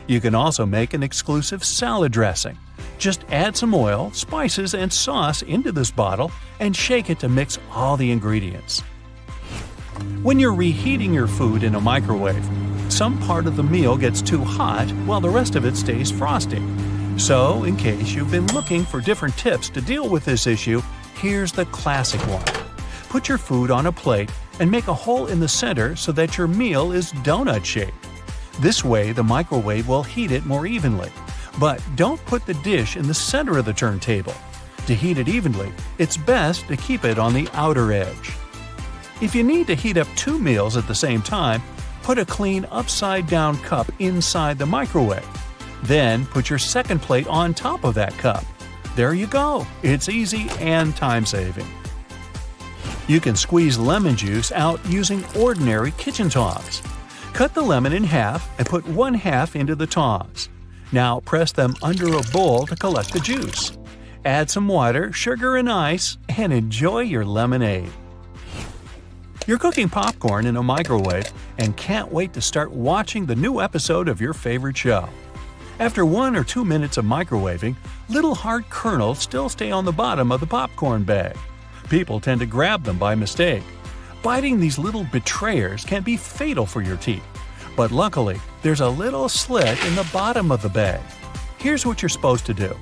You can also make an exclusive salad dressing. Just add some oil, spices, and sauce into this bottle and shake it to mix all the ingredients. When you're reheating your food in a microwave, some part of the meal gets too hot while the rest of it stays frosty. So, in case you've been looking for different tips to deal with this issue, here's the classic one. Put your food on a plate and make a hole in the center so that your meal is donut-shaped. This way, the microwave will heat it more evenly. But don't put the dish in the center of the turntable. To heat it evenly, it's best to keep it on the outer edge. If you need to heat up 2 meals at the same time, put a clean upside-down cup inside the microwave. Then put your second plate on top of that cup. There you go. It's easy and time-saving. You can squeeze lemon juice out using ordinary kitchen tongs. Cut the lemon in half and put 1/2 into the tongs. Now press them under a bowl to collect the juice. Add some water, sugar, and ice, and enjoy your lemonade. You're cooking popcorn in a microwave and can't wait to start watching the new episode of your favorite show. After 1 or 2 minutes of microwaving, little hard kernels still stay on the bottom of the popcorn bag. People tend to grab them by mistake. Biting these little betrayers can be fatal for your teeth. But luckily, there's a little slit in the bottom of the bag. Here's what you're supposed to do.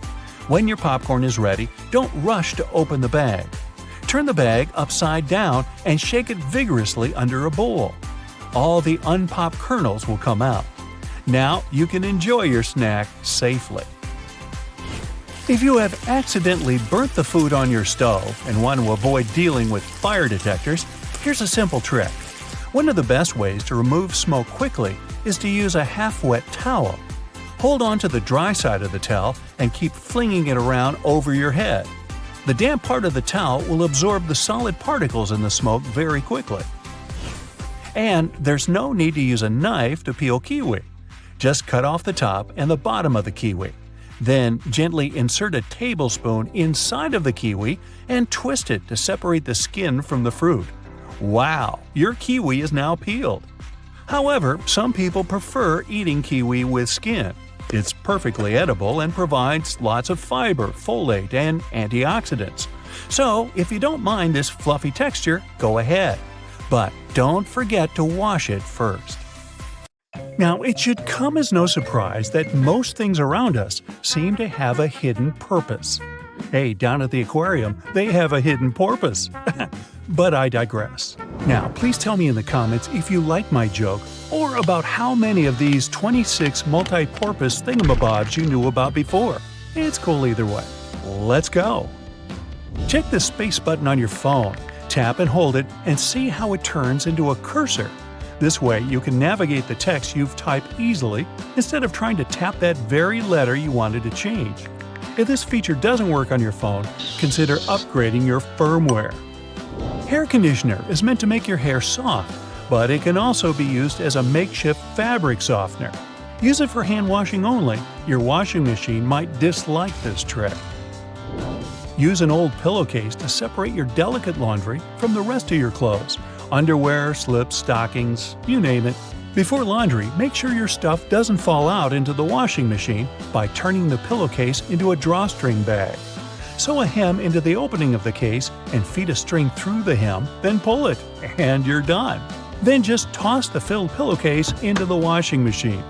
When your popcorn is ready, don't rush to open the bag. Turn the bag upside down and shake it vigorously under a bowl. All the unpopped kernels will come out. Now you can enjoy your snack safely. If you have accidentally burnt the food on your stove and want to avoid dealing with fire detectors, here's a simple trick. One of the best ways to remove smoke quickly is to use a half-wet towel. Hold on to the dry side of the towel and keep flinging it around over your head. The damp part of the towel will absorb the solid particles in the smoke very quickly. And there's no need to use a knife to peel kiwi. Just cut off the top and the bottom of the kiwi. Then gently insert a tablespoon inside of the kiwi and twist it to separate the skin from the fruit. Wow, your kiwi is now peeled. However, some people prefer eating kiwi with skin. It's perfectly edible and provides lots of fiber, folate, and antioxidants. So, if you don't mind this fluffy texture, go ahead. But don't forget to wash it first. Now, it should come as no surprise that most things around us seem to have a hidden purpose. Hey, down at the aquarium, they have a hidden porpoise. But I digress. Now, please tell me in the comments if you like my joke or about how many of these 26 multi-porpoise thingamabobs you knew about before. It's cool either way. Let's go! Check the space button on your phone, tap and hold it, and see how it turns into a cursor. This way, you can navigate the text you've typed easily instead of trying to tap that very letter you wanted to change. If this feature doesn't work on your phone, consider upgrading your firmware. Hair conditioner is meant to make your hair soft, but it can also be used as a makeshift fabric softener. Use it for hand washing only. Your washing machine might dislike this trick. Use an old pillowcase to separate your delicate laundry from the rest of your clothes. Underwear, slips, stockings, you name it. Before laundry, make sure your stuff doesn't fall out into the washing machine by turning the pillowcase into a drawstring bag. Sew a hem into the opening of the case and feed a string through the hem, then pull it, and you're done. Then just toss the filled pillowcase into the washing machine.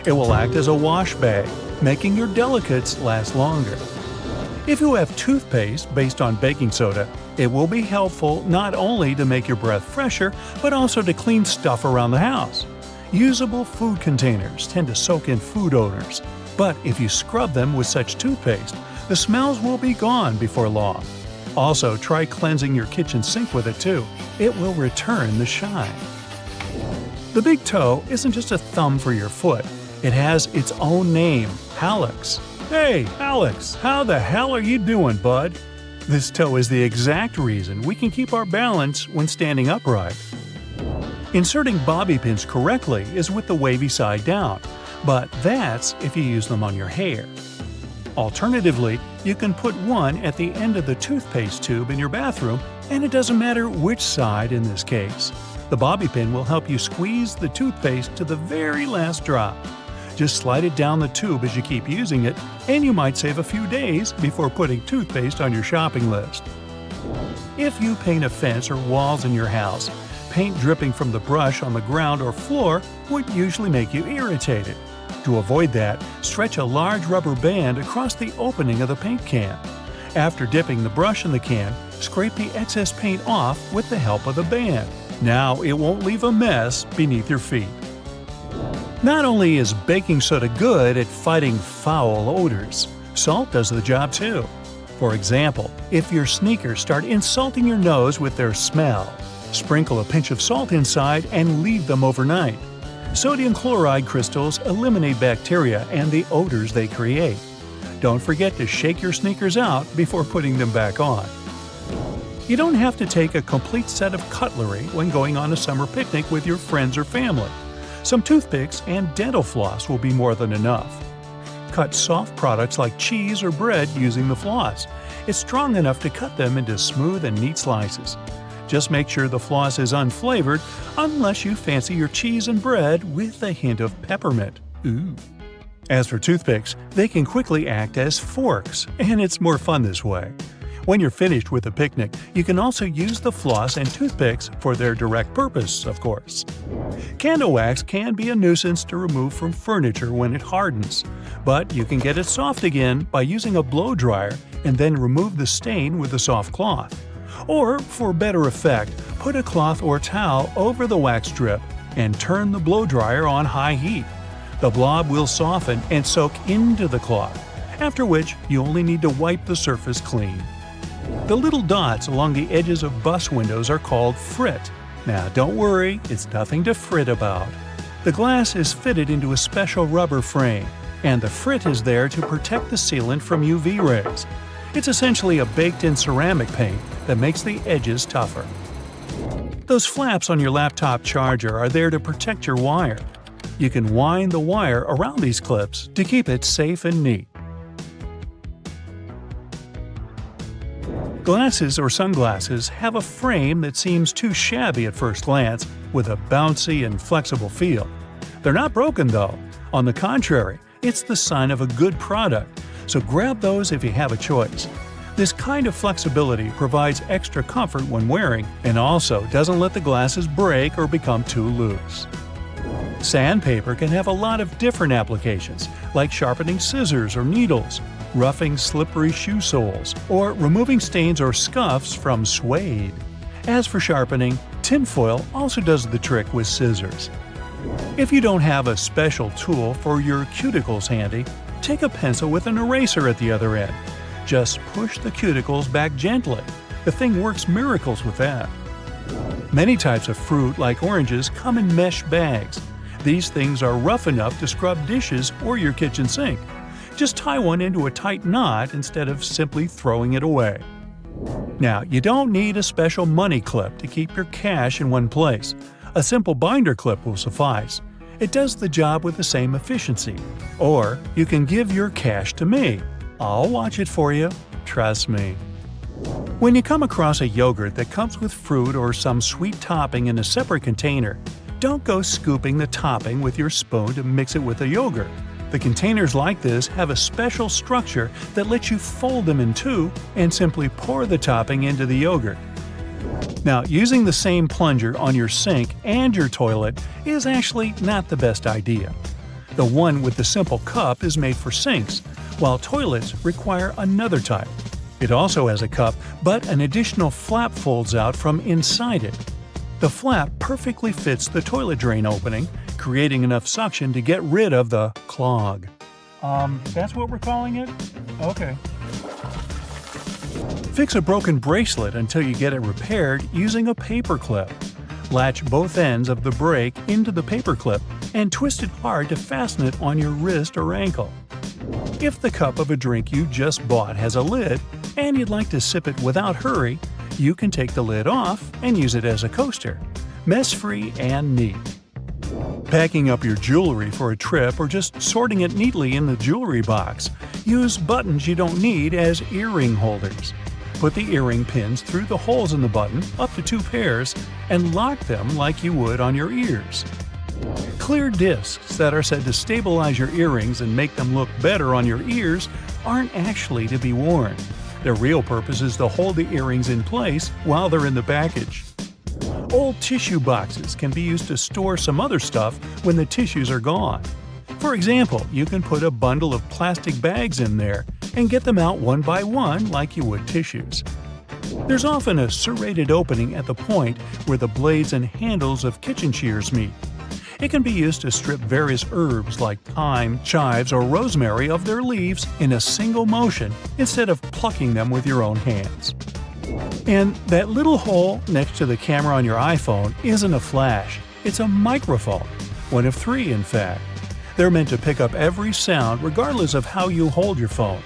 It will act as a wash bag, making your delicates last longer. If you have toothpaste based on baking soda, it will be helpful not only to make your breath fresher, but also to clean stuff around the house. Usable food containers tend to soak in food odors, but if you scrub them with such toothpaste, the smells will be gone before long. Also, try cleansing your kitchen sink with it too. It will return the shine. The big toe isn't just a thumb for your foot. It has its own name, hallux. Hey, Alex, how the hell are you doing, bud? This toe is the exact reason we can keep our balance when standing upright. Inserting bobby pins correctly is with the wavy side down, but that's if you use them on your hair. Alternatively, you can put one at the end of the toothpaste tube in your bathroom, and it doesn't matter which side in this case. The bobby pin will help you squeeze the toothpaste to the very last drop. Just slide it down the tube as you keep using it, and you might save a few days before putting toothpaste on your shopping list. If you paint a fence or walls in your house, paint dripping from the brush on the ground or floor would usually make you irritated. To avoid that, stretch a large rubber band across the opening of the paint can. After dipping the brush in the can, scrape the excess paint off with the help of the band. Now it won't leave a mess beneath your feet. Not only is baking soda good at fighting foul odors, salt does the job too. For example, if your sneakers start insulting your nose with their smell, sprinkle a pinch of salt inside and leave them overnight. Sodium chloride crystals eliminate bacteria and the odors they create. Don't forget to shake your sneakers out before putting them back on. You don't have to take a complete set of cutlery when going on a summer picnic with your friends or family. Some toothpicks and dental floss will be more than enough. Cut soft products like cheese or bread using the floss. It's strong enough to cut them into smooth and neat slices. Just make sure the floss is unflavored unless you fancy your cheese and bread with a hint of peppermint. Ooh. As for toothpicks, they can quickly act as forks, and it's more fun this way. When you're finished with a picnic, you can also use the floss and toothpicks for their direct purpose, of course. Candle wax can be a nuisance to remove from furniture when it hardens, but you can get it soft again by using a blow dryer and then remove the stain with a soft cloth. Or, for better effect, put a cloth or towel over the wax strip and turn the blow dryer on high heat. The blob will soften and soak into the cloth, after which you only need to wipe the surface clean. The little dots along the edges of bus windows are called frit. Now don't worry, it's nothing to frit about. The glass is fitted into a special rubber frame, and the frit is there to protect the sealant from UV rays. It's essentially a baked-in ceramic paint that makes the edges tougher. Those flaps on your laptop charger are there to protect your wire. You can wind the wire around these clips to keep it safe and neat. Glasses or sunglasses have a frame that seems too shabby at first glance, with a bouncy and flexible feel. They're not broken though. On the contrary, it's the sign of a good product, so grab those if you have a choice. This kind of flexibility provides extra comfort when wearing and also doesn't let the glasses break or become too loose. Sandpaper can have a lot of different applications, like sharpening scissors or needles, roughing slippery shoe soles, or removing stains or scuffs from suede. As for sharpening, tinfoil also does the trick with scissors. If you don't have a special tool for your cuticles handy, take a pencil with an eraser at the other end. Just push the cuticles back gently. The thing works miracles with that. Many types of fruit, like oranges, come in mesh bags. These things are rough enough to scrub dishes or your kitchen sink. Just tie one into a tight knot instead of simply throwing it away. Now, you don't need a special money clip to keep your cash in one place. A simple binder clip will suffice. It does the job with the same efficiency. Or you can give your cash to me. I'll watch it for you. Trust me. When you come across a yogurt that comes with fruit or some sweet topping in a separate container, don't go scooping the topping with your spoon to mix it with the yogurt. The containers like this have a special structure that lets you fold them in two and simply pour the topping into the yogurt. Now, using the same plunger on your sink and your toilet is actually not the best idea. The one with the simple cup is made for sinks, while toilets require another type. It also has a cup, but an additional flap folds out from inside it. The flap perfectly fits the toilet drain opening, creating enough suction to get rid of the clog. That's what we're calling it? Okay. Fix a broken bracelet until you get it repaired using a paper clip. Latch both ends of the break into the paper clip and twist it hard to fasten it on your wrist or ankle. If the cup of a drink you just bought has a lid and you'd like to sip it without hurry, you can take the lid off and use it as a coaster. Mess-free and neat. Packing up your jewelry for a trip or just sorting it neatly in the jewelry box, use buttons you don't need as earring holders. Put the earring pins through the holes in the button, up to 2 pairs, and lock them like you would on your ears. Clear discs that are said to stabilize your earrings and make them look better on your ears aren't actually to be worn. Their real purpose is to hold the earrings in place while they're in the package. Old tissue boxes can be used to store some other stuff when the tissues are gone. For example, you can put a bundle of plastic bags in there and get them out one by one like you would tissues. There's often a serrated opening at the point where the blades and handles of kitchen shears meet. It can be used to strip various herbs like thyme, chives, or rosemary of their leaves in a single motion instead of plucking them with your own hands. And that little hole next to the camera on your iPhone isn't a flash, it's a microphone. One of 3, in fact. They're meant to pick up every sound regardless of how you hold your phone.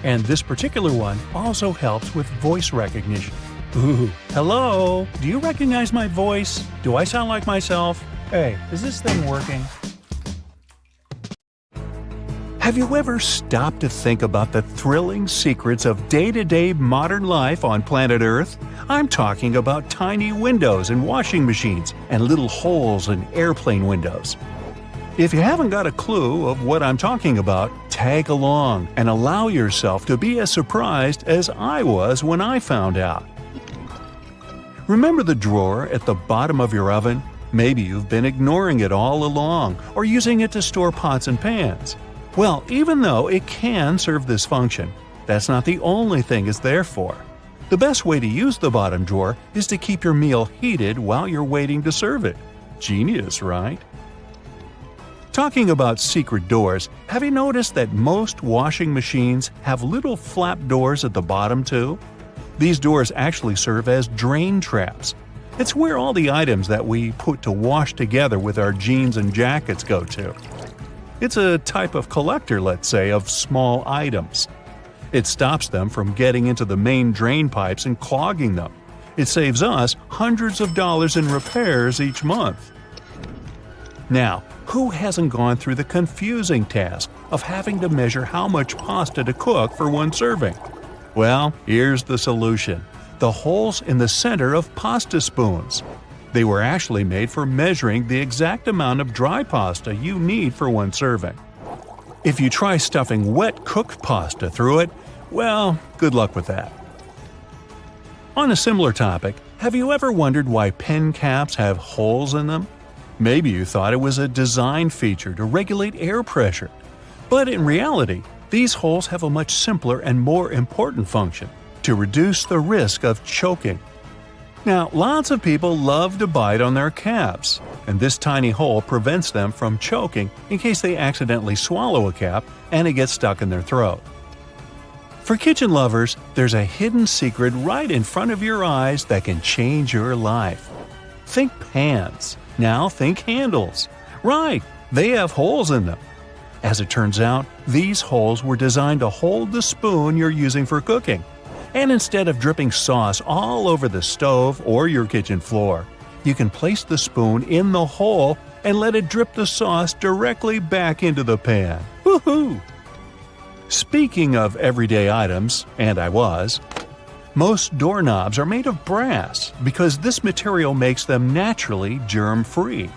And this particular one also helps with voice recognition. Ooh, hello? Do you recognize my voice? Do I sound like myself? Hey, is this thing working? Have you ever stopped to think about the thrilling secrets of day-to-day modern life on planet Earth? I'm talking about tiny windows in washing machines and little holes in airplane windows. If you haven't got a clue of what I'm talking about, tag along and allow yourself to be as surprised as I was when I found out. Remember the drawer at the bottom of your oven? Maybe you've been ignoring it all along or using it to store pots and pans. Well, even though it can serve this function, that's not the only thing it's there for. The best way to use the bottom drawer is to keep your meal heated while you're waiting to serve it. Genius, right? Talking about secret doors, have you noticed that most washing machines have little flap doors at the bottom too? These doors actually serve as drain traps. It's where all the items that we put to wash together with our jeans and jackets go to. It's a type of collector, let's say, of small items. It stops them from getting into the main drain pipes and clogging them. It saves us hundreds of dollars in repairs each month. Now, who hasn't gone through the confusing task of having to measure how much pasta to cook for one serving? Well, here's the solution: the holes in the center of pasta spoons. They were actually made for measuring the exact amount of dry pasta you need for one serving. If you try stuffing wet cooked pasta through it, well, good luck with that. On a similar topic, have you ever wondered why pen caps have holes in them? Maybe you thought it was a design feature to regulate air pressure. But in reality, these holes have a much simpler and more important function: to reduce the risk of choking. Now, lots of people love to bite on their caps, and this tiny hole prevents them from choking in case they accidentally swallow a cap and it gets stuck in their throat. For kitchen lovers, there's a hidden secret right in front of your eyes that can change your life. Think pans. Now think handles. Right, they have holes in them. As it turns out, these holes were designed to hold the spoon you're using for cooking. And instead of dripping sauce all over the stove or your kitchen floor, you can place the spoon in the hole and let it drip the sauce directly back into the pan. Woohoo! Speaking of everyday items, and most doorknobs are made of brass because this material makes them naturally germ-free.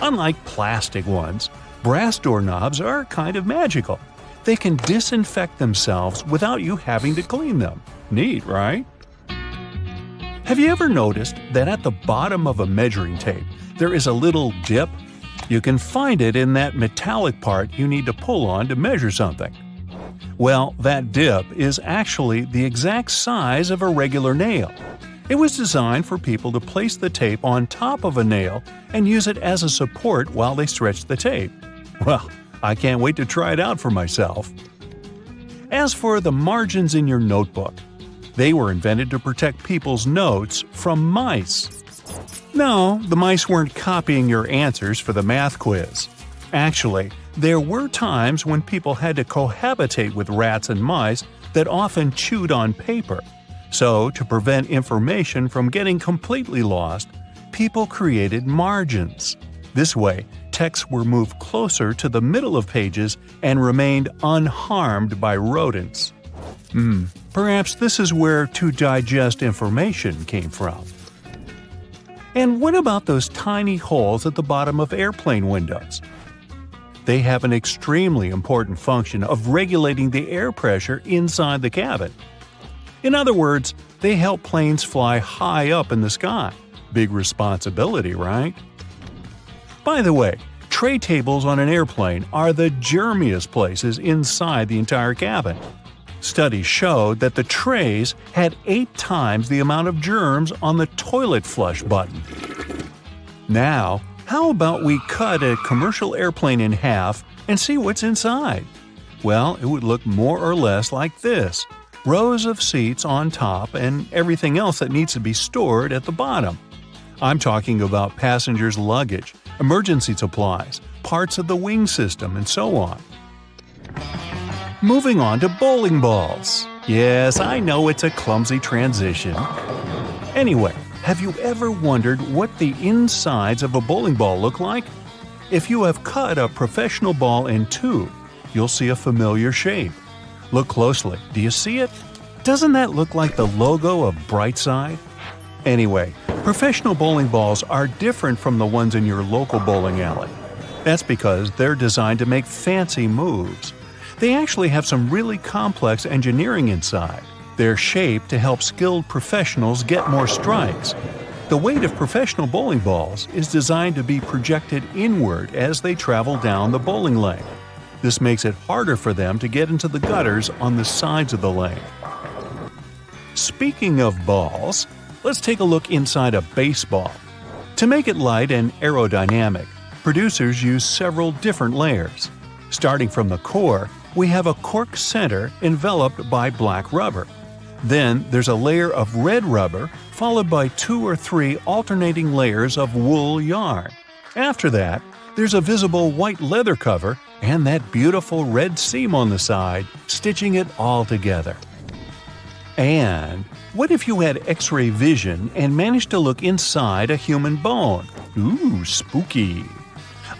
Unlike plastic ones, brass doorknobs are kind of magical. They can disinfect themselves without you having to clean them. Neat, right? Have you ever noticed that at the bottom of a measuring tape there is a little dip? You can find it in that metallic part you need to pull on to measure something. Well, that dip is actually the exact size of a regular nail. It was designed for people to place the tape on top of a nail and use it as a support while they stretch the tape. Well, I can't wait to try it out for myself. As for the margins in your notebook, they were invented to protect people's notes from mice. No, the mice weren't copying your answers for the math quiz. Actually, there were times when people had to cohabitate with rats and mice that often chewed on paper. So, to prevent information from getting completely lost, people created margins. This way, texts were moved closer to the middle of pages and remained unharmed by rodents. Perhaps this is where to digest information came from. And what about those tiny holes at the bottom of airplane windows? They have an extremely important function of regulating the air pressure inside the cabin. In other words, they help planes fly high up in the sky. Big responsibility, right? By the way, tray tables on an airplane are the germiest places inside the entire cabin. Studies showed that the trays had 8 times the amount of germs on the toilet flush button. Now, how about we cut a commercial airplane in half and see what's inside? Well, it would look more or less like this: rows of seats on top and everything else that needs to be stored at the bottom. I'm talking about passengers' luggage, emergency supplies, parts of the wing system, and so on. Moving on to bowling balls. Yes, I know it's a clumsy transition. Anyway, have you ever wondered what the insides of a bowling ball look like? If you have cut a professional ball in two, you'll see a familiar shape. Look closely. Do you see it? Doesn't that look like the logo of Brightside? Anyway, professional bowling balls are different from the ones in your local bowling alley. That's because they're designed to make fancy moves. They actually have some really complex engineering inside. They're shaped to help skilled professionals get more strikes. The weight of professional bowling balls is designed to be projected inward as they travel down the bowling lane. This makes it harder for them to get into the gutters on the sides of the lane. Speaking of balls, let's take a look inside a baseball. To make it light and aerodynamic, producers use several different layers. Starting from the core, we have a cork center enveloped by black rubber. Then there's a layer of red rubber, followed by 2 or 3 alternating layers of wool yarn. After that, there's a visible white leather cover and that beautiful red seam on the side, stitching it all together. And what if you had X-ray vision and managed to look inside a human bone? Ooh, spooky!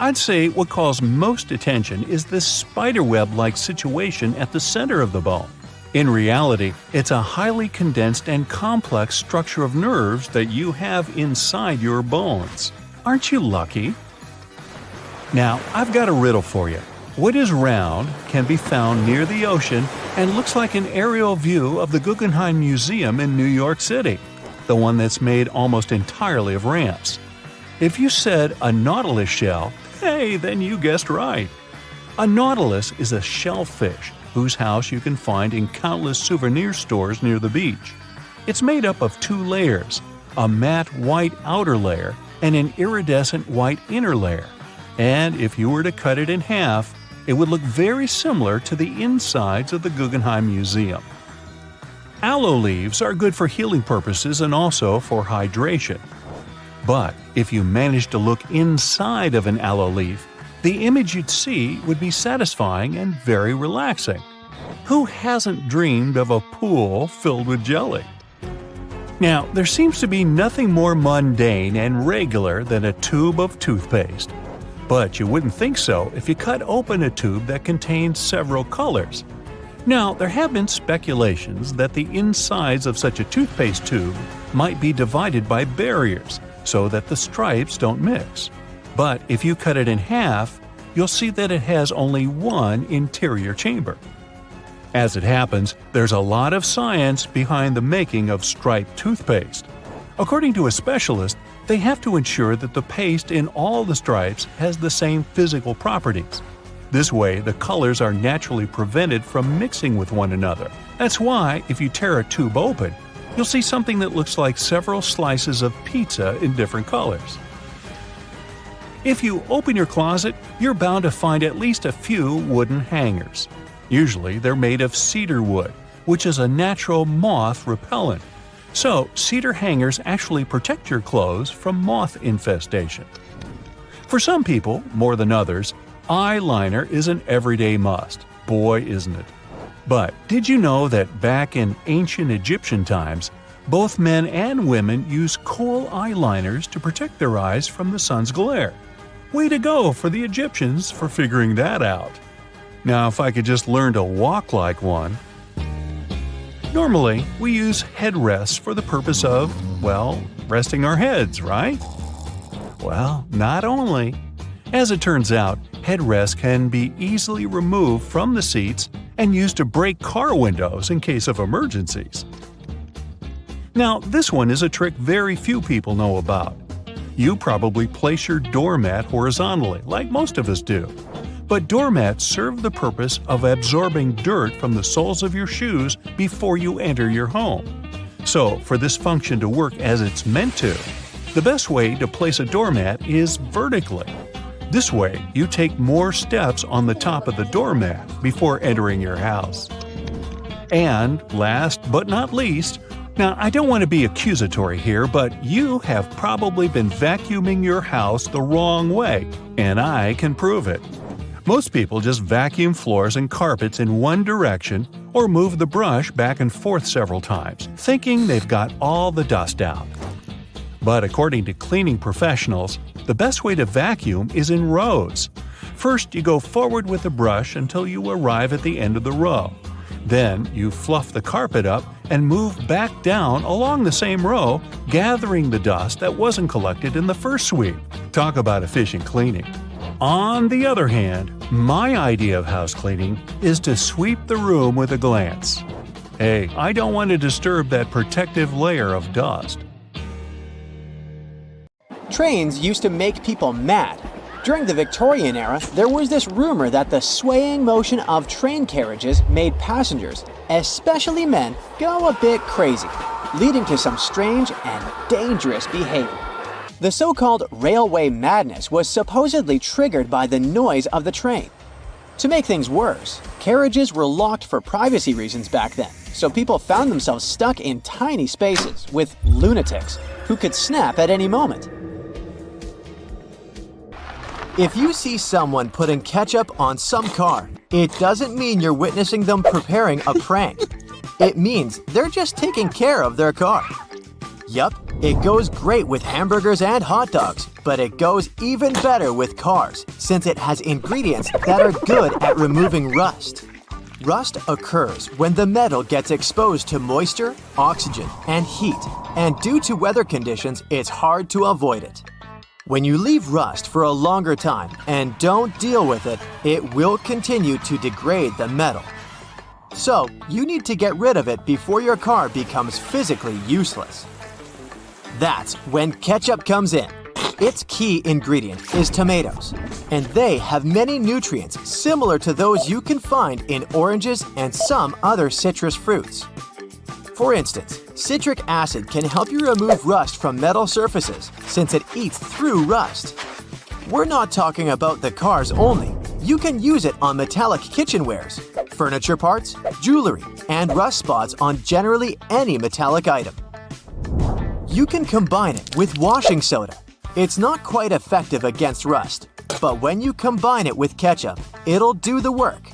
I'd say what calls most attention is this spiderweb-like situation at the center of the bone. In reality, it's a highly condensed and complex structure of nerves that you have inside your bones. Aren't you lucky? Now, I've got a riddle for you. What is round, can be found near the ocean, and looks like an aerial view of the Guggenheim Museum in New York City, the one that's made almost entirely of ramps? If you said a nautilus shell, hey, then you guessed right. A nautilus is a shellfish whose house you can find in countless souvenir stores near the beach. It's made up of two layers, a matte white outer layer and an iridescent white inner layer. And if you were to cut it in half, it would look very similar to the insides of the Guggenheim Museum. Aloe leaves are good for healing purposes and also for hydration. But if you managed to look inside of an aloe leaf, the image you'd see would be satisfying and very relaxing. Who hasn't dreamed of a pool filled with jelly? Now, there seems to be nothing more mundane and regular than a tube of toothpaste. But you wouldn't think so if you cut open a tube that contains several colors. Now, there have been speculations that the insides of such a toothpaste tube might be divided by barriers so that the stripes don't mix. But if you cut it in half, you'll see that it has only one interior chamber. As it happens, there's a lot of science behind the making of striped toothpaste. According to a specialist, they have to ensure that the paste in all the stripes has the same physical properties. This way, the colors are naturally prevented from mixing with one another. That's why, if you tear a tube open, you'll see something that looks like several slices of pizza in different colors. If you open your closet, you're bound to find at least a few wooden hangers. Usually, they're made of cedar wood, which is a natural moth repellent. So, cedar hangers actually protect your clothes from moth infestation. For some people, more than others, eyeliner is an everyday must. Boy, isn't it. But did you know that back in ancient Egyptian times, both men and women used kohl eyeliners to protect their eyes from the sun's glare? Way to go for the Egyptians for figuring that out. Now, if I could just learn to walk like one. Normally, we use headrests for the purpose of, well, resting our heads, right? Well, not only. As it turns out, headrests can be easily removed from the seats and used to break car windows in case of emergencies. Now, this one is a trick very few people know about. You probably place your doormat horizontally, like most of us do. But doormats serve the purpose of absorbing dirt from the soles of your shoes before you enter your home. So, for this function to work as it's meant to, the best way to place a doormat is vertically. This way, you take more steps on the top of the doormat before entering your house. And last but not least, now I don't want to be accusatory here, but you have probably been vacuuming your house the wrong way, and I can prove it. Most people just vacuum floors and carpets in one direction or move the brush back and forth several times, thinking they've got all the dust out. But according to cleaning professionals, the best way to vacuum is in rows. First, you go forward with the brush until you arrive at the end of the row. Then, you fluff the carpet up and move back down along the same row, gathering the dust that wasn't collected in the first sweep. Talk about efficient cleaning. On the other hand, my idea of house cleaning is to sweep the room with a glance. Hey, I don't want to disturb that protective layer of dust. Trains used to make people mad. During the Victorian era, there was this rumor that the swaying motion of train carriages made passengers, especially men, go a bit crazy, leading to some strange and dangerous behavior. The so-called railway madness was supposedly triggered by the noise of the train. To make things worse, carriages were locked for privacy reasons back then, so people found themselves stuck in tiny spaces with lunatics who could snap at any moment. If you see someone putting ketchup on some car, it doesn't mean you're witnessing them preparing a prank. It means they're just taking care of their car. Yup, it goes great with hamburgers and hot dogs, but it goes even better with cars since it has ingredients that are good at removing rust. Rust occurs when the metal gets exposed to moisture, oxygen, and heat, and due to weather conditions, it's hard to avoid it. When you leave rust for a longer time and don't deal with it, it will continue to degrade the metal. So, you need to get rid of it before your car becomes physically useless. That's when ketchup comes in. Its key ingredient is tomatoes, and they have many nutrients similar to those you can find in oranges and some other citrus fruits. For instance, citric acid can help you remove rust from metal surfaces since it eats through rust. We're not talking about the cars only. You can use it on metallic kitchenwares, furniture parts, jewelry, and rust spots on generally any metallic item. You can combine it with washing soda. It's not quite effective against rust, but when you combine it with ketchup, it'll do the work.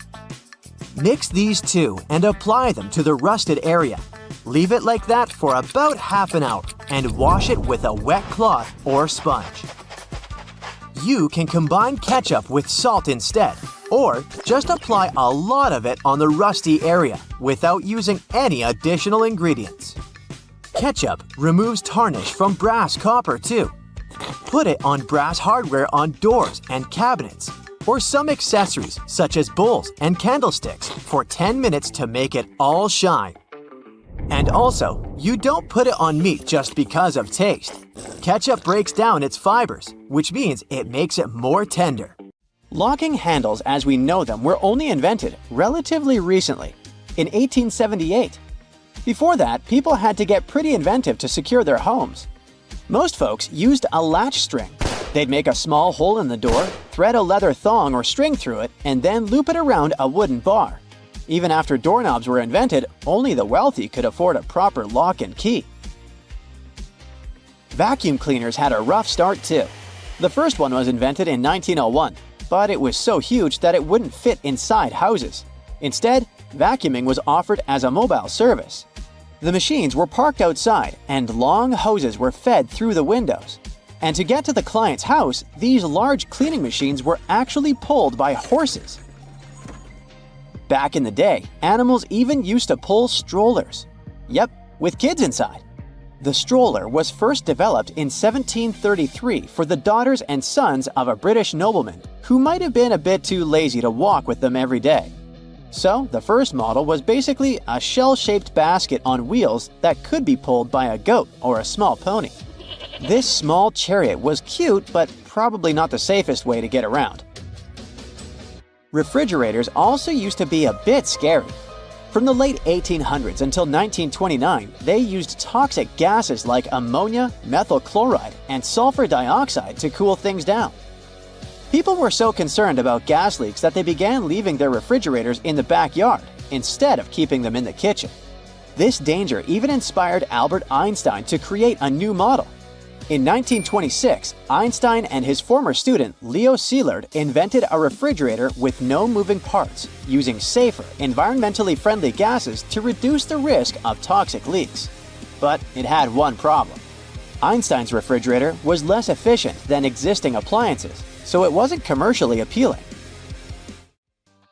Mix these two and apply them to the rusted area. Leave it like that for about half an hour and wash it with a wet cloth or sponge. You can combine ketchup with salt instead, or just apply a lot of it on the rusty area without using any additional ingredients. Ketchup removes tarnish from brass copper too. Put it on brass hardware on doors and cabinets, or some accessories such as bowls and candlesticks for 10 minutes to make it all shine. And also, you don't put it on meat just because of taste. Ketchup breaks down its fibers, which means it makes it more tender. Locking handles as we know them were only invented relatively recently, in 1878. Before that, people had to get pretty inventive to secure their homes. Most folks used a latch string. They'd make a small hole in the door, thread a leather thong or string through it, and then loop it around a wooden bar. Even after doorknobs were invented, only the wealthy could afford a proper lock and key. Vacuum cleaners had a rough start too. The first one was invented in 1901, but it was so huge that it wouldn't fit inside houses. Instead, vacuuming was offered as a mobile service. The machines were parked outside, and long hoses were fed through the windows. And to get to the client's house, these large cleaning machines were actually pulled by horses. Back in the day, animals even used to pull strollers. Yep, with kids inside. The stroller was first developed in 1733 for the daughters and sons of a British nobleman who might have been a bit too lazy to walk with them every day. So, the first model was basically a shell-shaped basket on wheels that could be pulled by a goat or a small pony. This small chariot was cute, but probably not the safest way to get around. Refrigerators also used to be a bit scary. From the late 1800s until 1929, they used toxic gases like ammonia, methyl chloride, and sulfur dioxide to cool things down. People were so concerned about gas leaks that they began leaving their refrigerators in the backyard instead of keeping them in the kitchen. This danger even inspired Albert Einstein to create a new model. In 1926, Einstein and his former student Leo Szilard invented a refrigerator with no moving parts, using safer, environmentally friendly gases to reduce the risk of toxic leaks. But it had one problem. Einstein's refrigerator was less efficient than existing appliances, so it wasn't commercially appealing.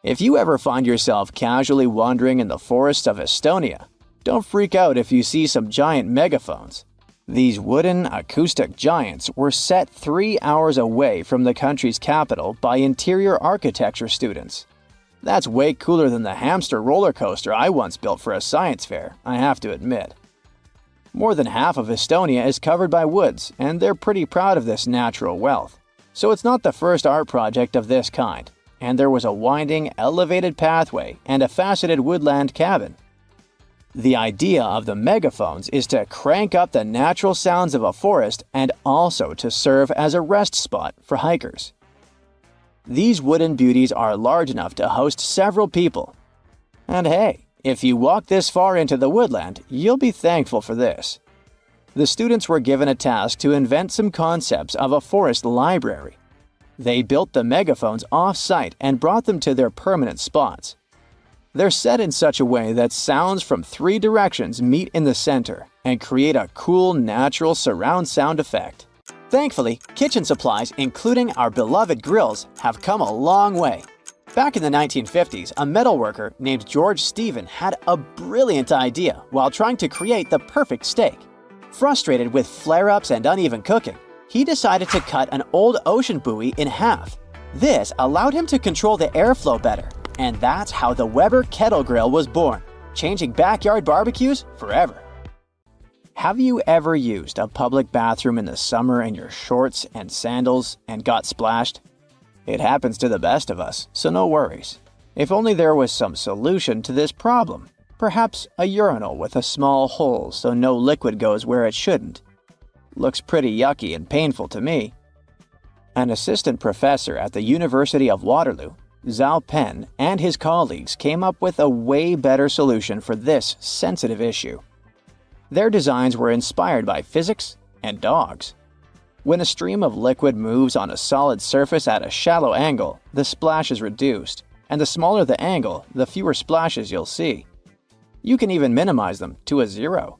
If you ever find yourself casually wandering in the forests of Estonia, don't freak out if you see some giant megaphones. These wooden, acoustic giants were set 3 hours away from the country's capital by interior architecture students. That's way cooler than the hamster roller coaster I once built for a science fair, I have to admit. More than half of Estonia is covered by woods, and they're pretty proud of this natural wealth. So it's not the first art project of this kind, and there was a winding, elevated pathway and a faceted woodland cabin. The idea of the megaphones is to crank up the natural sounds of a forest and also to serve as a rest spot for hikers. These wooden beauties are large enough to host several people. And hey, if you walk this far into the woodland, you'll be thankful for this. The students were given a task to invent some concepts of a forest library. They built the megaphones off-site and brought them to their permanent spots. They're set in such a way that sounds from 3 directions meet in the center and create a cool, natural surround sound effect. Thankfully, kitchen supplies, including our beloved grills, have come a long way. Back in the 1950s, a metalworker named George Stephen had a brilliant idea while trying to create the perfect steak. Frustrated with flare-ups and uneven cooking, he decided to cut an old ocean buoy in half. This allowed him to control the airflow better, and that's how the Weber Kettle Grill was born, changing backyard barbecues forever. Have you ever used a public bathroom in the summer in your shorts and sandals and got splashed? It happens to the best of us, so no worries. If only there was some solution to this problem. Perhaps a urinal with a small hole so no liquid goes where it shouldn't. Looks pretty yucky and painful to me. An assistant professor at the University of Waterloo, Zhao Pen, and his colleagues came up with a way better solution for this sensitive issue. Their designs were inspired by physics and dogs. When a stream of liquid moves on a solid surface at a shallow angle, the splash is reduced, and the smaller the angle, the fewer splashes you'll see. You can even minimize them to a 0.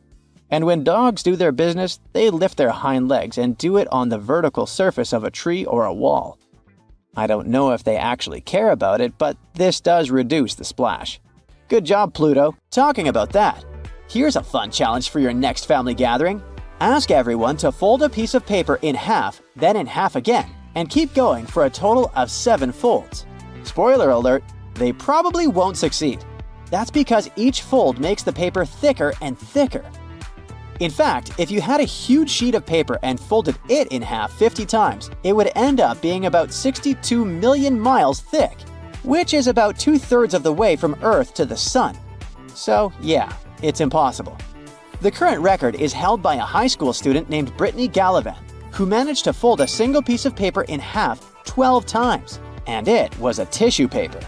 And when dogs do their business, they lift their hind legs and do it on the vertical surface of a tree or a wall. I don't know if they actually care about it, but this does reduce the splash. Good job, Pluto. Talking about that, here's a fun challenge for your next family gathering. Ask everyone to fold a piece of paper in half, then in half again, and keep going for a total of 7 folds. Spoiler alert, they probably won't succeed. That's because each fold makes the paper thicker and thicker. In fact, if you had a huge sheet of paper and folded it in half 50 times, it would end up being about 62 million miles thick, which is about 2/3 of the way from Earth to the Sun. So yeah, it's impossible. The current record is held by a high school student named Brittany Gallivan, who managed to fold a single piece of paper in half 12 times, and it was a tissue paper.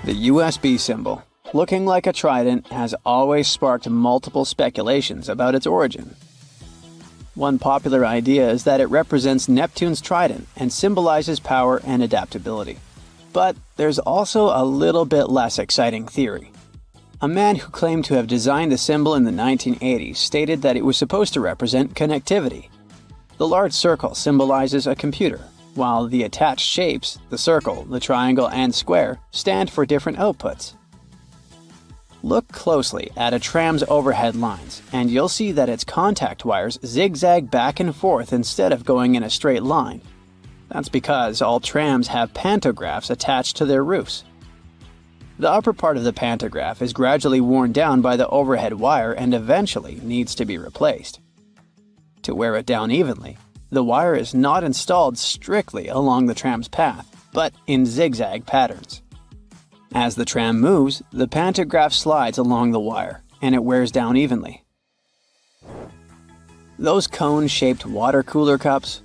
The USB symbol, looking like a trident, has always sparked multiple speculations about its origin. One popular idea is that it represents Neptune's trident and symbolizes power and adaptability. But there's also a little bit less exciting theory. A man who claimed to have designed the symbol in the 1980s stated that it was supposed to represent connectivity. The large circle symbolizes a computer, while the attached shapes, the circle, the triangle, and square, stand for different outputs. Look closely at a tram's overhead lines, and you'll see that its contact wires zigzag back and forth instead of going in a straight line. That's because all trams have pantographs attached to their roofs. The upper part of the pantograph is gradually worn down by the overhead wire and eventually needs to be replaced. To wear it down evenly, the wire is not installed strictly along the tram's path, but in zigzag patterns. As the tram moves, the pantograph slides along the wire, and it wears down evenly. Those cone-shaped water cooler cups?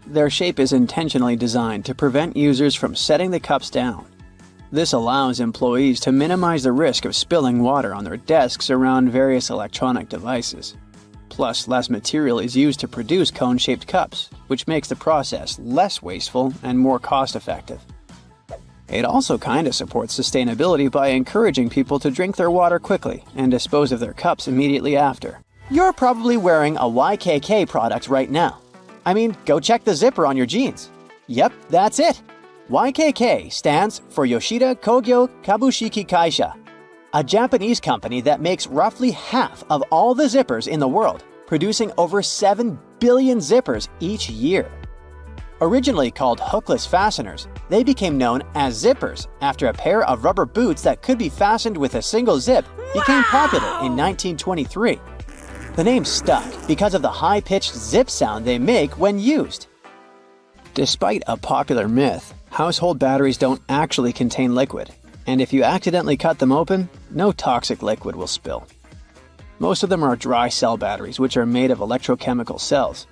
Their shape is intentionally designed to prevent users from setting the cups down. This allows employees to minimize the risk of spilling water on their desks around various electronic devices. Plus, less material is used to produce cone-shaped cups, which makes the process less wasteful and more cost-effective. It also kinda supports sustainability by encouraging people to drink their water quickly and dispose of their cups immediately after. You're probably wearing a YKK product right now. I mean, go check the zipper on your jeans. Yep, that's it. YKK stands for Yoshida Kogyo Kabushiki Kaisha, a Japanese company that makes roughly half of all the zippers in the world, producing over 7 billion zippers each year. Originally called hookless fasteners, they became known as zippers after a pair of rubber boots that could be fastened with a single zip became popular in 1923. The name stuck because of the high-pitched zip sound they make when used. Despite a popular myth, household batteries don't actually contain liquid, and if you accidentally cut them open, no toxic liquid will spill. Most of them are dry cell batteries, which are made of electrochemical cells.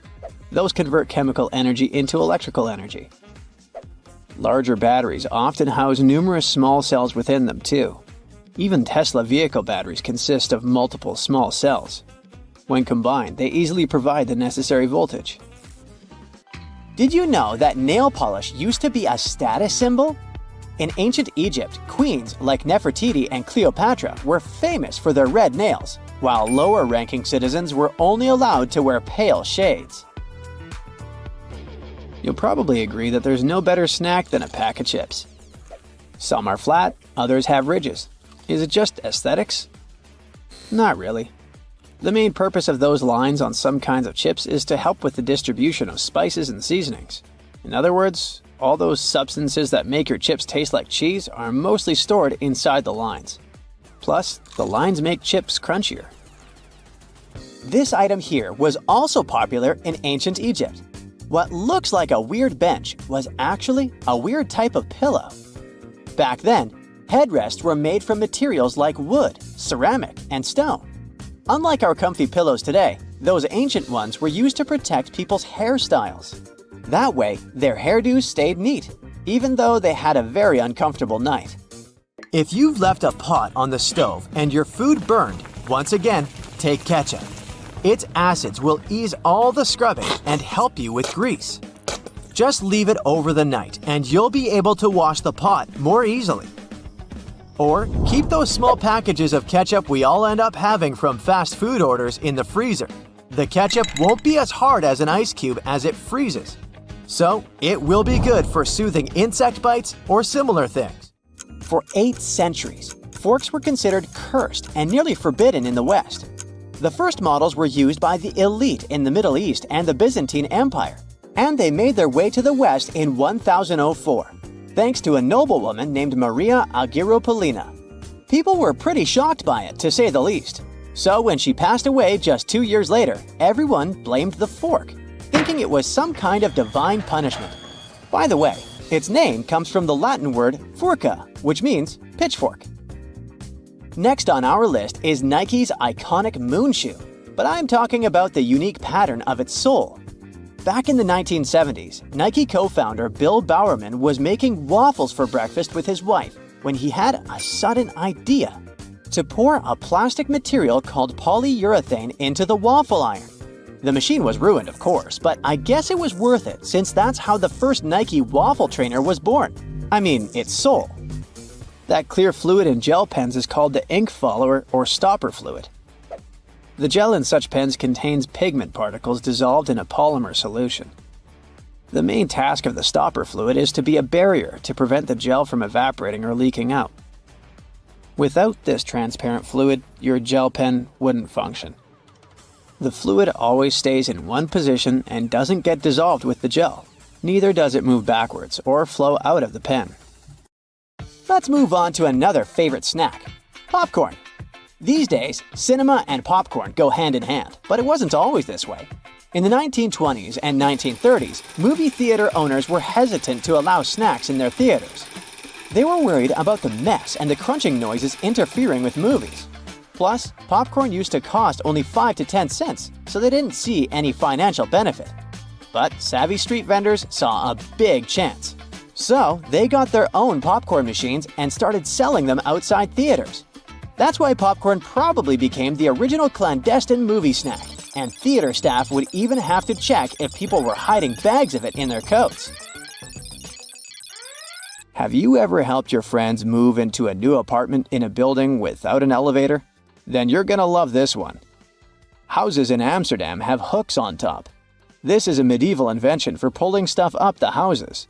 Those convert chemical energy into electrical energy. Larger batteries often house numerous small cells within them too. Even Tesla vehicle batteries consist of multiple small cells. When combined, they easily provide the necessary voltage. Did you know that nail polish used to be a status symbol? In ancient Egypt, queens like Nefertiti and Cleopatra were famous for their red nails, while lower-ranking citizens were only allowed to wear pale shades. You'll probably agree that there's no better snack than a pack of chips. Some are flat, others have ridges. Is it just aesthetics? Not really. The main purpose of those lines on some kinds of chips is to help with the distribution of spices and seasonings. In other words, all those substances that make your chips taste like cheese are mostly stored inside the lines. Plus, the lines make chips crunchier. This item here was also popular in ancient Egypt. What looks like a weird bench was actually a weird type of pillow. Back then, headrests were made from materials like wood, ceramic, and stone. Unlike our comfy pillows today, those ancient ones were used to protect people's hairstyles. That way, their hairdos stayed neat, even though they had a very uncomfortable night. If you've left a pot on the stove and your food burned, once again, take ketchup. Its acids will ease all the scrubbing and help you with grease. Just leave it over the night and you'll be able to wash the pot more easily. Or keep those small packages of ketchup we all end up having from fast food orders in the freezer. The ketchup won't be as hard as an ice cube as it freezes. So it will be good for soothing insect bites or similar things. For 8 centuries, forks were considered cursed and nearly forbidden in the West. The first models were used by the elite in the Middle East and the Byzantine Empire, and they made their way to the West in 1004, thanks to a noblewoman named Maria Argyropoulina. People were pretty shocked by it, to say the least. So when she passed away just 2 years later, everyone blamed the fork, thinking it was some kind of divine punishment. By the way, its name comes from the Latin word furca, which means pitchfork. Next on our list is Nike's iconic moon shoe, but I'm talking about the unique pattern of its sole. Back in the 1970s, Nike co-founder Bill Bowerman was making waffles for breakfast with his wife when he had a sudden idea: to pour a plastic material called polyurethane into the waffle iron. The machine was ruined, of course, but I guess it was worth it since that's how the first Nike waffle trainer was born. I mean, its sole. That clear fluid in gel pens is called the ink follower or stopper fluid. The gel in such pens contains pigment particles dissolved in a polymer solution. The main task of the stopper fluid is to be a barrier to prevent the gel from evaporating or leaking out. Without this transparent fluid, your gel pen wouldn't function. The fluid always stays in one position and doesn't get dissolved with the gel. Neither does it move backwards or flow out of the pen. Let's move on to another favorite snack: popcorn. These days, cinema and popcorn go hand in hand, but it wasn't always this way. In the 1920s and 1930s, movie theater owners were hesitant to allow snacks in their theaters. They were worried about the mess and the crunching noises interfering with movies. Plus, popcorn used to cost only 5 to 10 cents, so they didn't see any financial benefit. But savvy street vendors saw a big chance. So, they got their own popcorn machines and started selling them outside theaters. That's why popcorn probably became the original clandestine movie snack, and theater staff would even have to check if people were hiding bags of it in their coats. Have you ever helped your friends move into a new apartment in a building without an elevator? Then you're gonna love this one. Houses in Amsterdam have hooks on top. This is a medieval invention for pulling stuff up the houses.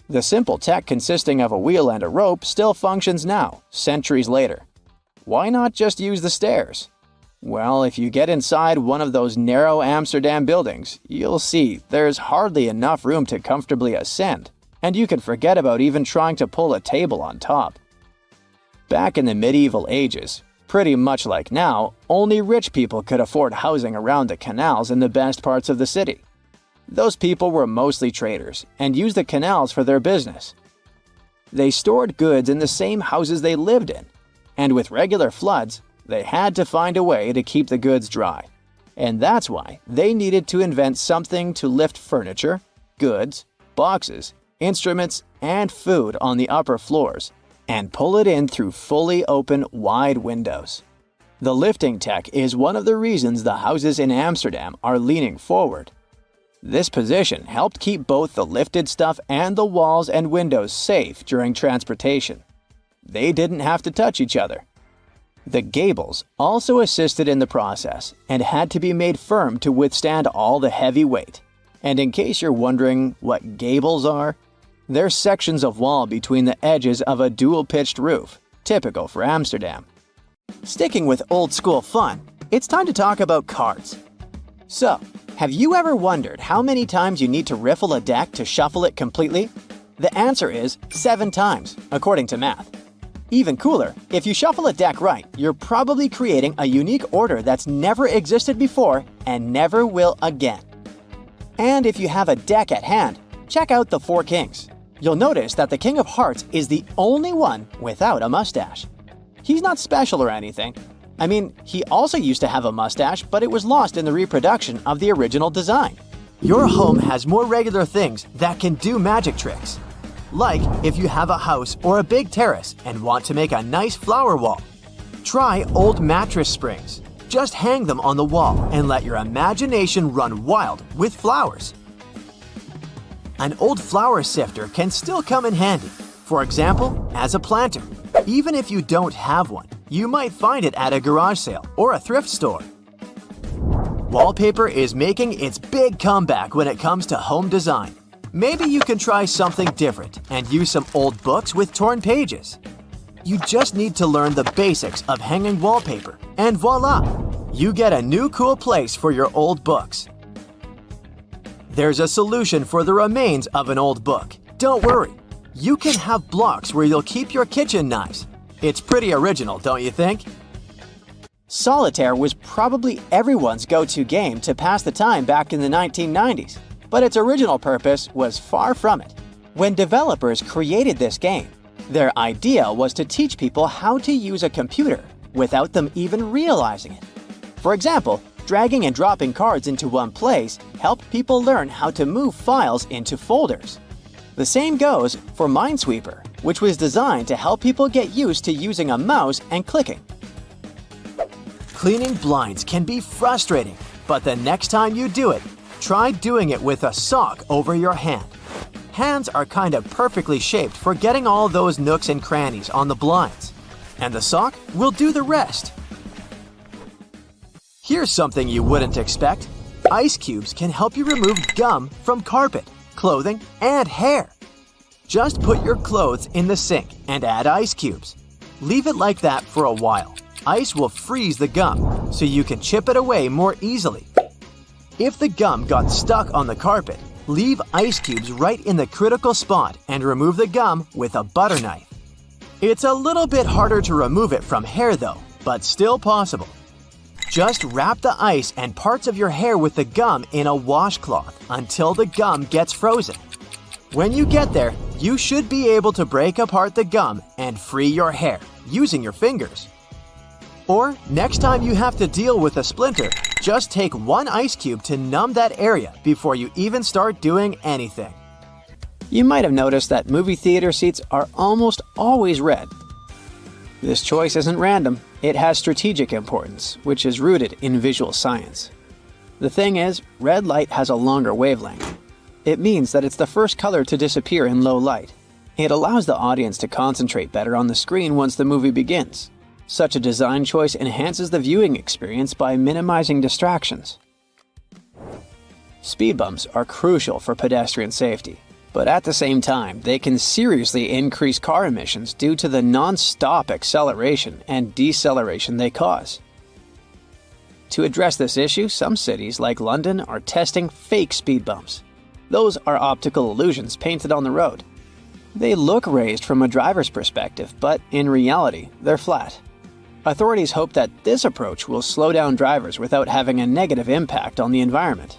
The simple tech consisting of a wheel and a rope still functions now, centuries later. Why not just use the stairs? Well, if you get inside one of those narrow Amsterdam buildings, you'll see there's hardly enough room to comfortably ascend, and you can forget about even trying to pull a table on top. Back in the medieval ages, pretty much like now, only rich people could afford housing around the canals in the best parts of the city. Those people were mostly traders and used the canals for their business. They stored goods in the same houses they lived in, and with regular floods, they had to find a way to keep the goods dry. And that's why they needed to invent something to lift furniture, goods, boxes, instruments, and food on the upper floors, and pull it in through fully open, wide windows. The lifting tech is one of the reasons the houses in Amsterdam are leaning forward. This position helped keep both the lifted stuff and the walls and windows safe during transportation. They didn't have to touch each other. The gables also assisted in the process and had to be made firm to withstand all the heavy weight. And in case you're wondering what gables are, they're sections of wall between the edges of a dual-pitched roof, typical for Amsterdam. Sticking with old-school fun, it's time to talk about cards. So, have you ever wondered how many times you need to riffle a deck to shuffle it completely? The answer is 7 times, according to math. Even cooler, if you shuffle a deck right, you're probably creating a unique order that's never existed before and never will again. And if you have a deck at hand, check out the 4 Kings. You'll notice that the King of Hearts is the only one without a mustache. He's not special or anything. I mean, he also used to have a mustache, but it was lost in the reproduction of the original design. Your home has more regular things that can do magic tricks. Like if you have a house or a big terrace and want to make a nice flower wall. Try old mattress springs. Just hang them on the wall and let your imagination run wild with flowers. An old flower sifter can still come in handy. For example, as a planter. Even if you don't have one, you might find it at a garage sale or a thrift store. Wallpaper is making its big comeback when it comes to home design. Maybe you can try something different and use some old books with torn pages. You just need to learn the basics of hanging wallpaper, and voila! You get a new cool place for your old books. There's a solution for the remains of an old book. Don't worry, you can have blocks where you'll keep your kitchen knives. It's pretty original, don't you think? Solitaire was probably everyone's go-to game to pass the time back in the 1990s. But its original purpose was far from it. When developers created this game, their idea was to teach people how to use a computer without them even realizing it. For example, dragging and dropping cards into one place helped people learn how to move files into folders. The same goes for Minesweeper, which was designed to help people get used to using a mouse and clicking. Cleaning blinds can be frustrating, but the next time you do it, try doing it with a sock over your hand. Hands are kind of perfectly shaped for getting all those nooks and crannies on the blinds. And the sock will do the rest. Here's something you wouldn't expect. Ice cubes can help you remove gum from carpet, clothing, and hair. Just put your clothes in the sink and add ice cubes. Leave it like that for a while. Ice will freeze the gum, so you can chip it away more easily. If the gum got stuck on the carpet, leave ice cubes right in the critical spot and remove the gum with a butter knife. It's a little bit harder to remove it from hair though, but still possible. Just wrap the ice and parts of your hair with the gum in a washcloth until the gum gets frozen. When you get there, you should be able to break apart the gum and free your hair using your fingers. Or next time you have to deal with a splinter, just take 1 ice cube to numb that area before you even start doing anything. You might have noticed that movie theater seats are almost always red. This choice isn't random. It has strategic importance, which is rooted in visual science. The thing is, red light has a longer wavelength. It means that it's the first color to disappear in low light. It allows the audience to concentrate better on the screen once the movie begins. Such a design choice enhances the viewing experience by minimizing distractions. Speed bumps are crucial for pedestrian safety, but at the same time, they can seriously increase car emissions due to the non-stop acceleration and deceleration they cause. To address this issue, some cities like London are testing fake speed bumps. Those are optical illusions painted on the road. They look raised from a driver's perspective, but in reality, they're flat. Authorities hope that this approach will slow down drivers without having a negative impact on the environment.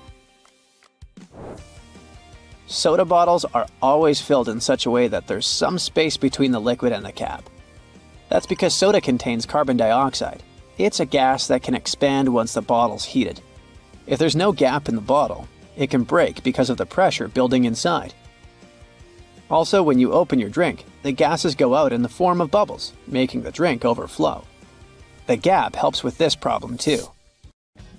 Soda bottles are always filled in such a way that there's some space between the liquid and the cap. That's because soda contains carbon dioxide. It's a gas that can expand once the bottle's heated. If there's no gap in the bottle, it can break because of the pressure building inside. Also, when you open your drink, the gases go out in the form of bubbles, making the drink overflow. The gap helps with this problem too.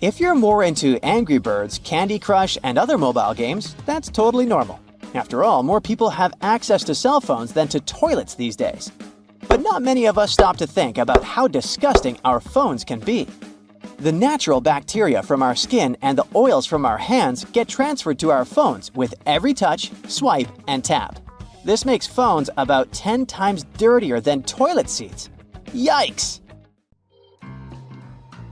If you're more into Angry Birds, Candy Crush, and other mobile games, that's totally normal. After all, more people have access to cell phones than to toilets these days. But not many of us stop to think about how disgusting our phones can be. The natural bacteria from our skin and the oils from our hands get transferred to our phones with every touch, swipe, and tap. This makes phones about 10 times dirtier than toilet seats. Yikes!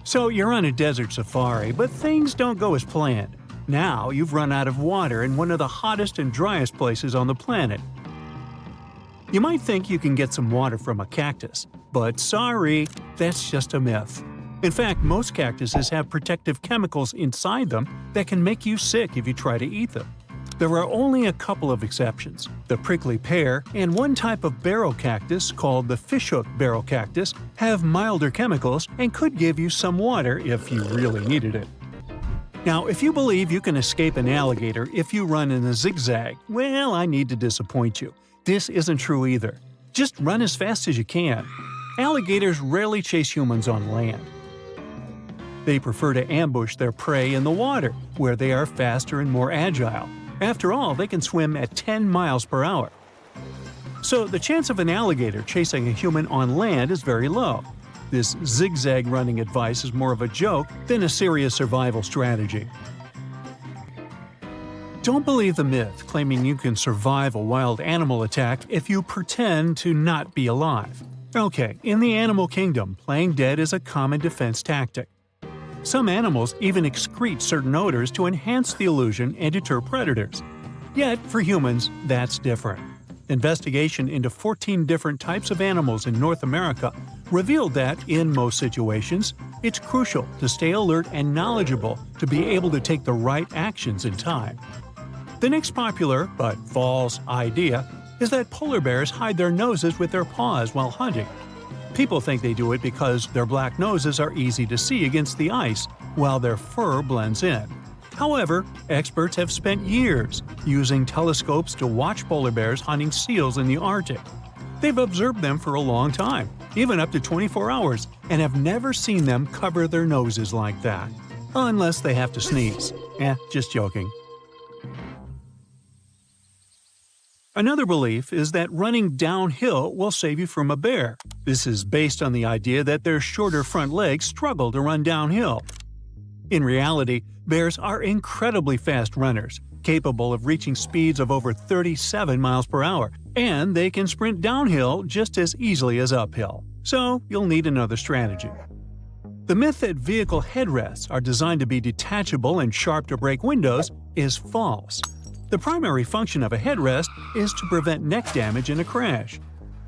So you're on a desert safari, but things don't go as planned. Now you've run out of water in one of the hottest and driest places on the planet. You might think you can get some water from a cactus, but sorry, that's just a myth. In fact, most cactuses have protective chemicals inside them that can make you sick if you try to eat them. There are only a couple of exceptions. The prickly pear and one type of barrel cactus called the fishhook barrel cactus have milder chemicals and could give you some water if you really needed it. Now, if you believe you can escape an alligator if you run in a zigzag, well, I need to disappoint you. This isn't true either. Just run as fast as you can. Alligators rarely chase humans on land. They prefer to ambush their prey in the water, where they are faster and more agile. After all, they can swim at 10 miles per hour. So the chance of an alligator chasing a human on land is very low. This zigzag running advice is more of a joke than a serious survival strategy. Don't believe the myth claiming you can survive a wild animal attack if you pretend to not be alive. Okay, in the animal kingdom, playing dead is a common defense tactic. Some animals even excrete certain odors to enhance the illusion and deter predators. Yet, for humans, that's different. Investigation into 14 different types of animals in North America revealed that, in most situations, it's crucial to stay alert and knowledgeable to be able to take the right actions in time. The next popular, but false, idea is that polar bears hide their noses with their paws while hunting. People think they do it because their black noses are easy to see against the ice, while their fur blends in. However, experts have spent years using telescopes to watch polar bears hunting seals in the Arctic. They've observed them for a long time, even up to 24 hours, and have never seen them cover their noses like that. Unless they have to sneeze. Just joking. Another belief is that running downhill will save you from a bear. This is based on the idea that their shorter front legs struggle to run downhill. In reality, bears are incredibly fast runners, capable of reaching speeds of over 37 miles per hour, and they can sprint downhill just as easily as uphill. So you'll need another strategy. The myth that vehicle headrests are designed to be detachable and sharp to break windows is false. The primary function of a headrest is to prevent neck damage in a crash.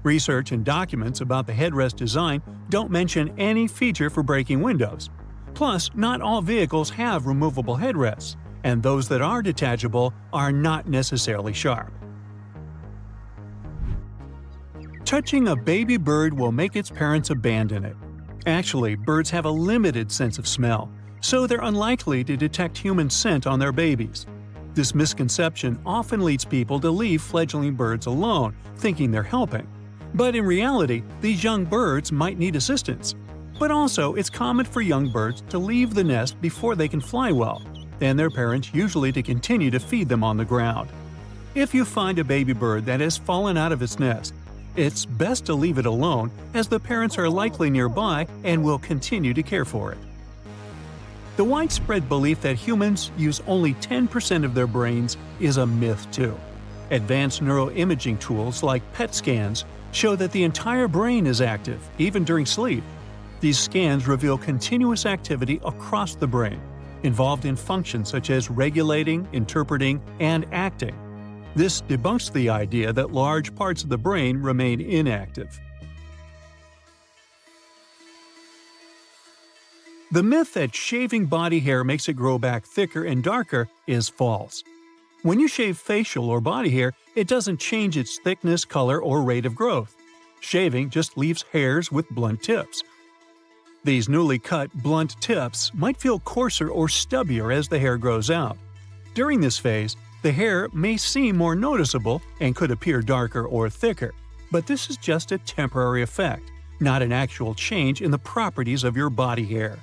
Research and documents about the headrest design don't mention any feature for breaking windows. Plus, not all vehicles have removable headrests, and those that are detachable are not necessarily sharp. Touching a baby bird will make its parents abandon it. Actually, birds have a limited sense of smell, so they're unlikely to detect human scent on their babies. This misconception often leads people to leave fledgling birds alone, thinking they're helping. But in reality, these young birds might need assistance. But also, it's common for young birds to leave the nest before they can fly well, and their parents usually to continue to feed them on the ground. If you find a baby bird that has fallen out of its nest, it's best to leave it alone, as the parents are likely nearby and will continue to care for it. The widespread belief that humans use only 10% of their brains is a myth too. Advanced neuroimaging tools like PET scans show that the entire brain is active, even during sleep. These scans reveal continuous activity across the brain, involved in functions such as regulating, interpreting, and acting. This debunks the idea that large parts of the brain remain inactive. The myth that shaving body hair makes it grow back thicker and darker is false. When you shave facial or body hair, it doesn't change its thickness, color, or rate of growth. Shaving just leaves hairs with blunt tips. These newly cut, blunt tips might feel coarser or stubbier as the hair grows out. During this phase, the hair may seem more noticeable and could appear darker or thicker, but this is just a temporary effect, not an actual change in the properties of your body hair.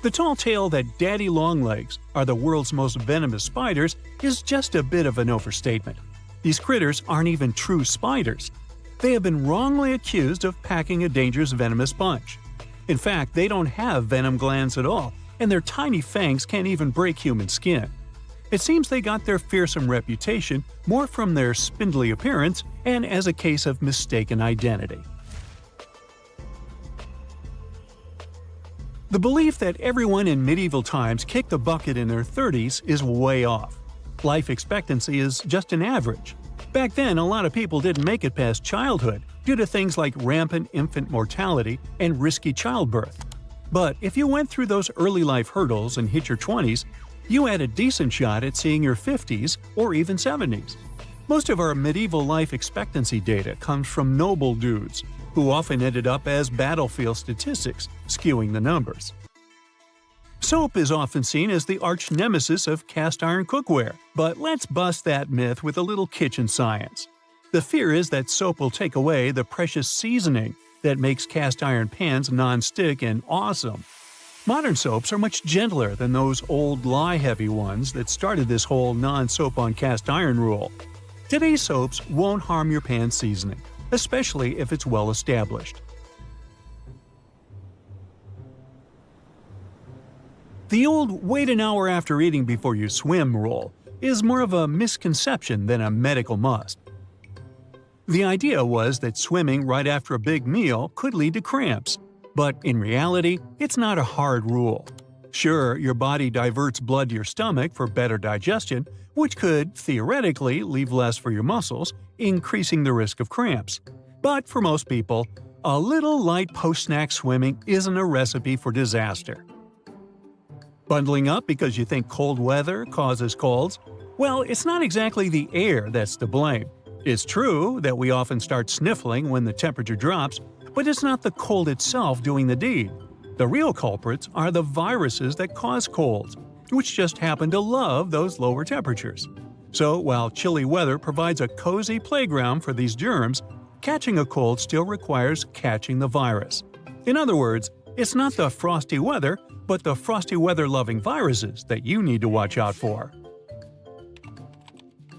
The tall tale that daddy longlegs are the world's most venomous spiders is just a bit of an overstatement. These critters aren't even true spiders. They have been wrongly accused of packing a dangerous venomous punch. In fact, they don't have venom glands at all, and their tiny fangs can't even break human skin. It seems they got their fearsome reputation more from their spindly appearance and as a case of mistaken identity. The belief that everyone in medieval times kicked the bucket in their 30s is way off. Life expectancy is just an average. Back then, a lot of people didn't make it past childhood due to things like rampant infant mortality and risky childbirth. But if you went through those early life hurdles and hit your 20s, you had a decent shot at seeing your 50s or even 70s. Most of our medieval life expectancy data comes from noble dudes, who often ended up as battlefield statistics, skewing the numbers. Soap is often seen as the arch nemesis of cast-iron cookware, but let's bust that myth with a little kitchen science. The fear is that soap will take away the precious seasoning that makes cast-iron pans non-stick and awesome. Modern soaps are much gentler than those old lye-heavy ones that started this whole non-soap on cast-iron rule. Today's soaps won't harm your pan seasoning, especially if it's well established. The old "wait an hour after eating before you swim" rule is more of a misconception than a medical must. The idea was that swimming right after a big meal could lead to cramps, but in reality, it's not a hard rule. Sure, your body diverts blood to your stomach for better digestion, which could, theoretically, leave less for your muscles, increasing the risk of cramps. But for most people, a little light post-snack swimming isn't a recipe for disaster. Bundling up because you think cold weather causes colds? Well, it's not exactly the air that's to blame. It's true that we often start sniffling when the temperature drops, but it's not the cold itself doing the deed. The real culprits are the viruses that cause colds, which just happen to love those lower temperatures. So while chilly weather provides a cozy playground for these germs, catching a cold still requires catching the virus. In other words, it's not the frosty weather, but the frosty weather-loving viruses that you need to watch out for.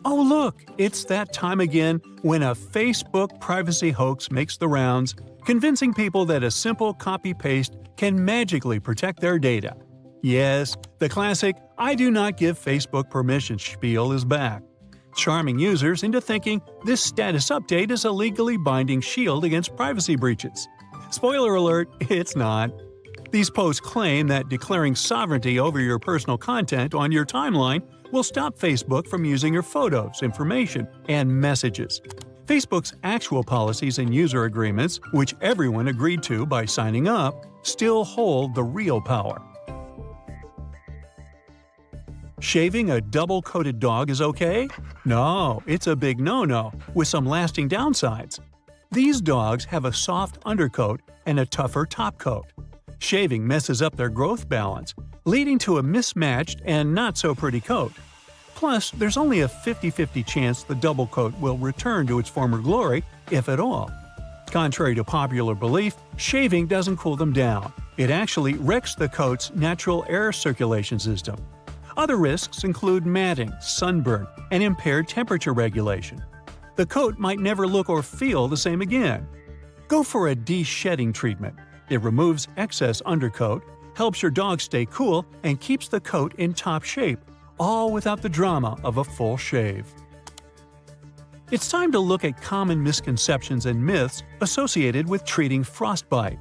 Oh look, it's that time again when a Facebook privacy hoax makes the rounds, convincing people that a simple copy-paste can magically protect their data. Yes, the classic "I do not give Facebook permission" spiel is back, charming users into thinking this status update is a legally binding shield against privacy breaches. Spoiler alert, it's not. These posts claim that declaring sovereignty over your personal content on your timeline will stop Facebook from using your photos, information, and messages. Facebook's actual policies and user agreements, which everyone agreed to by signing up, still hold the real power. Shaving a double-coated dog is okay? No, it's a big no-no, with some lasting downsides. These dogs have a soft undercoat and a tougher topcoat. Shaving messes up their growth balance, leading to a mismatched and not-so-pretty coat. Plus, there's only a 50-50 chance the double coat will return to its former glory, if at all. Contrary to popular belief, shaving doesn't cool them down. It actually wrecks the coat's natural air circulation system. Other risks include matting, sunburn, and impaired temperature regulation. The coat might never look or feel the same again. Go for a de-shedding treatment. It removes excess undercoat, helps your dog stay cool, and keeps the coat in top shape, all without the drama of a full shave. It's time to look at common misconceptions and myths associated with treating frostbite.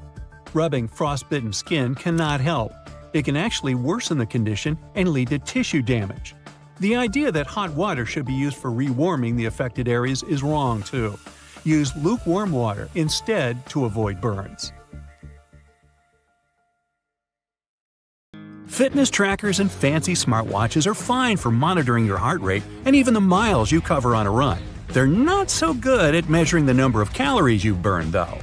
Rubbing frostbitten skin cannot help. It can actually worsen the condition and lead to tissue damage. The idea that hot water should be used for rewarming the affected areas is wrong, too. Use lukewarm water instead to avoid burns. Fitness trackers and fancy smartwatches are fine for monitoring your heart rate and even the miles you cover on a run. They're not so good at measuring the number of calories you've burned, though.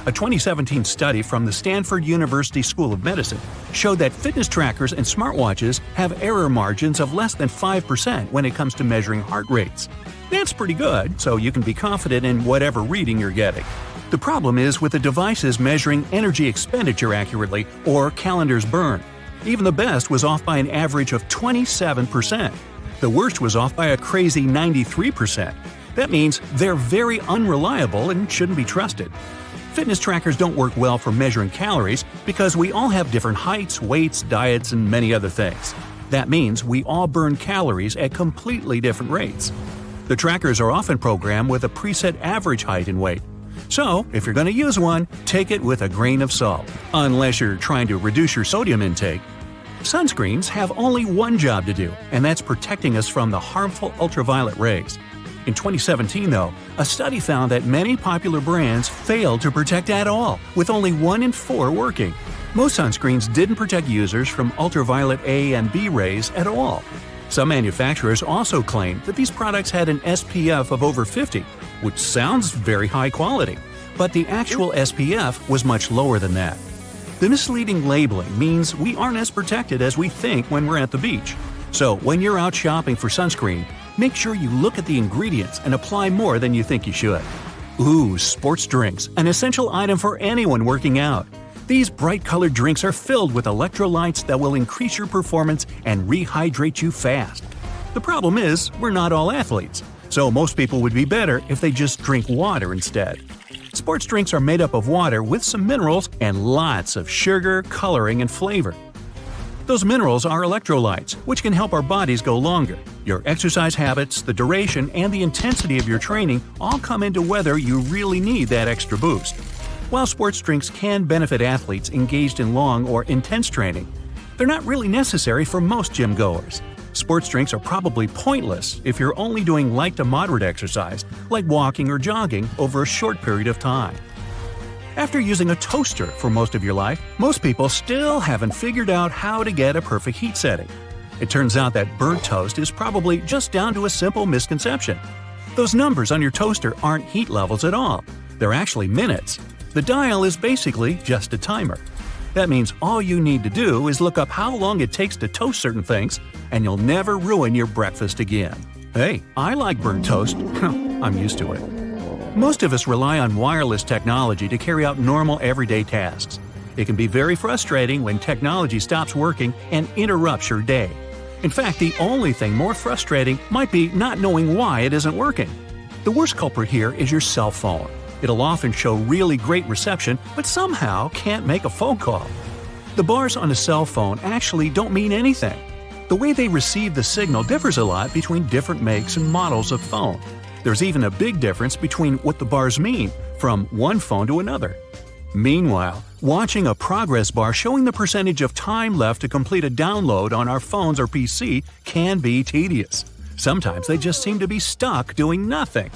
A 2017 study from the Stanford University School of Medicine showed that fitness trackers and smartwatches have error margins of less than 5% when it comes to measuring heart rates. That's pretty good, so you can be confident in whatever reading you're getting. The problem is with the devices measuring energy expenditure accurately or calendars burned. Even the best was off by an average of 27%. The worst was off by a crazy 93%. That means they're very unreliable and shouldn't be trusted. Fitness trackers don't work well for measuring calories because we all have different heights, weights, diets, and many other things. That means we all burn calories at completely different rates. The trackers are often programmed with a preset average height and weight. So, if you're going to use one, take it with a grain of salt, unless you're trying to reduce your sodium intake. Sunscreens have only one job to do, and that's protecting us from the harmful ultraviolet rays. In 2017, though, a study found that many popular brands failed to protect at all, with only 1 in 4 working. Most sunscreens didn't protect users from ultraviolet A and B rays at all. Some manufacturers also claimed that these products had an SPF of over 50, which sounds very high quality, but the actual SPF was much lower than that. The misleading labeling means we aren't as protected as we think when we're at the beach. So when you're out shopping for sunscreen, make sure you look at the ingredients and apply more than you think you should. Ooh, sports drinks, an essential item for anyone working out. These bright-colored drinks are filled with electrolytes that will increase your performance and rehydrate you fast. The problem is, we're not all athletes, so most people would be better if they just drink water instead. Sports drinks are made up of water with some minerals and lots of sugar, coloring, and flavor. Those minerals are electrolytes, which can help our bodies go longer. Your exercise habits, the duration, and the intensity of your training all come into whether you really need that extra boost. While sports drinks can benefit athletes engaged in long or intense training, they're not really necessary for most gym goers. Sports drinks are probably pointless if you're only doing light to moderate exercise, like walking or jogging, over a short period of time. After using a toaster for most of your life, most people still haven't figured out how to get a perfect heat setting. It turns out that burnt toast is probably just down to a simple misconception. Those numbers on your toaster aren't heat levels at all. They're actually minutes. The dial is basically just a timer. That means all you need to do is look up how long it takes to toast certain things, and you'll never ruin your breakfast again. Hey, I like burnt toast. I'm used to it. Most of us rely on wireless technology to carry out normal everyday tasks. It can be very frustrating when technology stops working and interrupts your day. In fact, the only thing more frustrating might be not knowing why it isn't working. The worst culprit here is your cell phone. It'll often show really great reception, but somehow can't make a phone call. The bars on a cell phone actually don't mean anything. The way they receive the signal differs a lot between different makes and models of phone. There's even a big difference between what the bars mean from one phone to another. Meanwhile, watching a progress bar showing the percentage of time left to complete a download on our phones or PC can be tedious. Sometimes they just seem to be stuck doing nothing.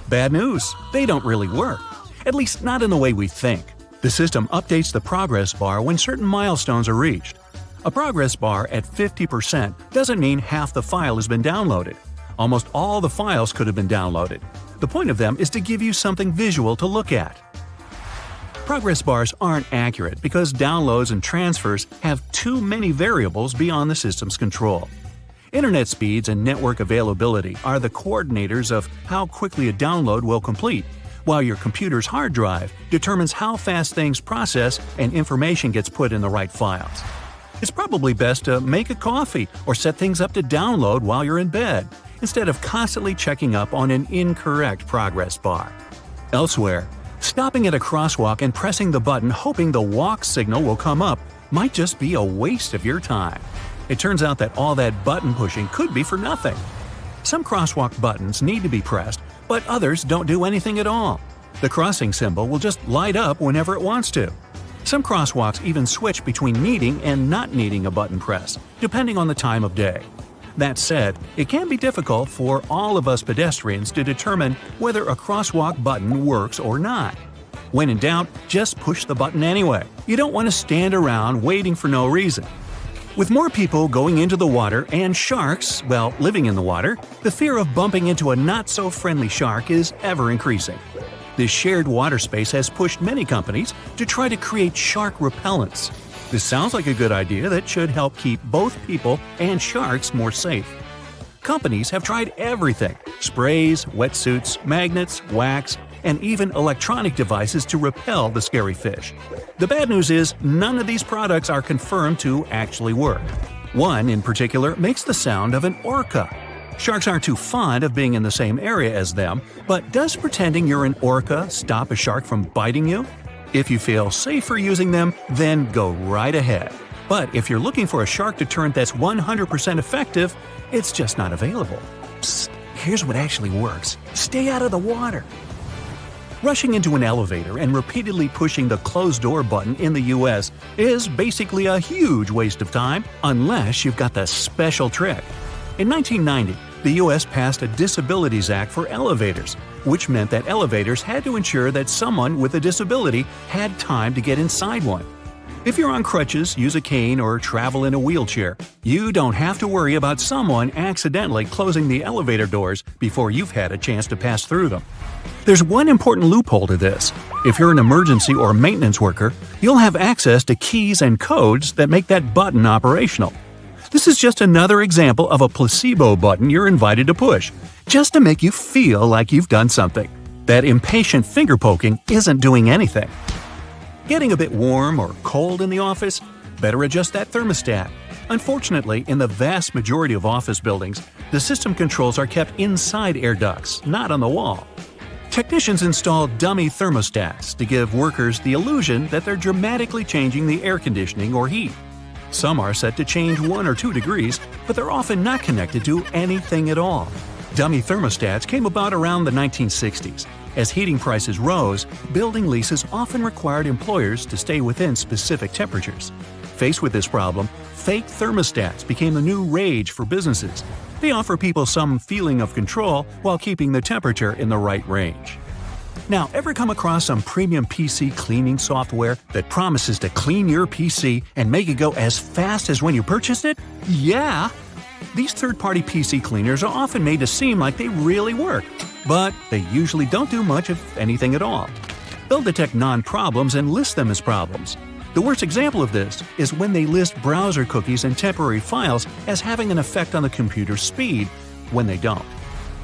Bad news, they don't really work. At least not in the way we think. The system updates the progress bar when certain milestones are reached. A progress bar at 50% doesn't mean half the file has been downloaded. Almost all the files could have been downloaded. The point of them is to give you something visual to look at. Progress bars aren't accurate because downloads and transfers have too many variables beyond the system's control. Internet speeds and network availability are the coordinators of how quickly a download will complete, while your computer's hard drive determines how fast things process and information gets put in the right files. It's probably best to make a coffee or set things up to download while you're in bed, instead of constantly checking up on an incorrect progress bar. Elsewhere, stopping at a crosswalk and pressing the button hoping the walk signal will come up might just be a waste of your time. It turns out that all that button pushing could be for nothing. Some crosswalk buttons need to be pressed, but others don't do anything at all. The crossing symbol will just light up whenever it wants to. Some crosswalks even switch between needing and not needing a button press, depending on the time of day. That said, it can be difficult for all of us pedestrians to determine whether a crosswalk button works or not. When in doubt, just push the button anyway. You don't want to stand around waiting for no reason. With more people going into the water and sharks, well, living in the water, the fear of bumping into a not-so-friendly shark is ever increasing. This shared water space has pushed many companies to try to create shark repellents. This sounds like a good idea that should help keep both people and sharks more safe. Companies have tried everything: sprays, wetsuits, magnets, wax, and even electronic devices to repel the scary fish. The bad news is none of these products are confirmed to actually work. One, in particular, makes the sound of an orca. Sharks aren't too fond of being in the same area as them, but does pretending you're an orca stop a shark from biting you? If you feel safer using them, then go right ahead. But if you're looking for a shark deterrent that's 100% effective, it's just not available. Psst, here's what actually works. Stay out of the water. Rushing into an elevator and repeatedly pushing the closed door button in the US is basically a huge waste of time unless you've got the special trick. In 1990, the US passed a Disabilities Act for elevators, which meant that elevators had to ensure that someone with a disability had time to get inside one. If you're on crutches, use a cane, or travel in a wheelchair, you don't have to worry about someone accidentally closing the elevator doors before you've had a chance to pass through them. There's one important loophole to this. If you're an emergency or maintenance worker, you'll have access to keys and codes that make that button operational. This is just another example of a placebo button you're invited to push, just to make you feel like you've done something. That impatient finger poking isn't doing anything. Getting a bit warm or cold in the office? Better adjust that thermostat. Unfortunately, in the vast majority of office buildings, the system controls are kept inside air ducts, not on the wall. Technicians install dummy thermostats to give workers the illusion that they're dramatically changing the air conditioning or heat. Some are set to change 1 or 2 degrees, but they're often not connected to anything at all. Dummy thermostats came about around the 1960s. As heating prices rose, building leases often required employers to stay within specific temperatures. Faced with this problem, fake thermostats became the new rage for businesses. They offer people some feeling of control while keeping the temperature in the right range. Now, ever come across some premium PC cleaning software that promises to clean your PC and make it go as fast as when you purchased it? Yeah! These third-party PC cleaners are often made to seem like they really work, but they usually don't do much of anything at all. They'll detect non-problems and list them as problems. The worst example of this is when they list browser cookies and temporary files as having an effect on the computer's speed, when they don't.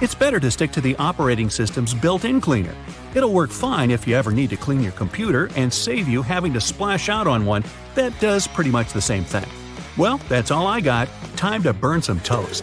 It's better to stick to the operating system's built-in cleaner. It'll work fine if you ever need to clean your computer and save you having to splash out on one that does pretty much the same thing. Well, that's all I got. Time to burn some toast.